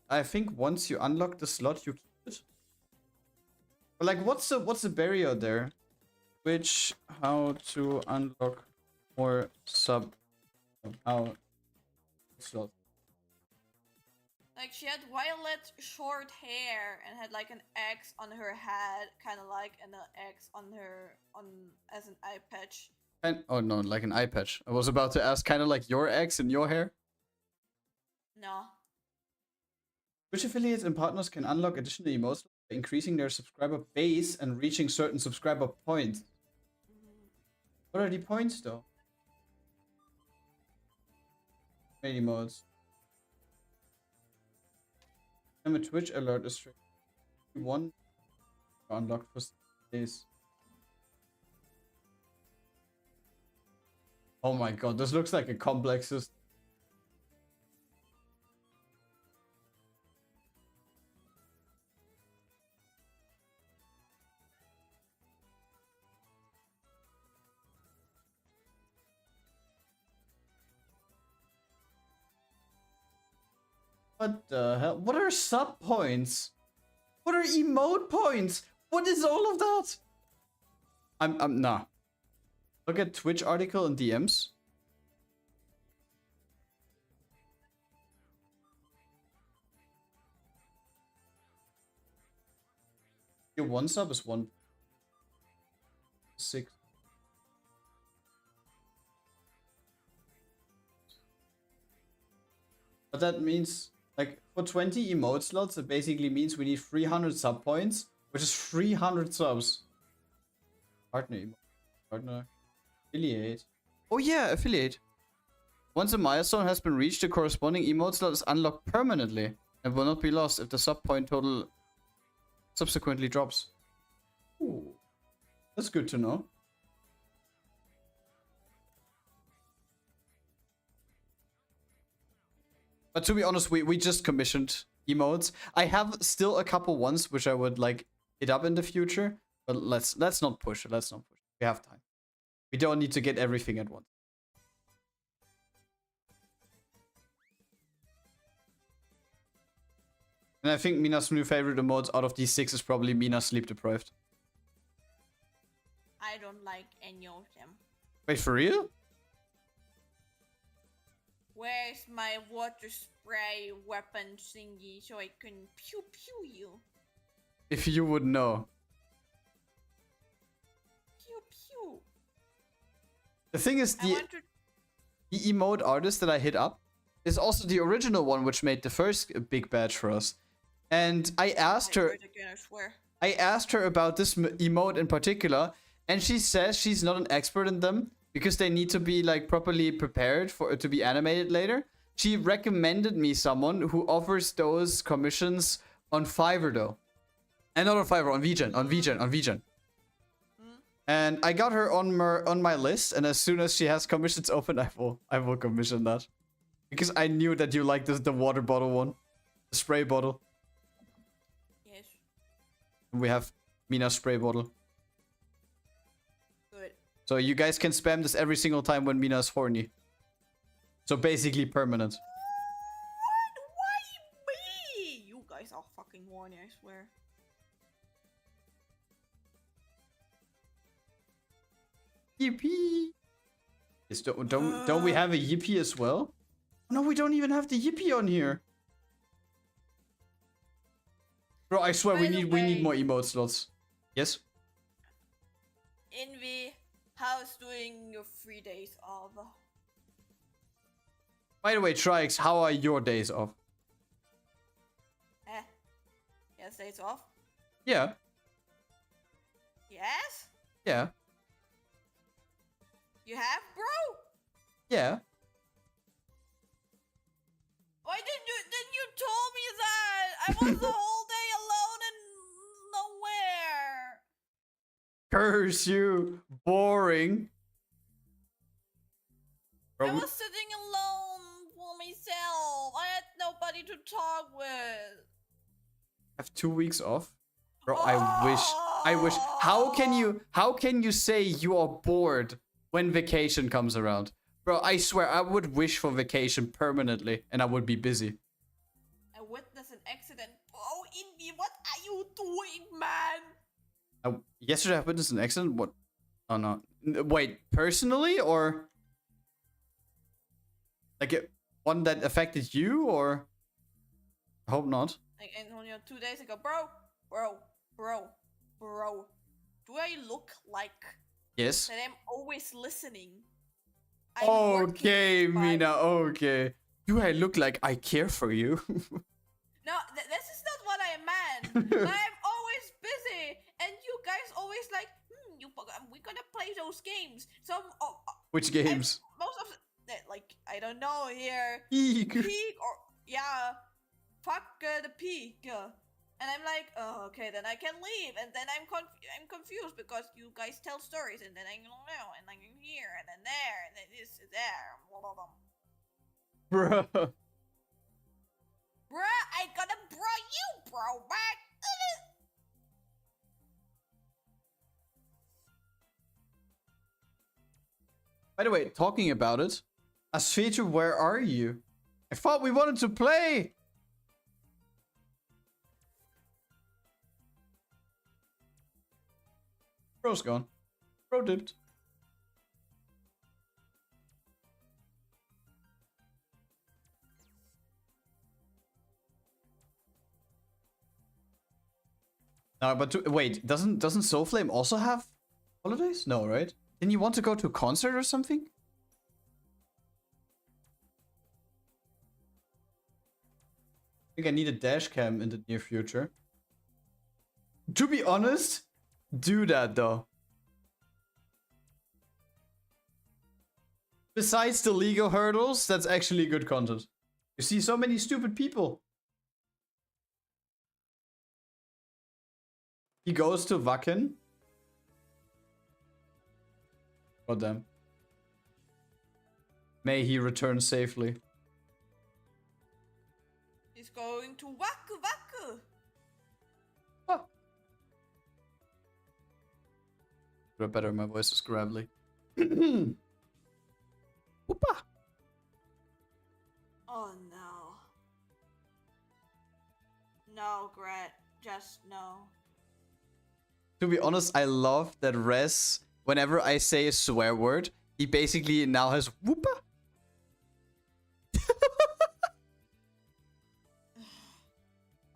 I think once you unlock the slot, you keep it. But like, what's the barrier there? How to unlock more slot? Like, she had violet short hair and had like an X on her head, kind of like, and an X on her as an eye patch. And oh no, like an eye patch. I was about to ask, kind of like your X in your hair. No. Which affiliates and partners can unlock additional emotes by increasing their subscriber base and reaching certain subscriber points? What are the points though? Many emotes. I'm a Twitch alert is one unlocked for 6 days. Oh my god, this looks like a complex system. What the hell? What are sub points? What are emote points? What is all of that? I'm nah. Look at Twitch article and DMs. Your 1 sub is 1.6. But that means, like, for 20 emote slots, it basically means we need 300 sub points, which is 300 subs. Partner. Affiliate. Oh yeah, affiliate. Once a milestone has been reached, the corresponding emote slot is unlocked permanently and will not be lost if the sub point total subsequently drops. Ooh, that's good to know. But to be honest, we just commissioned emotes. I have still a couple ones which I would like hit up in the future, but let's not push it. Let's not push it. We have time. We don't need to get everything at once. And I think Mina's new favorite emotes out of these 6 is probably Mina sleep deprived. I don't like any of them. Wait, for real? Where's my water spray weapon thingy so I can pew pew you? If you would know. Pew pew. The thing is, the emote artist that I hit up is also the original one which made the first big batch for us. And I asked her... Again, I swear. I asked her about this emote in particular, and she says she's not an expert in them because they need to be like properly prepared for to be animated later. She recommended me someone who offers those commissions on Fiverr though. And not on Fiverr, on VGen, on VGen. And I got her on my list, and as soon as she has commissions open, I will commission that. Because I knew that you liked the water bottle one. The spray bottle. Yes. We have Mina's spray bottle. Good. So you guys can spam this every single time when Mina's horny. So basically permanent. What? Why me? You guys are fucking horny, I swear. Yippee! Yes, don't we have a yippee as well? No, we don't even have the yippee on here. Bro, I swear we need more emote slots. Yes? Envy, how's doing your 3 days off? By the way, Trix, how are your days off? Yes, days off? Yeah. Yes? Yeah. You have, bro? Yeah. Why didn't you told me that? I was the whole day alone and nowhere. Curse you. Boring. Bro, I was sitting alone for myself. I had nobody to talk with. have 2 weeks off? Bro, I wish. How can you say you are bored when vacation comes around? Bro, I swear I would wish for vacation permanently and I would be busy. I witnessed an accident. Oh, Envy, what are you doing, man? Yesterday I witnessed an accident? What? Oh no. Wait, personally or? Like one that affected you or? I hope not. And 2 days ago, bro. Do I look like Yes. that I'm always listening? Okay, Mina, okay. Do I look like I care for you? No, this is not what I meant. I'm always busy, and you guys always like, we're gonna play those games. Which games? Most of like, I don't know here. Peak. Peak or yeah, fuck the peak. And I'm like, oh, okay, then I can leave, and then I'm confused because you guys tell stories, and then I don't know, and I'm here, and then there, and then this, there, blah, blah, blah. Bruh. Bruh, I gotta bro you, bro, back. By the way, talking about it, Asfetu, where are you? I thought we wanted to play. Bro's gone. Bro dipped. No, but wait, doesn't Soulflame also have holidays? No, right? Didn't you want to go to a concert or something? I think I need a dash cam in the near future. To be honest, do that though. Besides the legal hurdles, that's actually good content. You see so many stupid people. He goes to Wacken. God damn. May he return safely. He's going to Waku Waku. Oh. better. My voice is gravelly. Whoopa. Oh no. No, Grad. Just no. To be honest, I love that Res, whenever I say a swear word, he basically now has whoopa.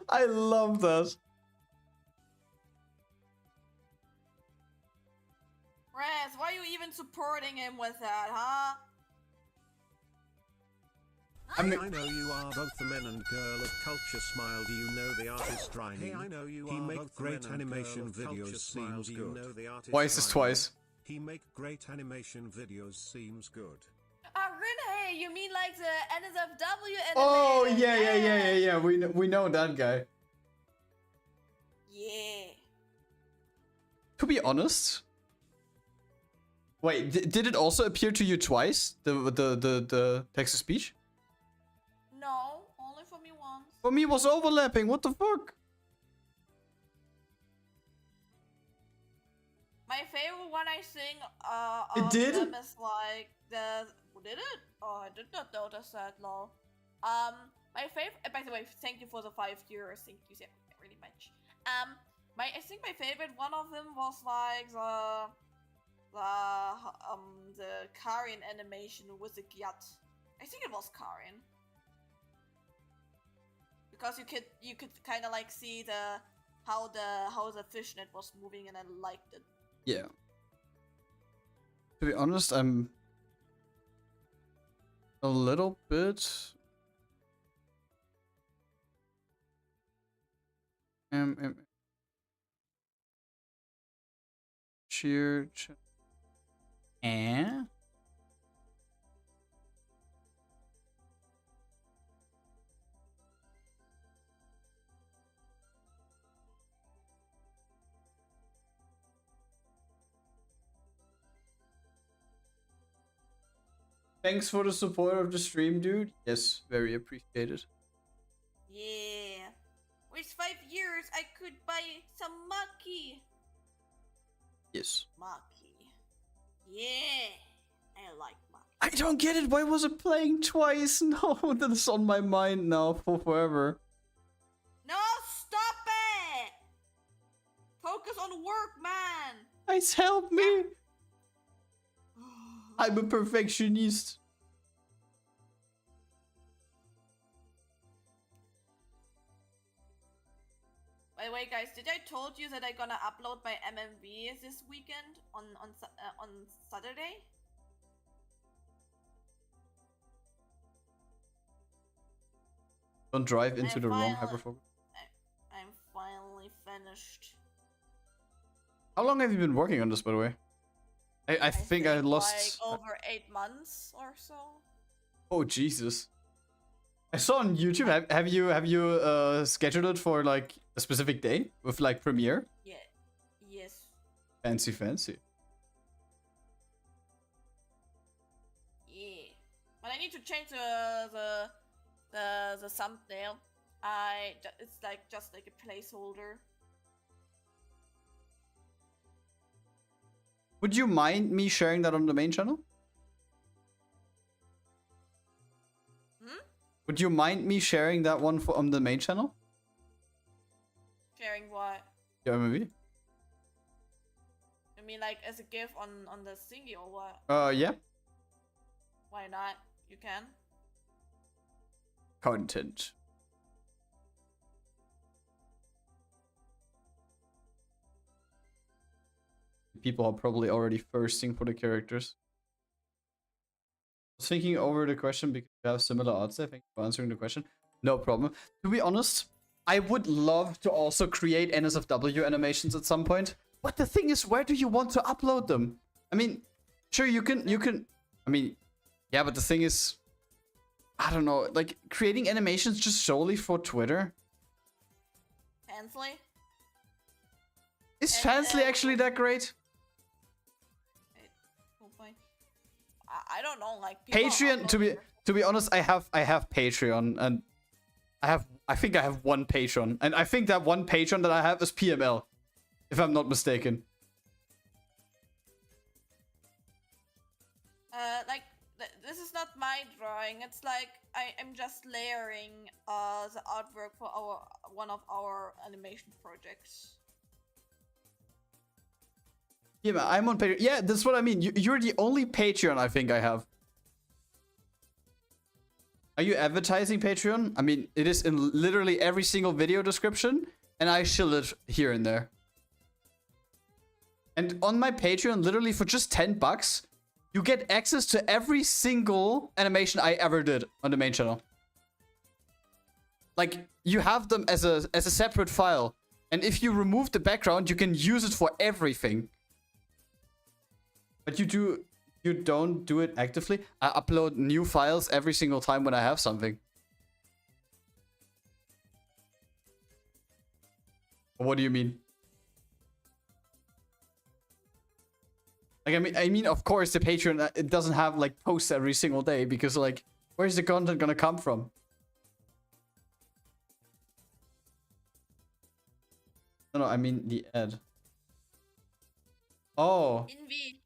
I love that. Raz, why are you even supporting him with that, huh? I mean, I know you are both the men and girl of culture. Smile. Do you know the artist rhyming? Hey, I know you he make great animation videos. Seems good. You know the artist twice is twice. He make great animation videos. Seems good. Rene, you mean like the NSFW animator? Oh yeah. We know that guy. Yeah. To be honest, wait, did it also appear to you twice? The text to speech? No, only for me once. For me, it was overlapping. What the fuck? My favorite one I sing It did? them is like the did it? Oh, I did not notice that. Lol. My favorite. By the way, thank you for the 5 years. Thank you really much. I think my favorite one of them was like the Karin animation with the Gyat. I think it was Karin. Because you could kind of like see how the fishnet was moving, and I liked it. Yeah. To be honest, I'm a little bit cheer. Eh? Thanks for the support of the stream, dude. Yes, very appreciated. Yeah. With 5 years, I could buy some Maki. Yes. Maki. Yeah. I like Maki. I don't get it. Why was it playing twice? No, that's on my mind now for forever. No, stop it! Focus on work, man. Guys, help me. I'm a perfectionist. By the way, guys, did I told you that I'm gonna upload my MMV this weekend on Saturday? Don't drive into the wrong hyperfocus. I'm finally finished. How long have you been working on this, by the way? I think I lost like over 8 months or so. Oh Jesus! I saw on YouTube. Have you scheduled it for like a specific day with like premiere? Yeah. Yes. Fancy. Yeah. But I need to change the thumbnail. It's like just like a placeholder. Would you mind me sharing that on the main channel? Would you mind me sharing that one on the main channel? Sharing what? Yeah, maybe. I mean, like as a GIF on the thingy or what? Yeah. Why not? You can. Content. People are probably already thirsting for the characters. I was thinking over the question because we have similar arts. Thank you for answering the question. No problem. To be honest, I would love to also create NSFW animations at some point. But the thing is, where do you want to upload them? I mean, sure, you can, I mean, yeah, but the thing is, I don't know, like creating animations just solely for Twitter? Fansly? Is Fansly actually that great? I don't know, like Patreon. To be honest, I have Patreon, and I think I have one Patreon, and I think that one Patreon that I have is PML, if I'm not mistaken. like this is not my drawing. It's like I'm just layering the artwork for one of our animation projects. Yeah, but I'm on Patreon. Yeah, that's what I mean. You're the only Patreon I think I have. Are you advertising Patreon? I mean, it is in literally every single video description, and I shill it here and there. And on my Patreon, literally for just $10, you get access to every single animation I ever did on the main channel. Like, you have them as a separate file. And if you remove the background, you can use it for everything. But you don't do it actively. I upload new files every single time when I have something. What do you mean? Like, I mean, of course, the Patreon, it doesn't have, like, posts every single day because, like, where's the content gonna come from? No, I mean the ad. Oh. Envy.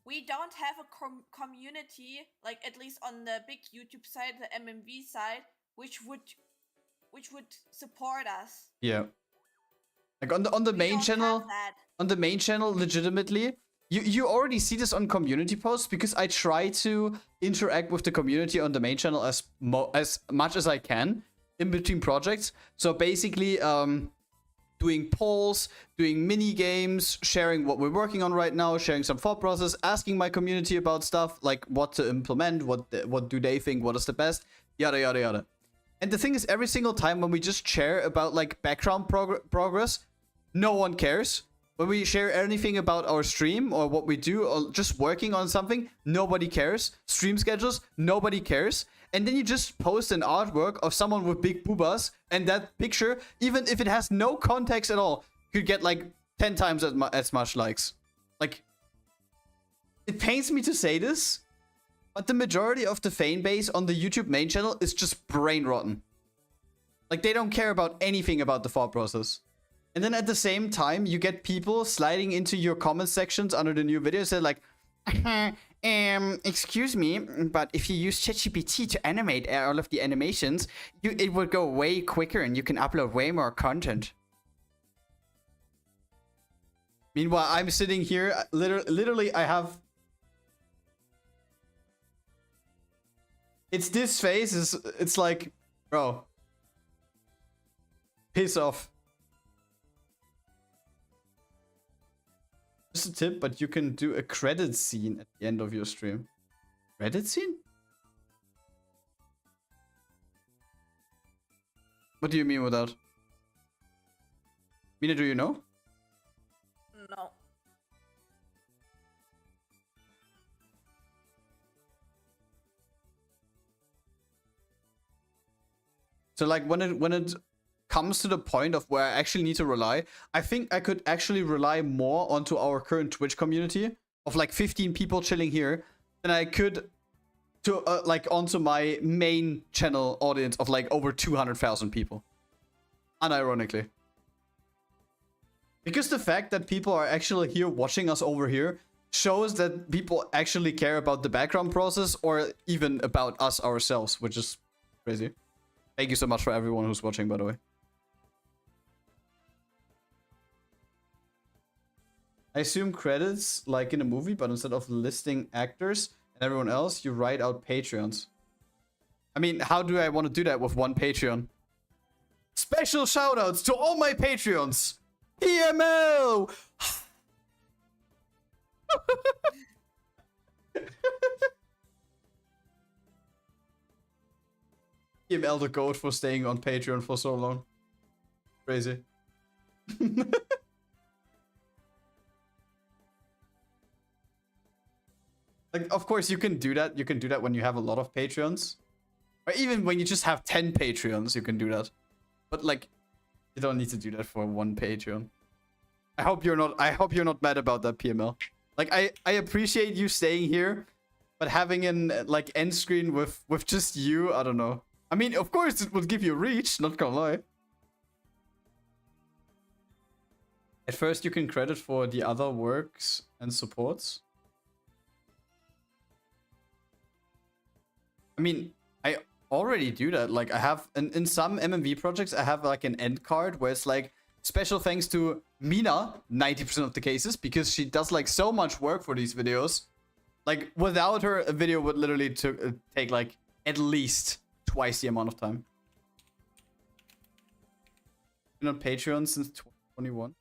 We don't have a community, like at least on the big YouTube side, the MMV side, which would support us. Yeah. Like on the main channel, legitimately, you already see this on community posts because I try to interact with the community on the main channel as much as I can in between projects. So basically, doing polls, doing mini games, sharing what we're working on right now, sharing some thought process, asking my community about stuff like what to implement, what do they think, what is the best, yada yada yada. And the thing is, every single time when we just share about like background progress, no one cares. When we share anything about our stream or what we do or just working on something, nobody cares. Stream schedules, nobody cares. And then you just post an artwork of someone with big boobas, and that picture, even if it has no context at all, could get like 10 times as much likes. Like, it pains me to say this, but the majority of the fan base on the YouTube main channel is just brain rotten. Like, they don't care about anything about the thought process. And then at the same time, you get people sliding into your comment sections under the new videos. They're like, excuse me, but if you use ChatGPT to animate all of the animations, it would go way quicker and you can upload way more content. Meanwhile, I'm sitting here, literally I have... It's this face, it's like, bro. Piss off. Just a tip, but you can do a credit scene at the end of your stream. Credit scene? What do you mean with that? Mina, do you know? No. So like when it comes to the point of where I actually need to rely, I think I could actually rely more onto our current Twitch community of like 15 people chilling here than I could to like onto my main channel audience of like over 200,000 people. Unironically. Because the fact that people are actually here watching us over here shows that people actually care about the background process or even about us ourselves, which is crazy. Thank you so much for everyone who's watching, by the way. I assume credits like in a movie, but instead of listing actors and everyone else, you write out Patreons. I mean, how do I want to do that with one Patreon? Special shoutouts to all my Patreons! PML! PML the goat for staying on Patreon for so long. Crazy. Like, of course, you can do that. You can do that when you have a lot of Patreons. Or even when you just have 10 Patreons, you can do that. But, like, you don't need to do that for one Patreon. I hope you're not mad about that, PML. Like, I appreciate you staying here, but having an, like, end screen with just you, I don't know. I mean, of course, it would give you reach, not gonna lie. At first, you can credit for the other works and supports. I mean, I already do that. Like, I have in some MMV projects, I have like an end card where it's like special thanks to Mina 90% of the cases, because she does like so much work for these videos. Like, without her, a video would literally take like at least twice the amount of time. Been on Patreon since 2021.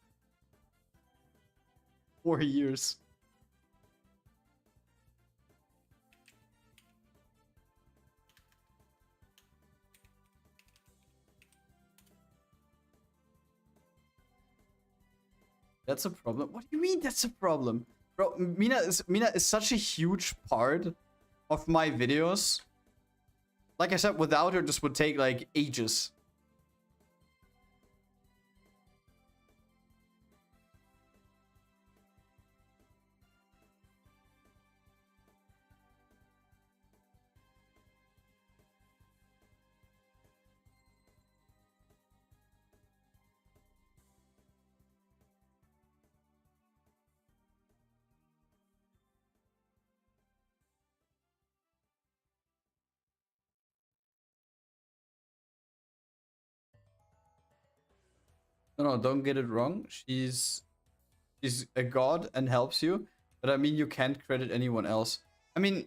4 years. That's a problem. What do you mean that's a problem? Bro, Mina is such a huge part of my videos. Like I said, without her, this would take like ages. No, don't get it wrong. She's a god and helps you, but I mean, you can't credit anyone else. I mean,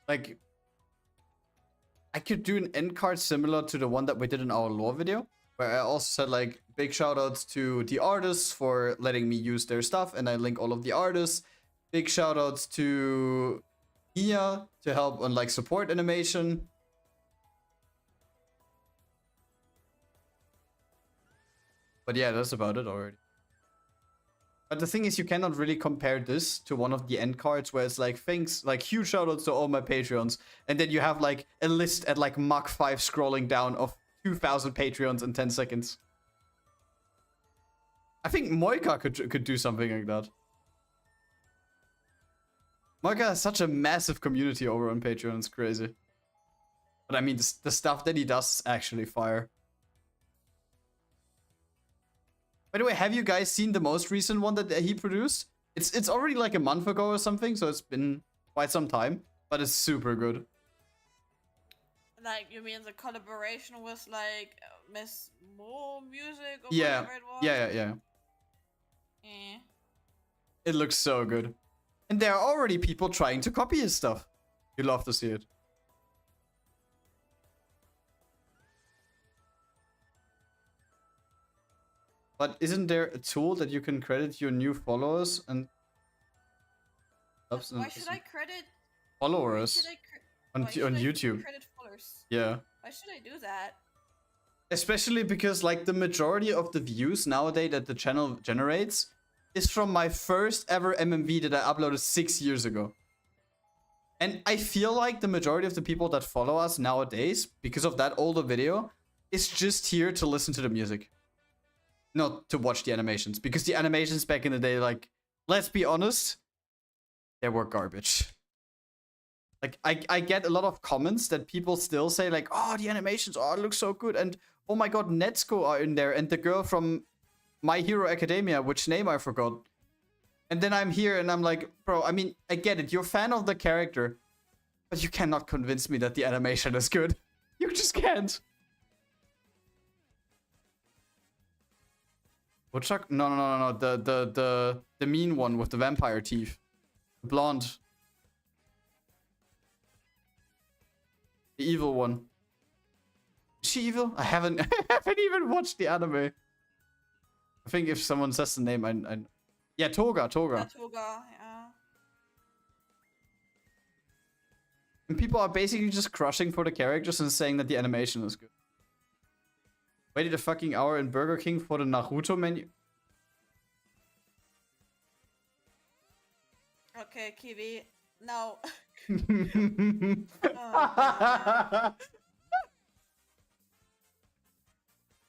like, I could do an end card similar to the one that we did in our lore video, where I also said like big shout outs to the artists for letting me use their stuff, and I link all of the artists. Big shout outs to Mia to help on like support animation. But yeah, that's about it already. But the thing is, you cannot really compare this to one of the end cards where it's like things like huge shoutouts to all my Patreons, and then you have like a list at like Mach 5 scrolling down of 2,000 Patreons in 10 seconds. I think Moika could do something like that. Moika has such a massive community over on Patreon, it's crazy. But I mean, the stuff that he does is actually fire. By the way, have you guys seen the most recent one that he produced? It's already like a month ago or something, so it's been quite some time, but it's super good. Like, you mean the collaboration with like Miss Mo Music or Yeah. whatever it was? Yeah. Eh. It looks so good. And there are already people trying to copy his stuff. You love to see it. But isn't there a tool that you can credit your new followers and Why should I credit followers on YouTube? Credit followers? Yeah. Why should I do that? Especially because like the majority of the views nowadays that the channel generates is from my first ever MMV that I uploaded 6 years ago. And I feel like the majority of the people that follow us nowadays, because of that older video, is just here to listen to the music. Not to watch the animations, because the animations back in the day, like, let's be honest, they were garbage. Like, I get a lot of comments that people still say, like, oh, the animations, oh, it looks so good, and oh my god, Netsuko are in there, and the girl from My Hero Academia, which name I forgot. And then I'm here, and I'm like, bro, I mean, I get it, you're a fan of the character, but you cannot convince me that the animation is good. You just can't. Woodchuck? No. The mean one with the vampire teeth. The blonde. The evil one. Is she evil? I haven't even watched the anime. I think if someone says the name, I yeah, Toga. Yeah, Toga, yeah. And people are basically just crushing for the characters and saying that the animation is good. Waited a fucking hour in Burger King for the Naruto menu. Okay, Kiwi. No.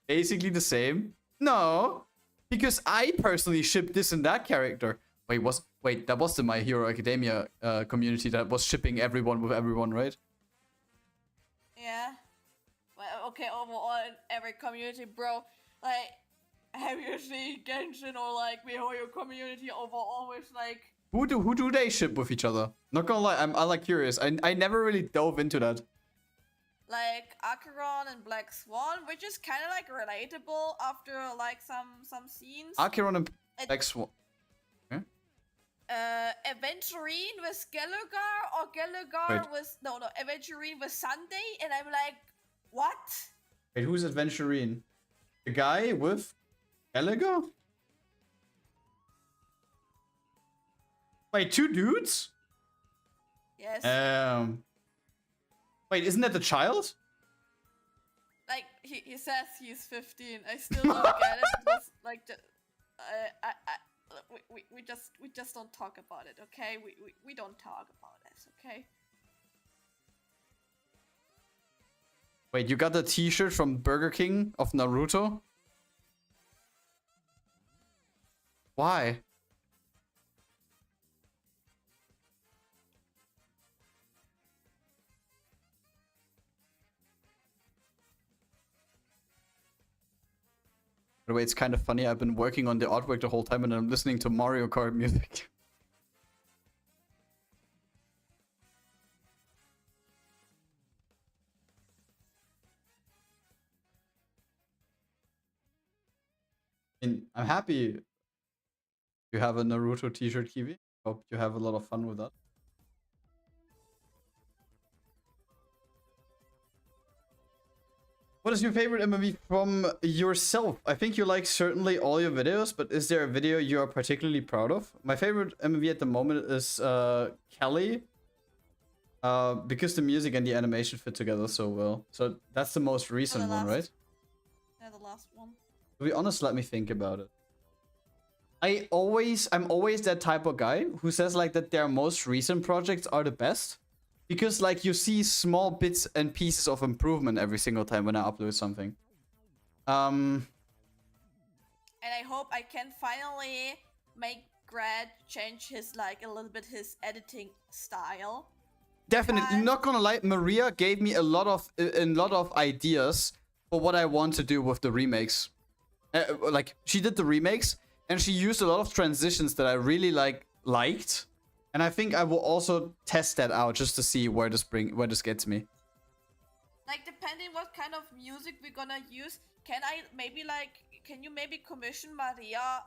Basically the same. No, because I personally shipped this and that character. Wait, that was the My Hero Academia community that was shipping everyone with everyone, right? Yeah. Well, okay, overall in every community, bro. Like, have you seen Genshin or like MiHoYo community overall with like Who do they ship with each other? Not gonna lie, I'm like curious. I never really dove into that. Like Acheron and Black Swan, which is kind of like relatable after like some scenes. Acheron and Black Swan. Aventurine with Gallagher or Gallagher with no Aventurine with Sunday, and I'm like, what? Wait, who's Aventurine? The guy with Gallagher? Wait, 2 dudes? Yes. Wait, isn't that the child? Like he says he's 15. I still don't get it. It's like we just don't talk about it, okay? We don't talk about this, okay? Wait, you got the T-shirt from Burger King of Naruto? Why? By the way, it's kind of funny. I've been working on the artwork the whole time and I'm listening to Mario Kart music. And I'm happy you have a Naruto t-shirt, Kiwi. Hope you have a lot of fun with that. What is your favorite MMV from yourself? I think you like certainly all your videos, but is there a video you are particularly proud of? My favorite MMV at the moment is Kelly. Because the music and the animation fit together so well. So that's the most recent one, right? Yeah, the last one. To be honest, let me think about it. I'm always that type of guy who says like that their most recent projects are the best. Because like you see small bits and pieces of improvement every single time when I upload something. And I hope I can finally make Grad change his like a little bit his editing style. Definitely, not gonna lie, Maria gave me a lot of ideas for what I want to do with the remakes. Like she did the remakes and she used a lot of transitions that I really liked. And I think I will also test that out just to see where this gets me. Like depending what kind of music we're gonna use, can you maybe commission Maria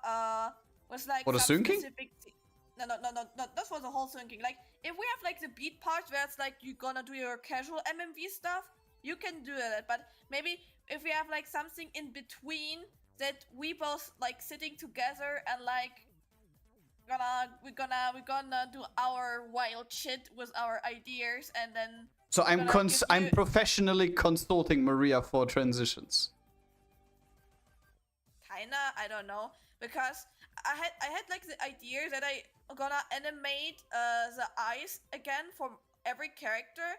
with like for the some syncing? specific No, that's for the whole syncing. Like if we have like the beat parts where it's like you're gonna do your casual MMV stuff, you can do it. But maybe if we have like something in between that we both like sitting together and like we're gonna do our wild shit with our ideas, and then so I'm professionally consulting Maria for transitions. Kinda, I don't know, because I had like the idea that I gonna animate the eyes again for every character.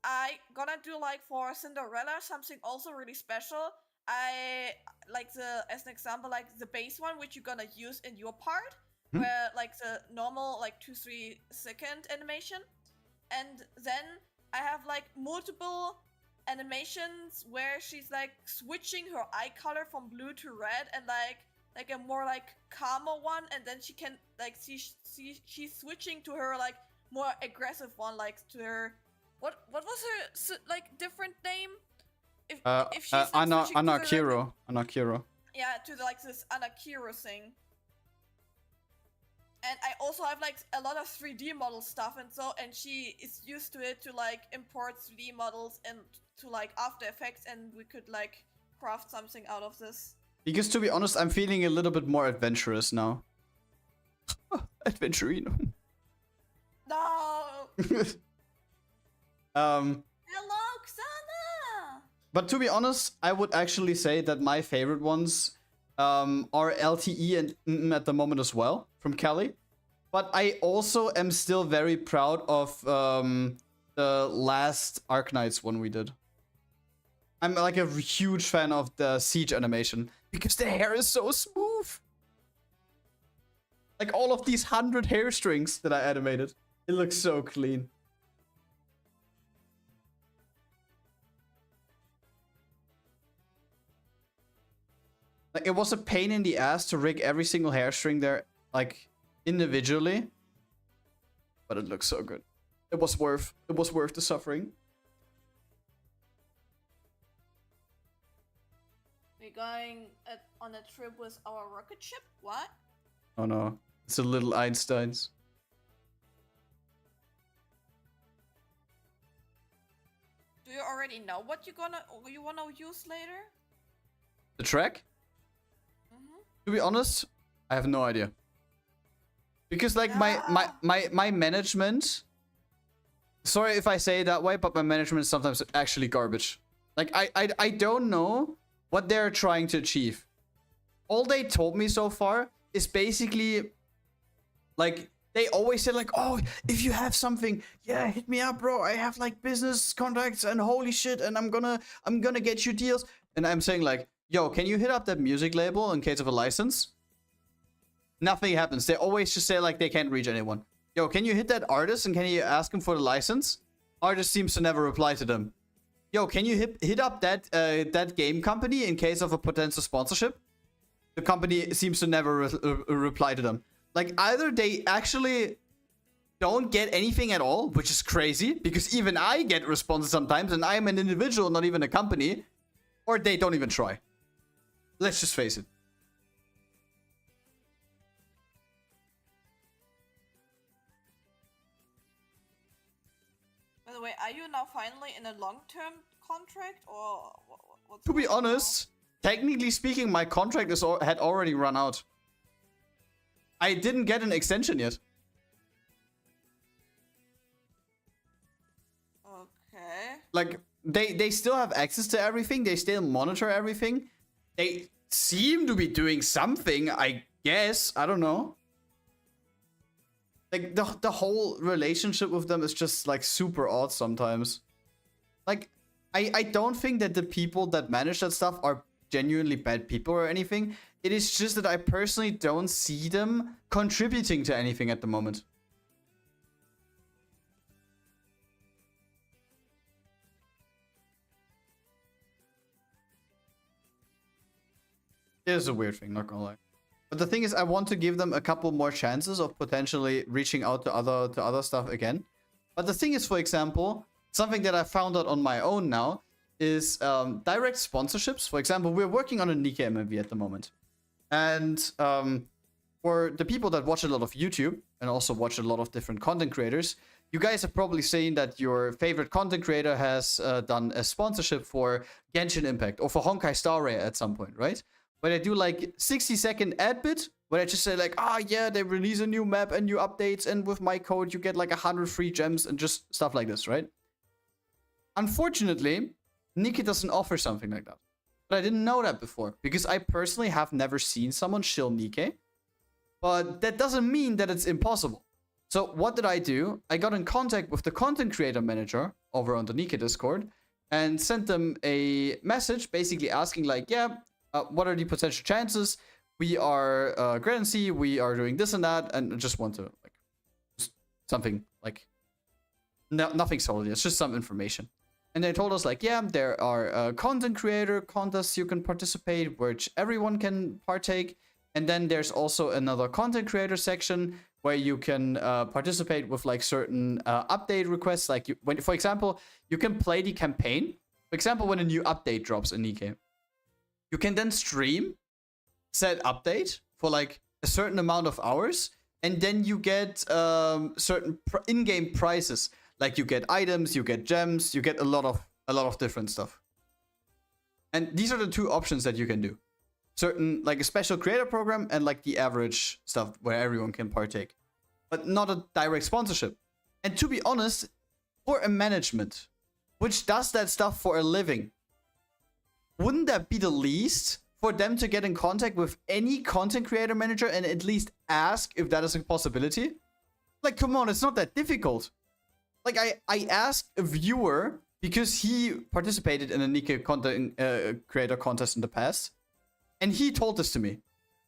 I gonna do like for Cinderella something also really special. I like as an example, like the base one which you're gonna use in your part. Where like the normal like 2-3 second animation, and then I have like multiple animations where she's like switching her eye color from blue to red, and like a more like calmer one, and then she can like she's switching to her like more aggressive one, like to her what was her like different name? If she's like, Anakiro. Yeah, to the, like this Anakiro thing. And I also have like a lot of 3D model stuff, and she is used to it to like import 3D models and to like After Effects, and we could like craft something out of this. Because to be honest, I'm feeling a little bit more adventurous now. Adventurino. No. Hello, Xana. But to be honest, I would actually say that my favorite ones are LTE and at the moment as well from Kelly. But I also am still very proud of the last Arknights one we did. I'm like a huge fan of the siege animation because the hair is so smooth. Like all of these 100 hair strings that I animated, it looks so clean. Like it was a pain in the ass to rig every single hair string there, like individually. but it looks so good. It was worth the suffering. We're going on a trip with our rocket ship? What? Oh no, it's a little Einsteins. Do you already know what you wanna use later? The track? To be honest, I have no idea. Because like my management, sorry if I say it that way, but my management is sometimes actually garbage. Like I don't know what they're trying to achieve. All they told me so far is basically like they always say like, oh, if you have something, yeah, hit me up, bro. I have like business contacts and holy shit, and I'm gonna get you deals. And I'm saying like, yo, can you hit up that music label in case of a license? Nothing happens. They always just say like they can't reach anyone. Yo, can you hit that artist and can you ask him for the license? Artist seems to never reply to them. Yo, can you hit up that game company in case of a potential sponsorship? The company seems to never reply to them. Like either they actually don't get anything at all, which is crazy because even I get responses sometimes and I'm an individual, not even a company, or they don't even try. Let's just face it. By the way, are you now finally in a long-term contract or what's To be going on now? honest, technically speaking, my contract had already run out. I didn't get an extension yet. Okay. Like they still have access to everything. They still monitor everything. They seem to be doing something, I guess. I don't know. Like the whole relationship with them is just like super odd sometimes. Like I don't think that the people that manage that stuff are genuinely bad people or anything. It is just that I personally don't see them contributing to anything at the moment. It is a weird thing, not gonna lie. But the thing is, I want to give them a couple more chances of potentially reaching out to other stuff again. But the thing is, for example, something that I found out on my own now is direct sponsorships. For example, we're working on a Nikke MMV at the moment. And for the people that watch a lot of YouTube and also watch a lot of different content creators, you guys have probably seen that your favorite content creator has done a sponsorship for Genshin Impact or for Honkai Star Rail at some point, right? Where they do like 60-second ad bit, where they just say like, ah, yeah, they release a new map and new updates, and with my code you get like 100 free gems and just stuff like this, right? Unfortunately, Nikke doesn't offer something like that. But I didn't know that before, because I personally have never seen someone shill Nikke. But that doesn't mean that it's impossible. So what did I do? I got in contact with the content creator manager over on the Nikke Discord and sent them a message basically asking like, yeah, what are the potential chances? We are GradNC, we are doing this and that, and I just want to like just something like nothing solid. It's just some information. And they told us like, yeah, there are content creator contests you can participate, which everyone can partake. And then there's also another content creator section where you can participate with like certain update requests. Like for example, you can play the campaign. For example, when a new update drops in Nikke, you can then stream said update for like a certain amount of hours. And then you get certain in-game prizes. Like you get items, you get gems, you get a lot of different stuff. And these are the two options that you can do. Certain, like a special creator program and like the average stuff where everyone can partake. But not a direct sponsorship. And to be honest, for a management, which does that stuff for a living, wouldn't that be the least for them to get in contact with any content creator manager and at least ask if that is a possibility? Like, come on, it's not that difficult. Like, I asked a viewer, because he participated in a Nikke content creator contest in the past, and he told this to me.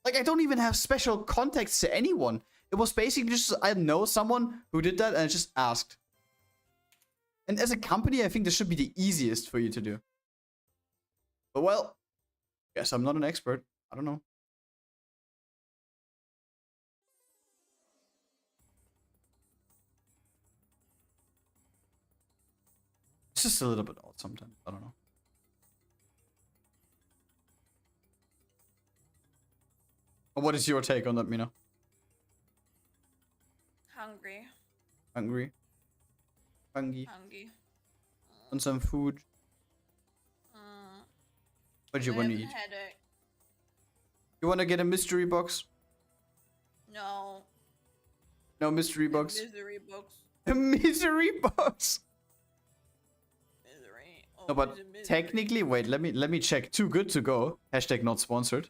Like, I don't even have special contacts to anyone. It was basically just, I know someone who did that, and I just asked. And as a company, I think this should be the easiest for you to do. But well, guess I'm not an expert. I don't know. It's just a little bit odd sometimes. I don't know. What is your take on that, Mina? Hungry. Hungry? Hungry? Hungry. Want some food? What do you I want have to a eat? headache. You want to get a mystery box? No. No mystery A box? misery box. A misery box? Misery. Oh, No, but misery. technically, wait, let me check. Too good to go. Hashtag not sponsored.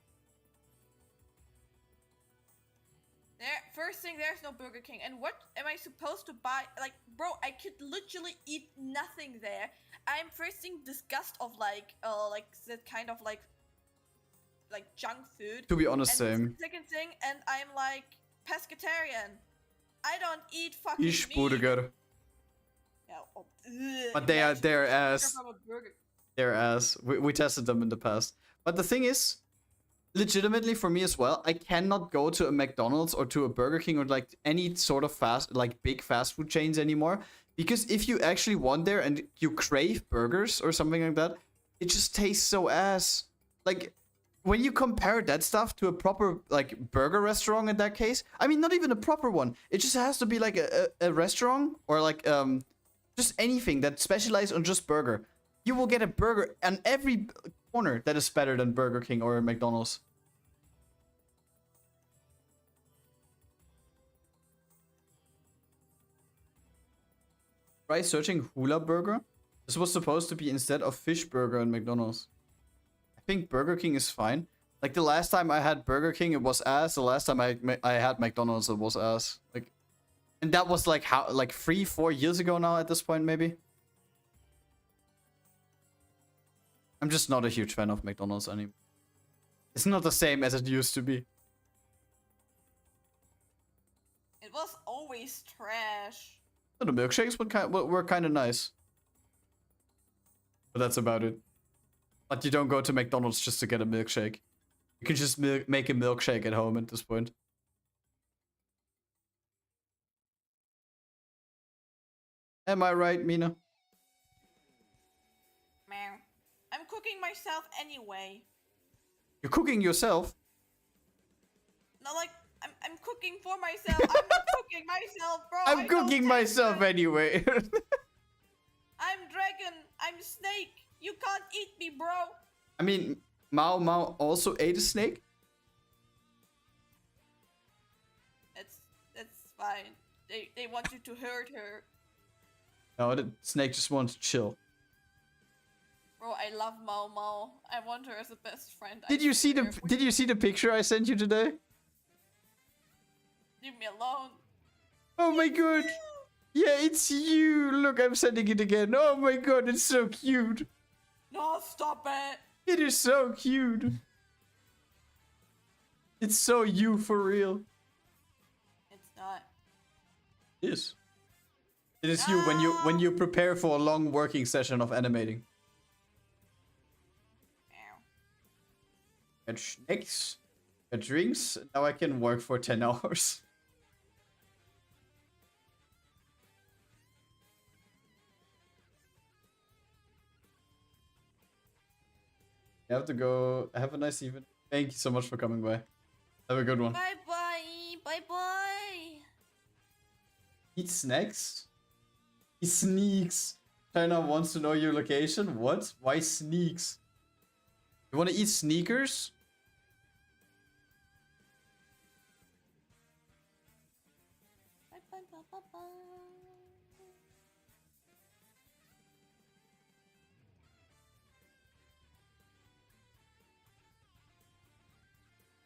First thing, there's no Burger King. And what am I supposed to buy? Like, bro, I could literally eat nothing there. I'm first thing disgust of like that kind of like junk food. To be honest, And same. second thing, and I'm like pescatarian. I don't eat fucking Ish meat. burger. Yeah, But they're imagine a ass. from a burger. They're ass. We tested them in the past. But the thing is, legitimately for me as well, I cannot go to a McDonald's or to a Burger King or like any sort of big fast food chains anymore. Because if you actually want there and you crave burgers or something like that, it just tastes so ass. Like, when you compare that stuff to a proper like burger restaurant in that case, I mean, not even a proper one. It just has to be like a restaurant or like just anything that specializes on just burger. You will get a burger on every corner that is better than Burger King or McDonald's. Try searching Hula Burger. This was supposed to be instead of Fish Burger and McDonald's. I think Burger King is fine. Like the last time I had Burger King, it was ass. The last time I had McDonald's, it was ass. Like, and that was like how 3-4 years ago now at this point maybe. I'm just not a huge fan of McDonald's anymore. It's not the same as it used to be. It was always trash. So the milkshakes were kind of nice. But that's about it. But you don't go to McDonald's just to get a milkshake. You can just make a milkshake at home at this point. Am I right, Mina? Man, I'm cooking myself anyway. You're cooking yourself? No, like I'm cooking for myself. I'm not cooking myself, bro. I'm cooking myself anyway. I'm dragon. I'm snake. You can't eat me, bro. I mean, Mao also ate a snake? That's fine. They want you to hurt her. No, the snake just wants to chill. Bro, I love Mao. I want her as a best friend. Did you see the picture I sent you today? Leave me alone. Oh my god. Yeah, it's you. Look, I'm sending it again. Oh my god, it's so cute. No, stop it. It is so cute. It's so you for real. It's not. It is. It is you when you prepare for a long working session of animating. Got snacks, got drinks. Now I can work for 10 hours. I have to go. Have a nice evening. Thank you so much for coming by. Have a good one. Bye bye. Bye bye. Eat snacks? He sneaks. China wants to know your location. What? Why sneaks? You want to eat sneakers? Bye bye bye bye bye.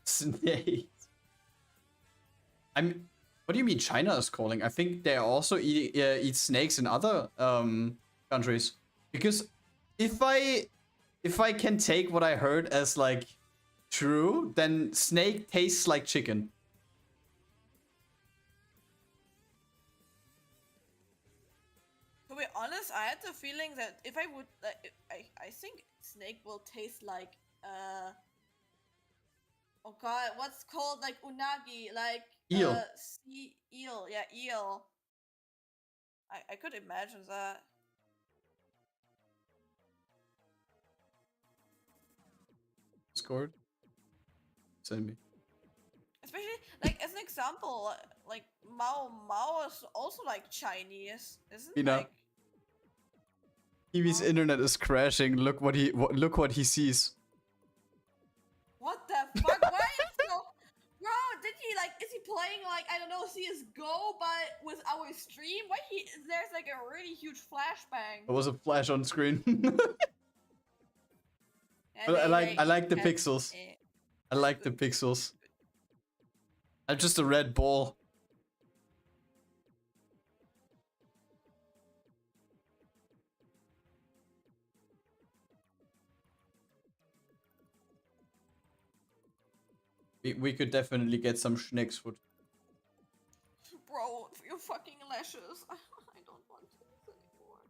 Snakes. What do you mean China is calling? I think they also eat snakes in other countries. Because if I can take what I heard as like true, then snake tastes like chicken. To be honest, I had the feeling that if I would, I think snake will taste like oh god, what's called like unagi, like Eel. sea eel, yeah, eel. I could imagine that. Discord. Send me. Especially, like, as an example, like, Mao is also, like, Chinese, isn't Mina. like... Kiwi's internet is crashing. Look what he sees. What the fuck? Why is so... Bro, did he, like, is he playing, like, I don't know, CSGO, but with our stream? Why there's, like, a really huge flashbang. There was a flash on screen. And I like the have, pixels. I like the pixels. I'm just a red ball. We could definitely get some Schneck's food. Bro, your fucking lashes. I don't want this anymore.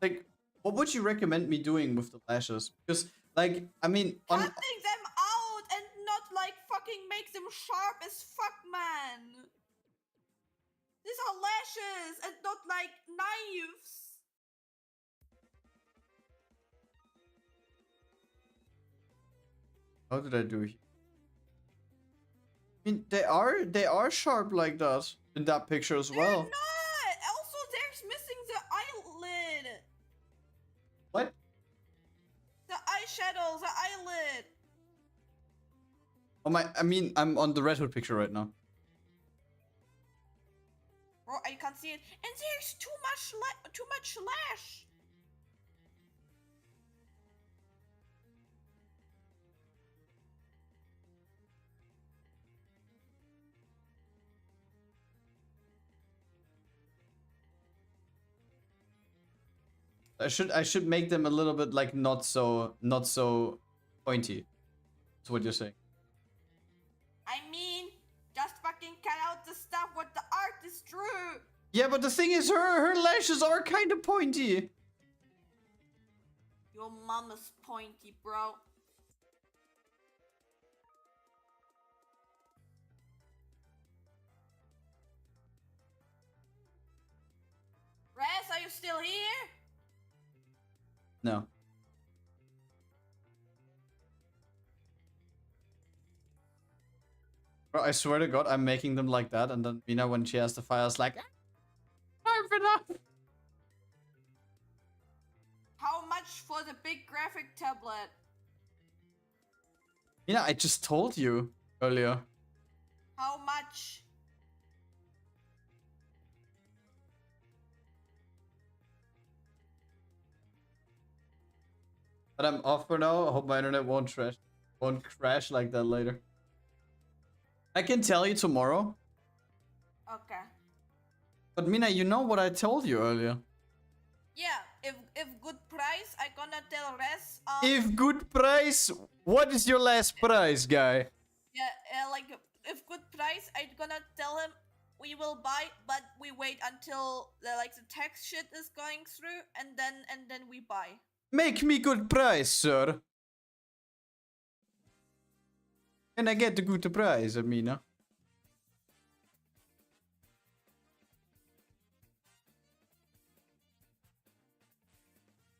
Like, what would you recommend me doing with the lashes? Because, like, I mean, Cutting them out and not, like, fucking make them sharp as fuck, man. These are lashes and not, like, knives. How did I do here? I mean, they are sharp like that in that picture as well. They're not. Also, there's missing the eyelid. What? The eyeshadow, the eyelid. Oh my! I mean, I'm on the Red Hood picture right now. Bro, I can't see it. And there's too much lash. I should make them a little bit like not so pointy. That's what you're saying. I mean, just fucking cut out the stuff what the artist drew. Yeah, but the thing is, her lashes are kind of pointy. Your mama's pointy, bro. Raz, are you still here? No. Bro, I swear to God, I'm making them like that, and then Mina, when she has the fire, is like, "I've enough." How much for the big graphic tablet? Mina, I just told you earlier. How much? But I'm off for now. I hope my internet won't crash like that later. I can tell you tomorrow. Okay. But Mina, you know what I told you earlier. Yeah, if good price, I gonna tell Raz. If good price, what is your last price, guy? Yeah, like if good price, I gonna tell him we will buy, but we wait until the tax shit is going through, and then we buy. Make me good price, sir. Can I get the good price, Mina?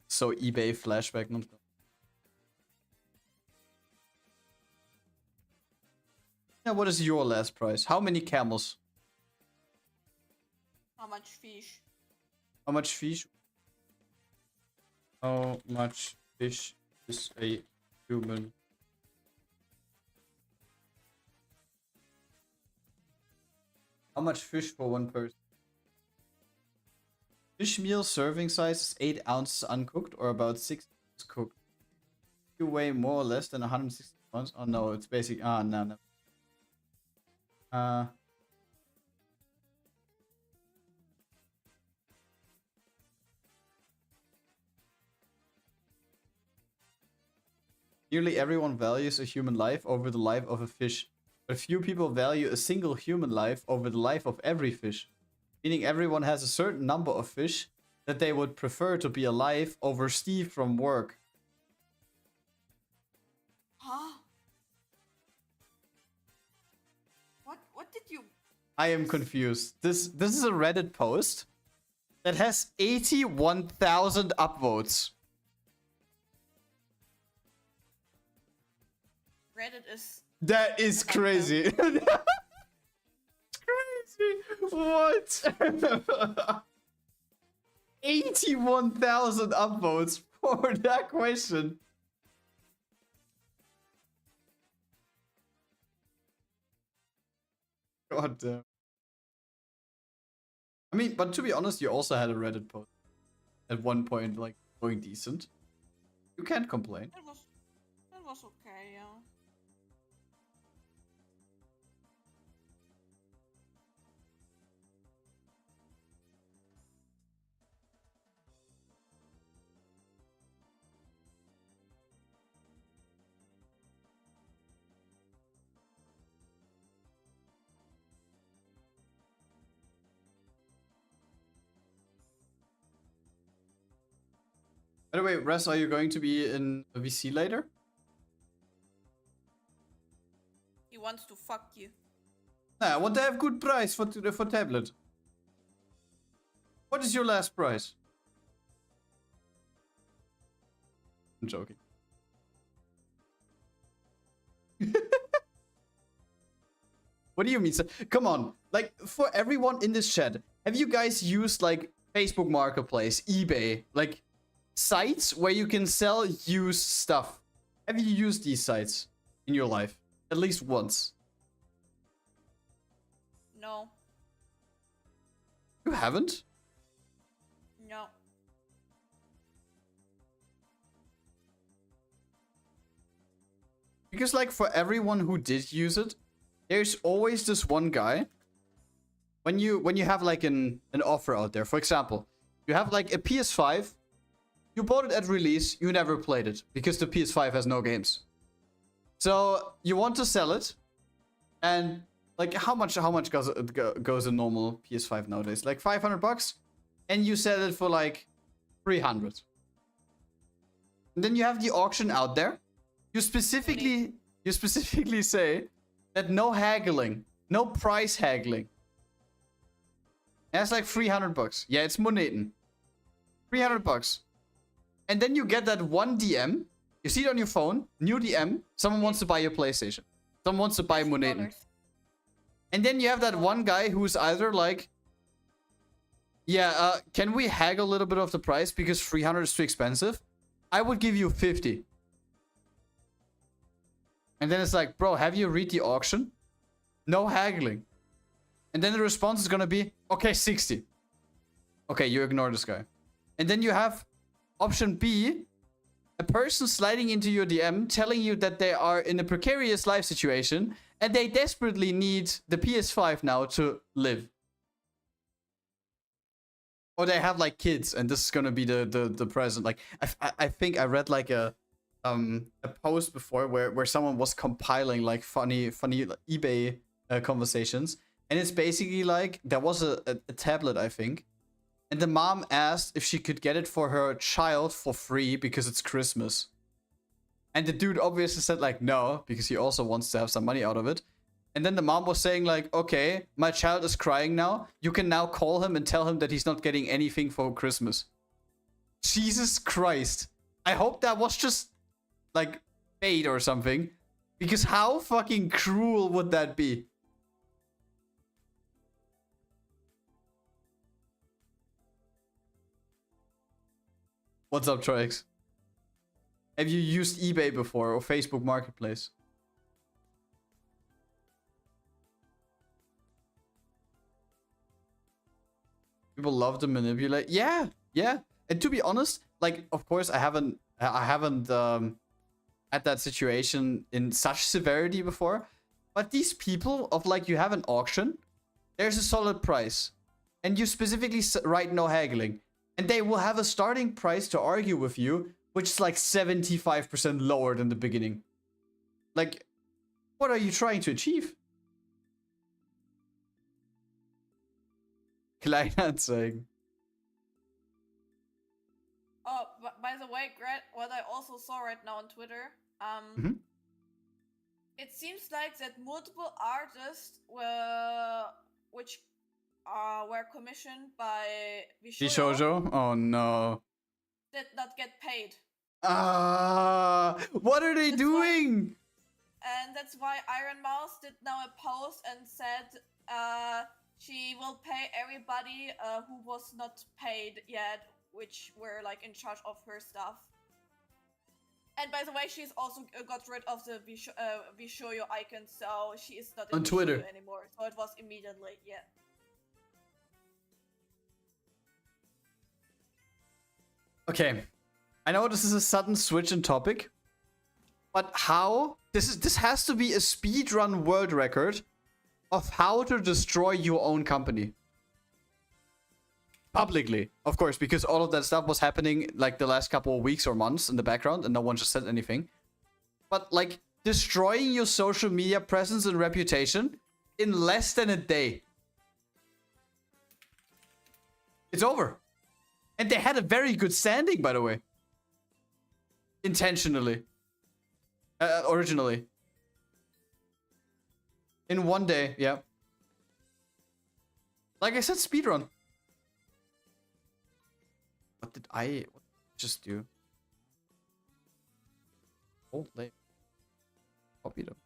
So eBay flashback. Not... Yeah, what is your last price? How many camels? How much fish? How much fish? How much fish is a human? How much fish for one person? Fish meal serving size is 8 ounces uncooked or about 6 ounces cooked. You weigh more or less than 160 pounds. Oh no, it's basic. Ah, no. Nearly everyone values a human life over the life of a fish, but few people value a single human life over the life of every fish, meaning everyone has a certain number of fish that they would prefer to be alive over Steve from work. Huh? What did you... I am confused. This is a Reddit post that has 81,000 upvotes. Reddit is. That is crazy. That's crazy. What? 81,000 upvotes for that question. God damn. I mean, but to be honest, you also had a Reddit post at one point, like, going decent. You can't complain. It was okay, yeah. By the way, Res, are you going to be in a VC later? He wants to fuck you. Nah, I want to have good price for tablet. What is your last price? I'm joking. What do you mean? So, come on, like, for everyone in this chat, have you guys used like Facebook Marketplace, eBay, like sites where you can sell used stuff? Have you used these sites in your life at least once? No. You haven't? No. Because like for everyone who did use it, there's always this one guy. When you have like an offer out there, for example, you have like a PS5, you bought it at release, you never played it because the PS5 has no games. So you want to sell it, and like how much goes a normal PS5 nowadays? Like 500 bucks, and you sell it for like 300. And then you have the auction out there. You specifically say that no haggling, no price haggling. And that's like 300 bucks. Yeah, it's moneten. 300 bucks. And then you get that one DM. You see it on your phone. New DM. Someone wants to buy your PlayStation. Someone wants to buy moneten. And then you have that one guy who's either like, yeah, can we haggle a little bit of the price because 300 is too expensive? I would give you 50. And then it's like, bro, have you read the auction? No haggling. And then the response is gonna be, okay, 60. Okay, you ignore this guy. And then you have option B, a person sliding into your DM telling you that they are in a precarious life situation and they desperately need the PS5 now to live. Or they have like kids and this is gonna be the present. Like I think I read like a post before where someone was compiling like funny eBay conversations. And it's basically like, there was a tablet, I think. And the mom asked if she could get it for her child for free because it's Christmas. And the dude obviously said like, no, because he also wants to have some money out of it. And then the mom was saying like, okay, my child is crying now. You can now call him and tell him that he's not getting anything for Christmas. Jesus Christ. I hope that was just like bait or something. Because how fucking cruel would that be? What's up, Troix? Have you used eBay before or Facebook Marketplace? People love to manipulate. Yeah. And to be honest, like, of course, I haven't had that situation in such severity before. But these people of like, you have an auction, there's a solid price, and you specifically write no haggling. And they will have a starting price to argue with you, which is like 75% lower than the beginning. Like, what are you trying to achieve? Kleinanzeigen. Oh, by the way, Grad, what I also saw right now on Twitter, it seems like that multiple artists were commissioned by Bishojo? Oh no. Did not get paid. What are they doing? And that's why Iron Mouse did now a post and said she will pay everybody who was not paid yet, which were like in charge of her stuff. And by the way, she's also got rid of the Vishoyo icon, so she is not in On Twitter Vishoyo anymore. So it was immediately, yeah. Okay, I know this is a sudden switch in topic, but how this has to be a speedrun world record of how to destroy your own company publicly, of course, because all of that stuff was happening like the last couple of weeks or months in the background, and no one just said anything. But like destroying your social media presence and reputation in less than a day, it's over. And they had a very good standing, by the way. Intentionally. Originally. In one day, yeah. Like I said, speedrun. What did I just do? Hold late. Copy them.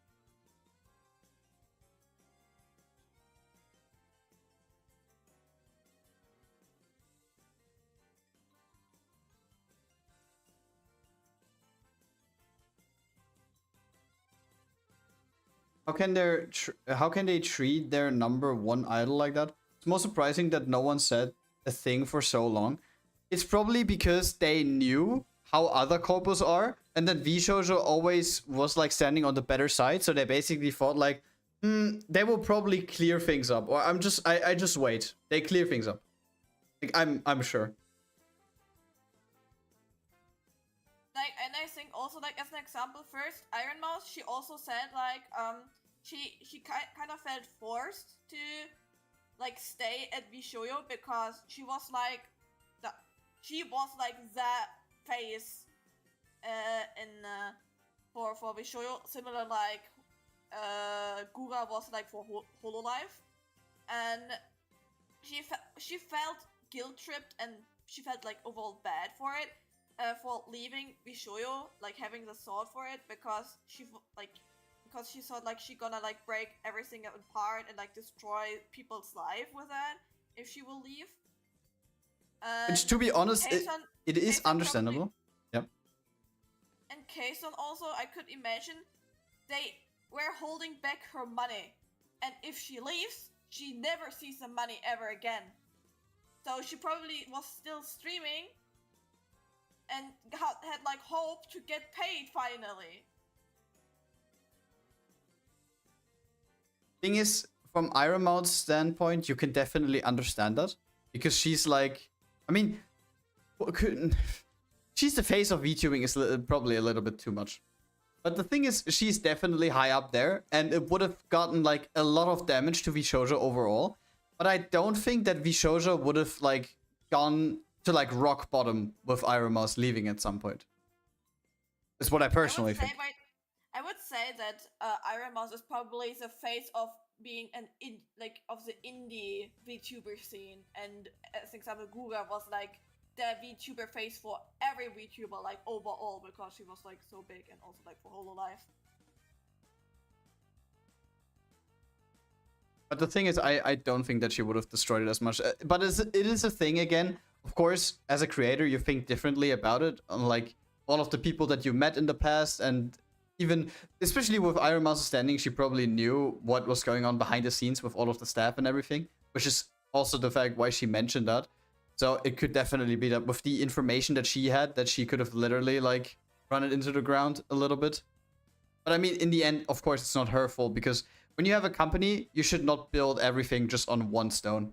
How can they treat their #1 idol like that? It's more surprising that no one said a thing for so long. It's probably because they knew how other corpos are, and that VShoujo always was like standing on the better side, so they basically thought like, they will probably clear things up, or I just wait. They clear things up. Like I'm sure. Like, and I think also, like, as an example, first Iron Mouse, she also said like she kind of felt forced to like stay at Vishoyo because she was like the face in for Vishoyo, similar like Gura was like for Hololive, and she felt guilt tripped and she felt like overall bad for it. For leaving Vishoyo, like having the sword for it, because she thought like she gonna like break everything apart and like destroy people's life with that if she will leave. Which, to be honest, it is understandable. Yep. And Kason also, I could imagine they were holding back her money, and if she leaves, she never sees the money ever again. So she probably was still streaming and had like hope to get paid finally. Thing is, from Iron Mouth's standpoint, you can definitely understand that, because she's like, I mean, she's the face of VTubing is probably a little bit too much. But the thing is, she's definitely high up there, and it would have gotten like a lot of damage to VShoujo overall. But I don't think that VShoujo would have like gone to like rock bottom with Iron Mouse leaving at some point. That's what I personally think. I would say that Iron Mouse is probably the face of being of the indie VTuber scene, and as an example, Gura was like the VTuber face for every VTuber, like overall, because she was like so big, and also like for Hololive. But the thing is, I don't think that she would have destroyed it as much. But it is a thing again. Of course, as a creator, you think differently about it. Unlike all of the people that you met in the past, and even, especially with Iron Mouse standing, she probably knew what was going on behind the scenes with all of the staff and everything. Which is also the fact why she mentioned that. So it could definitely be that with the information that she had, that she could have literally like run it into the ground a little bit. But I mean, in the end, of course, it's not her fault, because when you have a company, you should not build everything just on one stone.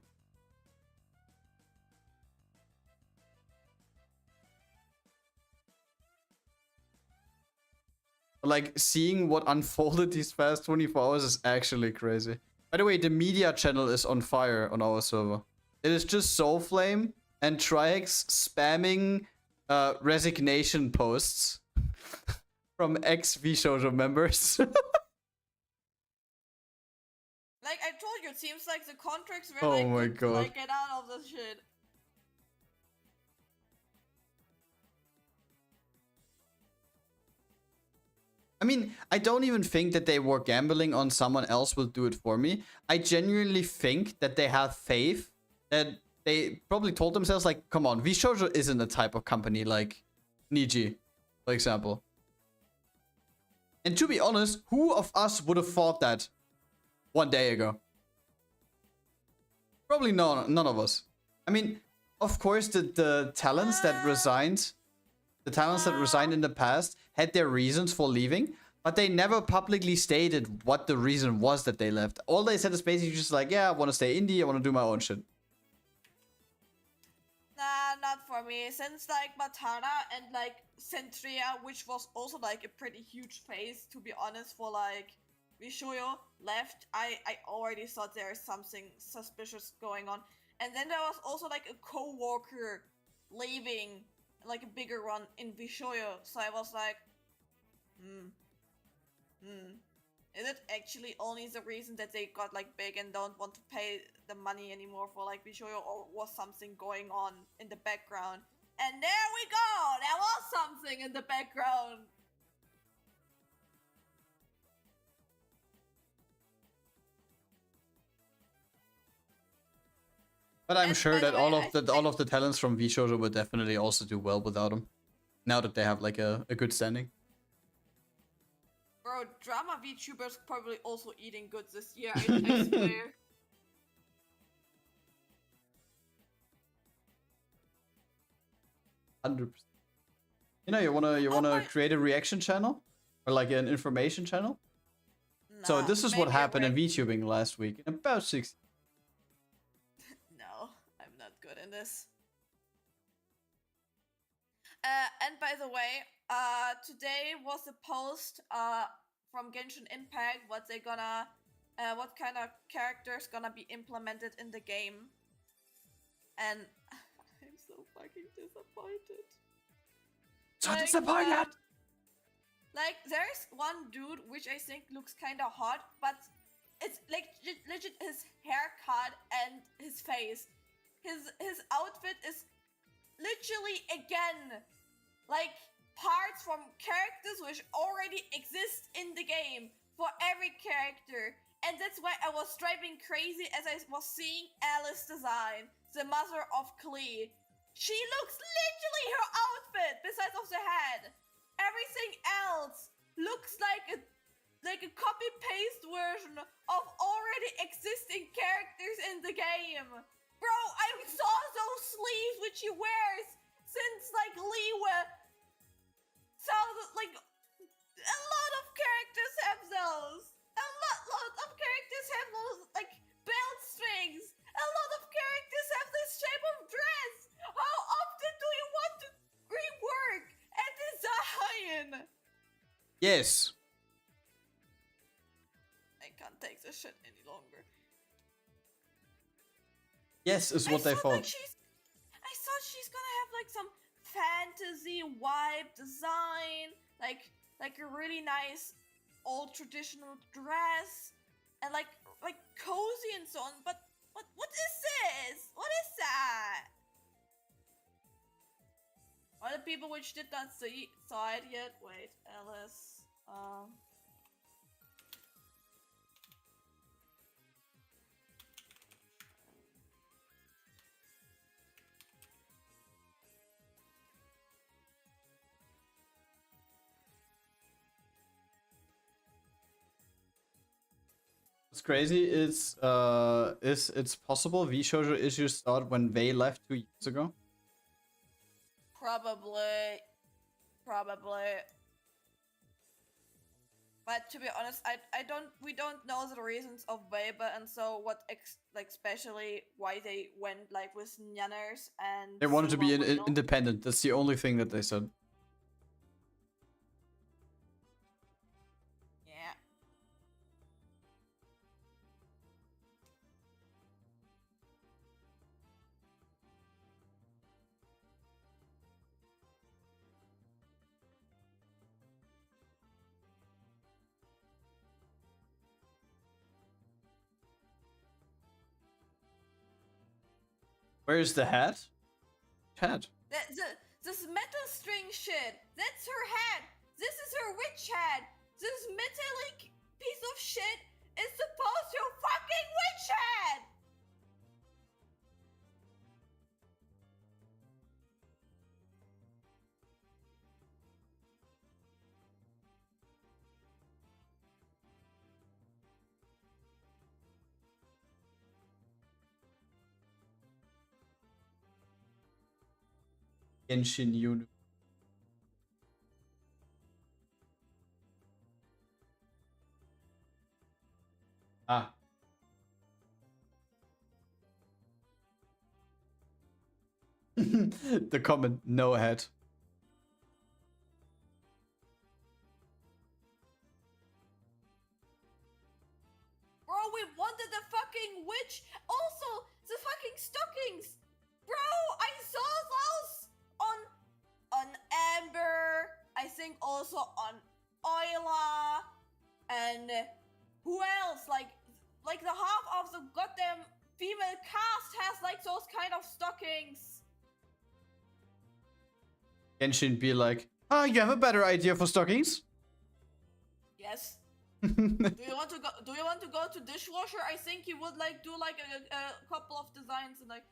Like, seeing what unfolded these past 24 hours is actually crazy. By the way, the media channel is on fire on our server. It is just Soulflame and Trihex spamming resignation posts from ex-VShoujo members. Like I told you, it seems like the contracts were Oh like, my good to, God. like, get out of this shit. I mean, I don't even think that they were gambling on someone else will do it for me. I genuinely think that they have faith that they probably told themselves, like, come on, VTuber isn't a type of company like Nikke, for example. And to be honest, who of us would have thought that 1 day ago? Probably none of us. I mean, of course, the talents that resigned, in the past had their reasons for leaving, but they never publicly stated what the reason was that they left. All they said is basically just like, yeah, I want to stay indie, I want to do my own shit. Nah, not for me. Since like Matana and like Centria, which was also like a pretty huge phase, to be honest, for like Vishoyo left, I already thought there is something suspicious going on. And then there was also like a co-worker leaving, like a bigger one in Vishoyo. So I was like, is it actually only the reason that they got like big and don't want to pay the money anymore for like Vishoyo, or was something going on in the background? And there we go! There was something in the background! But I'm And sure by the that way, all of the talents from VTuber would definitely also do well without him. Now that they have like a good standing. Bro, drama VTubers probably also eating good this year, I swear. $100. You know, you wanna create a reaction channel? Or like an information channel? So Nah, this is what maybe a happened in VTubing last week. In about 6. No, I'm not good in this. And by the way, today was a post from Genshin Impact what kind of characters gonna be implemented in the game. And I'm so fucking disappointed. So disappointed! Like, there's one dude which I think looks kinda hot, but it's like legit his haircut and his face. His outfit is literally again like parts from characters which already exist in the game for every character. And that's why I was driving crazy as I was seeing Alice design, the mother of Klee. She looks literally her outfit besides of the head. Everything else looks like a copy-paste version of already existing characters in the game. Bro, I saw those sleeves which he wears since like Liwe. So like a lot of characters have those. A lot of characters have those like belt strings. A lot of characters have this shape of dress. How often do you want to rework and design? Yes. I can't take this shit any longer. Yes is what they thought. I thought she's gonna have like some fantasy vibe design, like a really nice old traditional dress, and like cozy and so on. But what is this? What is that? Are the people which did not saw it yet? Wait, Alice. What's crazy is it's possible VTuber issues start when they left 2 years ago. Probably. But to be honest, we don't know the reasons of Weber, and so especially why they went like with Nyanners and They wanted to be Silver Widow. independent. That's the only thing that they said. Yeah. Where's the hat? Hat. This metal string shit. That's her head. This is her witch head. this metallic piece of shit is supposed to fucking witch head! Genshin Uni. Ah. The comment, no head. Bro, we wanted the fucking witch! Also, the fucking stockings! Bro, I saw those on Amber, I think also on Euler, and who else? Like the half of the goddamn female cast has like those kind of stockings. Genshin be like, ah, you have a better idea for stockings? Yes. Do you want to go to dishwasher? I think you would like do like a couple of designs and like.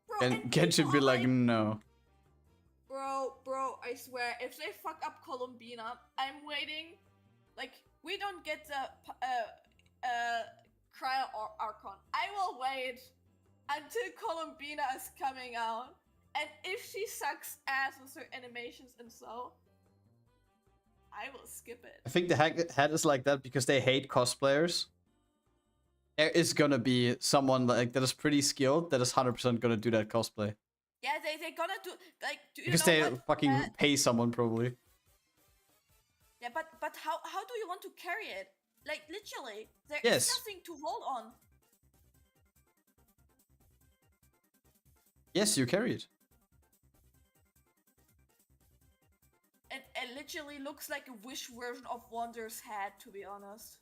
Bro, And Genshin be like, no. Bro, I swear, if they fuck up Columbina, I'm waiting. Like, we don't get the Cryo or Archon. I will wait until Columbina is coming out. And if she sucks ass with her animations and so, I will skip it. I think the head is like that because they hate cosplayers. There is gonna be someone like that is pretty skilled that is 100% gonna do that cosplay. Yeah, they're gonna do like. Do you Because know they what, fucking pay someone probably. Yeah, but how do you want to carry it? Like literally, there is Yes. nothing to hold on. Yes, you carry it. It literally looks like a Wish version of Wander's head, to be honest.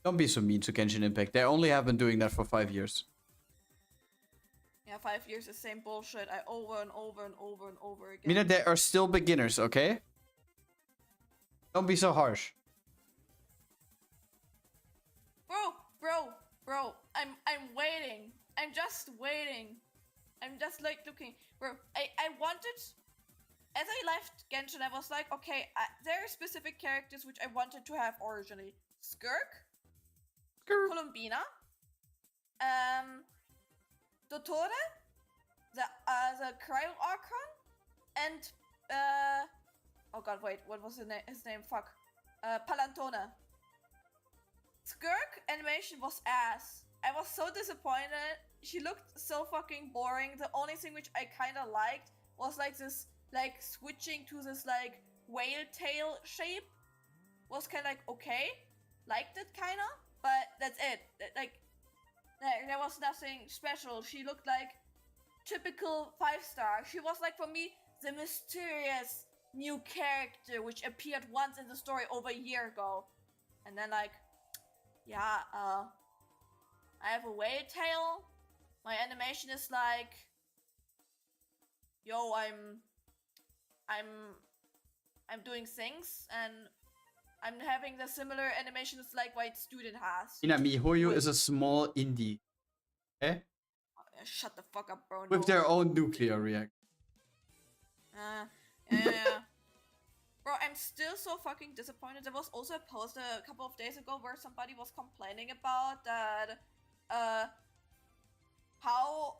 Don't be so mean to Genshin Impact. They only have been doing that for 5 years. Yeah, 5 years, the same bullshit. I over and over and over and over again. Mina, they are still beginners, okay? Don't be so harsh. Bro, I'm waiting. I'm just waiting. I'm just like looking. Bro, I wanted, as I left Genshin, I was like, okay, there are specific characters which I wanted to have originally. Skirk, Columbina, Dottore, the Cryo Archon, and oh god, wait, what was his name? Fuck, Palantona. Skirk animation was ass. I was so disappointed. She looked so fucking boring. The only thing which I kind of liked was like this, like switching to this like whale tail shape was kind of like okay, liked it kind of, but that's it. Like there was nothing special. She looked like typical 5-star. She was like for me the mysterious new character which appeared once in the story over a year ago, and then like yeah, I have a whale tail. My animation is like, yo, I'm doing things, and I'm having the similar animations like White Student has. Mina, MiHoYo is a small indie. Okay? Shut the fuck up, bro. With their own nuclear reactor. Yeah. Bro, I'm still so fucking disappointed. There was also a post a couple of days ago where somebody was complaining about that, how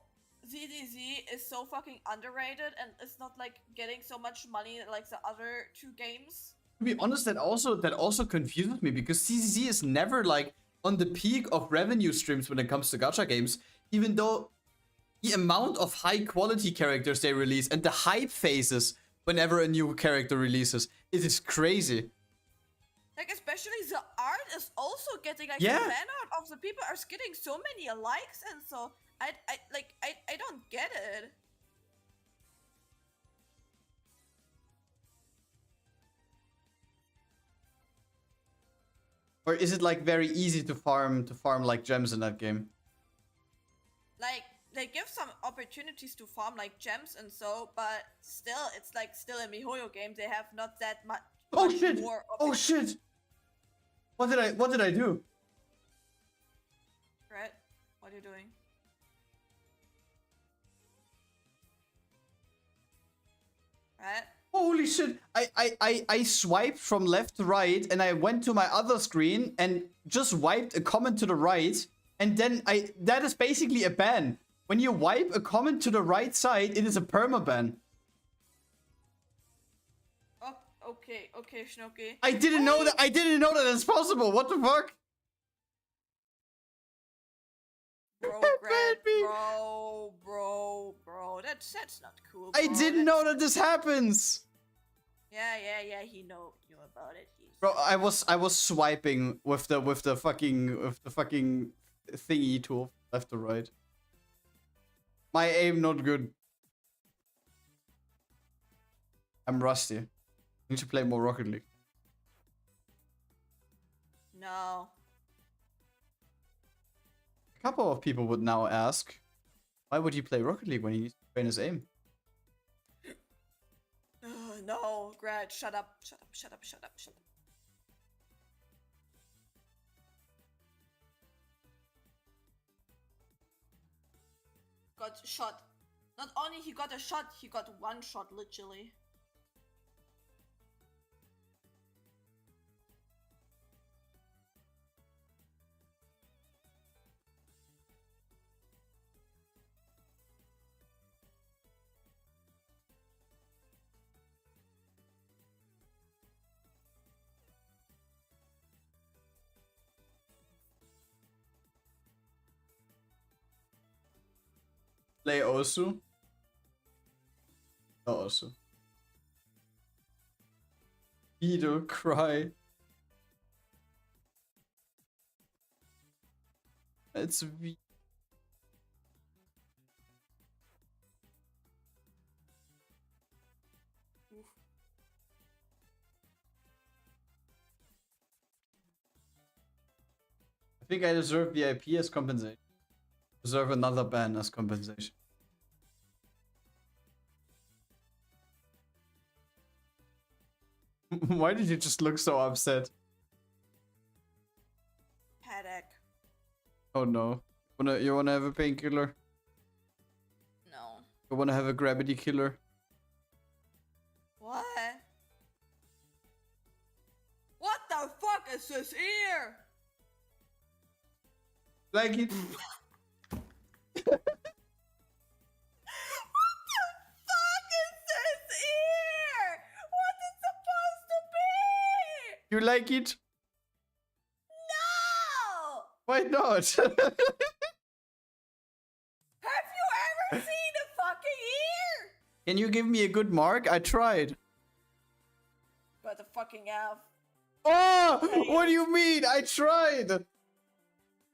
ZDZ is so fucking underrated and it's not like getting so much money like the other two games. To be honest, that also confuses me because CCC is never like on the peak of revenue streams when it comes to gacha games, even though the amount of high quality characters they release and the hype phases whenever a new character releases, it is crazy. Like especially the art is also getting like Yeah. the fan art of the people are getting so many likes, and so I don't get it. Or is it like very easy to farm like gems in that game? Like they give some opportunities to farm like gems and so, but still, it's like still a MiHoYo game. They have not that much. Oh much shit! more Oh shit! What did I do? Grad, what are you doing? Right? Holy shit! I swiped from left to right, and I went to my other screen and just wiped a comment to the right, and then that is basically a ban. When you wipe a comment to the right side, it is a permaban. Oh, okay, Schnoki. I didn't know that. I didn't know that it's possible. What the fuck? Bro, Grad, bro. That's not cool. I bro. didn't know that this happens. Yeah. He knew about it. Bro, I was swiping with the fucking thingy tool left to right. My aim not good. I'm rusty. I need to play more Rocket League. No. A couple of people would now ask, why would he play Rocket League when he needs to train his aim? No, Grad, shut up. Got shot. Not only he got a shot, he got one shot, literally. Play Osu. No Osu. Beetle cry. It's V. I think I deserve VIP as compensation. Deserve another ban as compensation. Why did you just look so upset? Headache. Oh no. You wanna have a painkiller? No. You wanna have a gravity killer? What? What the fuck is this ear? Like it. What the fuck is this ear? What is supposed to be? You like it? No! Why not? Have you ever seen a fucking ear? Can you give me a good mark? I tried. Got the fucking F. Oh! What do you mean? I tried.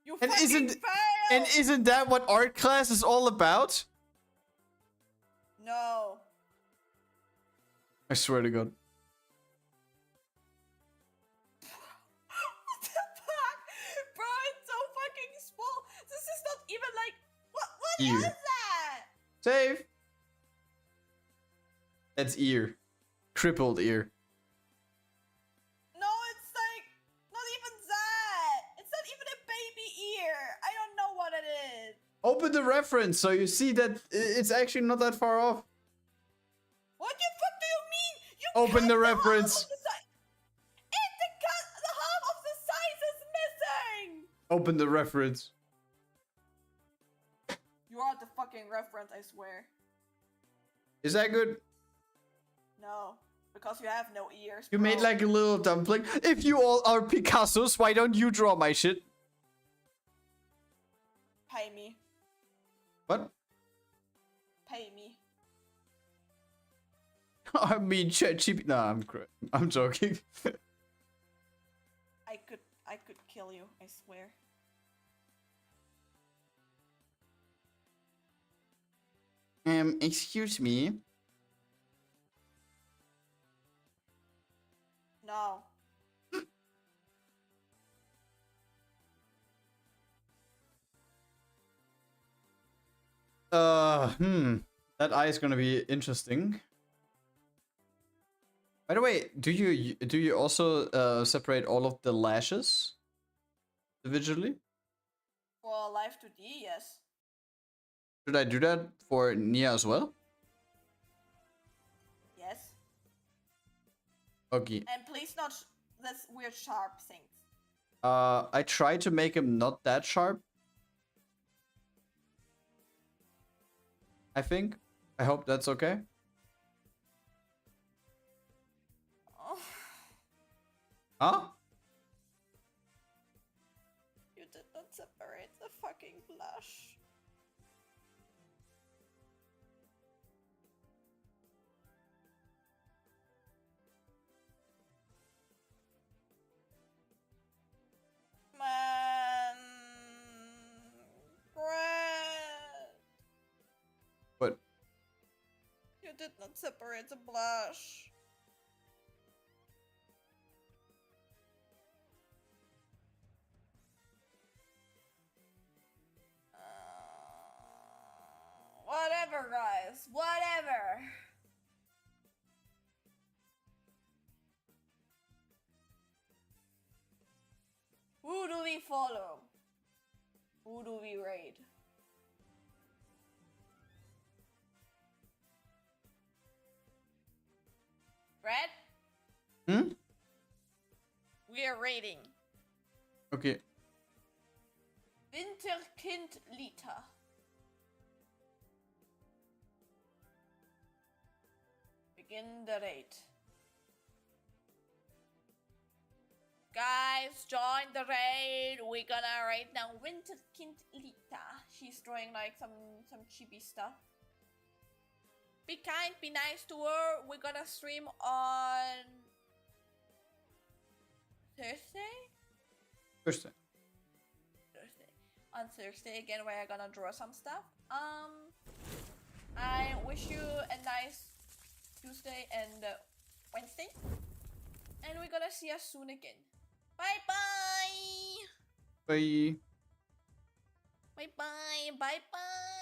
You And fucking failed! isn't that what art class is all about? No. I swear to God. What the fuck? Bro, it's so fucking small. This is not even like... What Ear. is that? Save. That's ear. Crippled ear. No, it's like... Not even that. It's not even a baby ear. I don't know what it is. Open the reference so you see that it's actually not that far off. What the fuck do you mean? You Open cut the half reference. of the size. The half of the size is missing. Open the reference. You are the fucking reference, I swear. Is that good? No, because you have no ears. You bro. made like a little dumpling. If you all are Picassos, why don't you draw my shit? Pay me. What? Pay me. I mean, cheap. Nah, I'm joking. I could kill you, I swear. Excuse me. No. That eye is gonna be interesting. By the way, do you also separate all of the lashes individually? For Life 2D, yes. Should I do that for Nia as well? Yes. Okay. And please not this weird sharp things. I try to make him not that sharp. I think. I hope that's okay. Oh, Huh? you did not separate the fucking blush. Man. Grad. What? You did not separate the blush. Whatever, guys. Whatever. Who do we follow? Who do we raid? Grad? Hmm? We are raiding Okay. Winterkind Lita. Begin the raid. Guys, join the raid. We're gonna raid now Winterkind Lita. She's throwing like some chibi stuff. Be kind, be nice to her. We're gonna stream on Thursday? Thursday. On Thursday again, where I'm gonna draw some stuff. I wish you a nice Tuesday and Wednesday. And we're gonna see us soon again. Bye bye! Bye. Bye bye! Bye bye!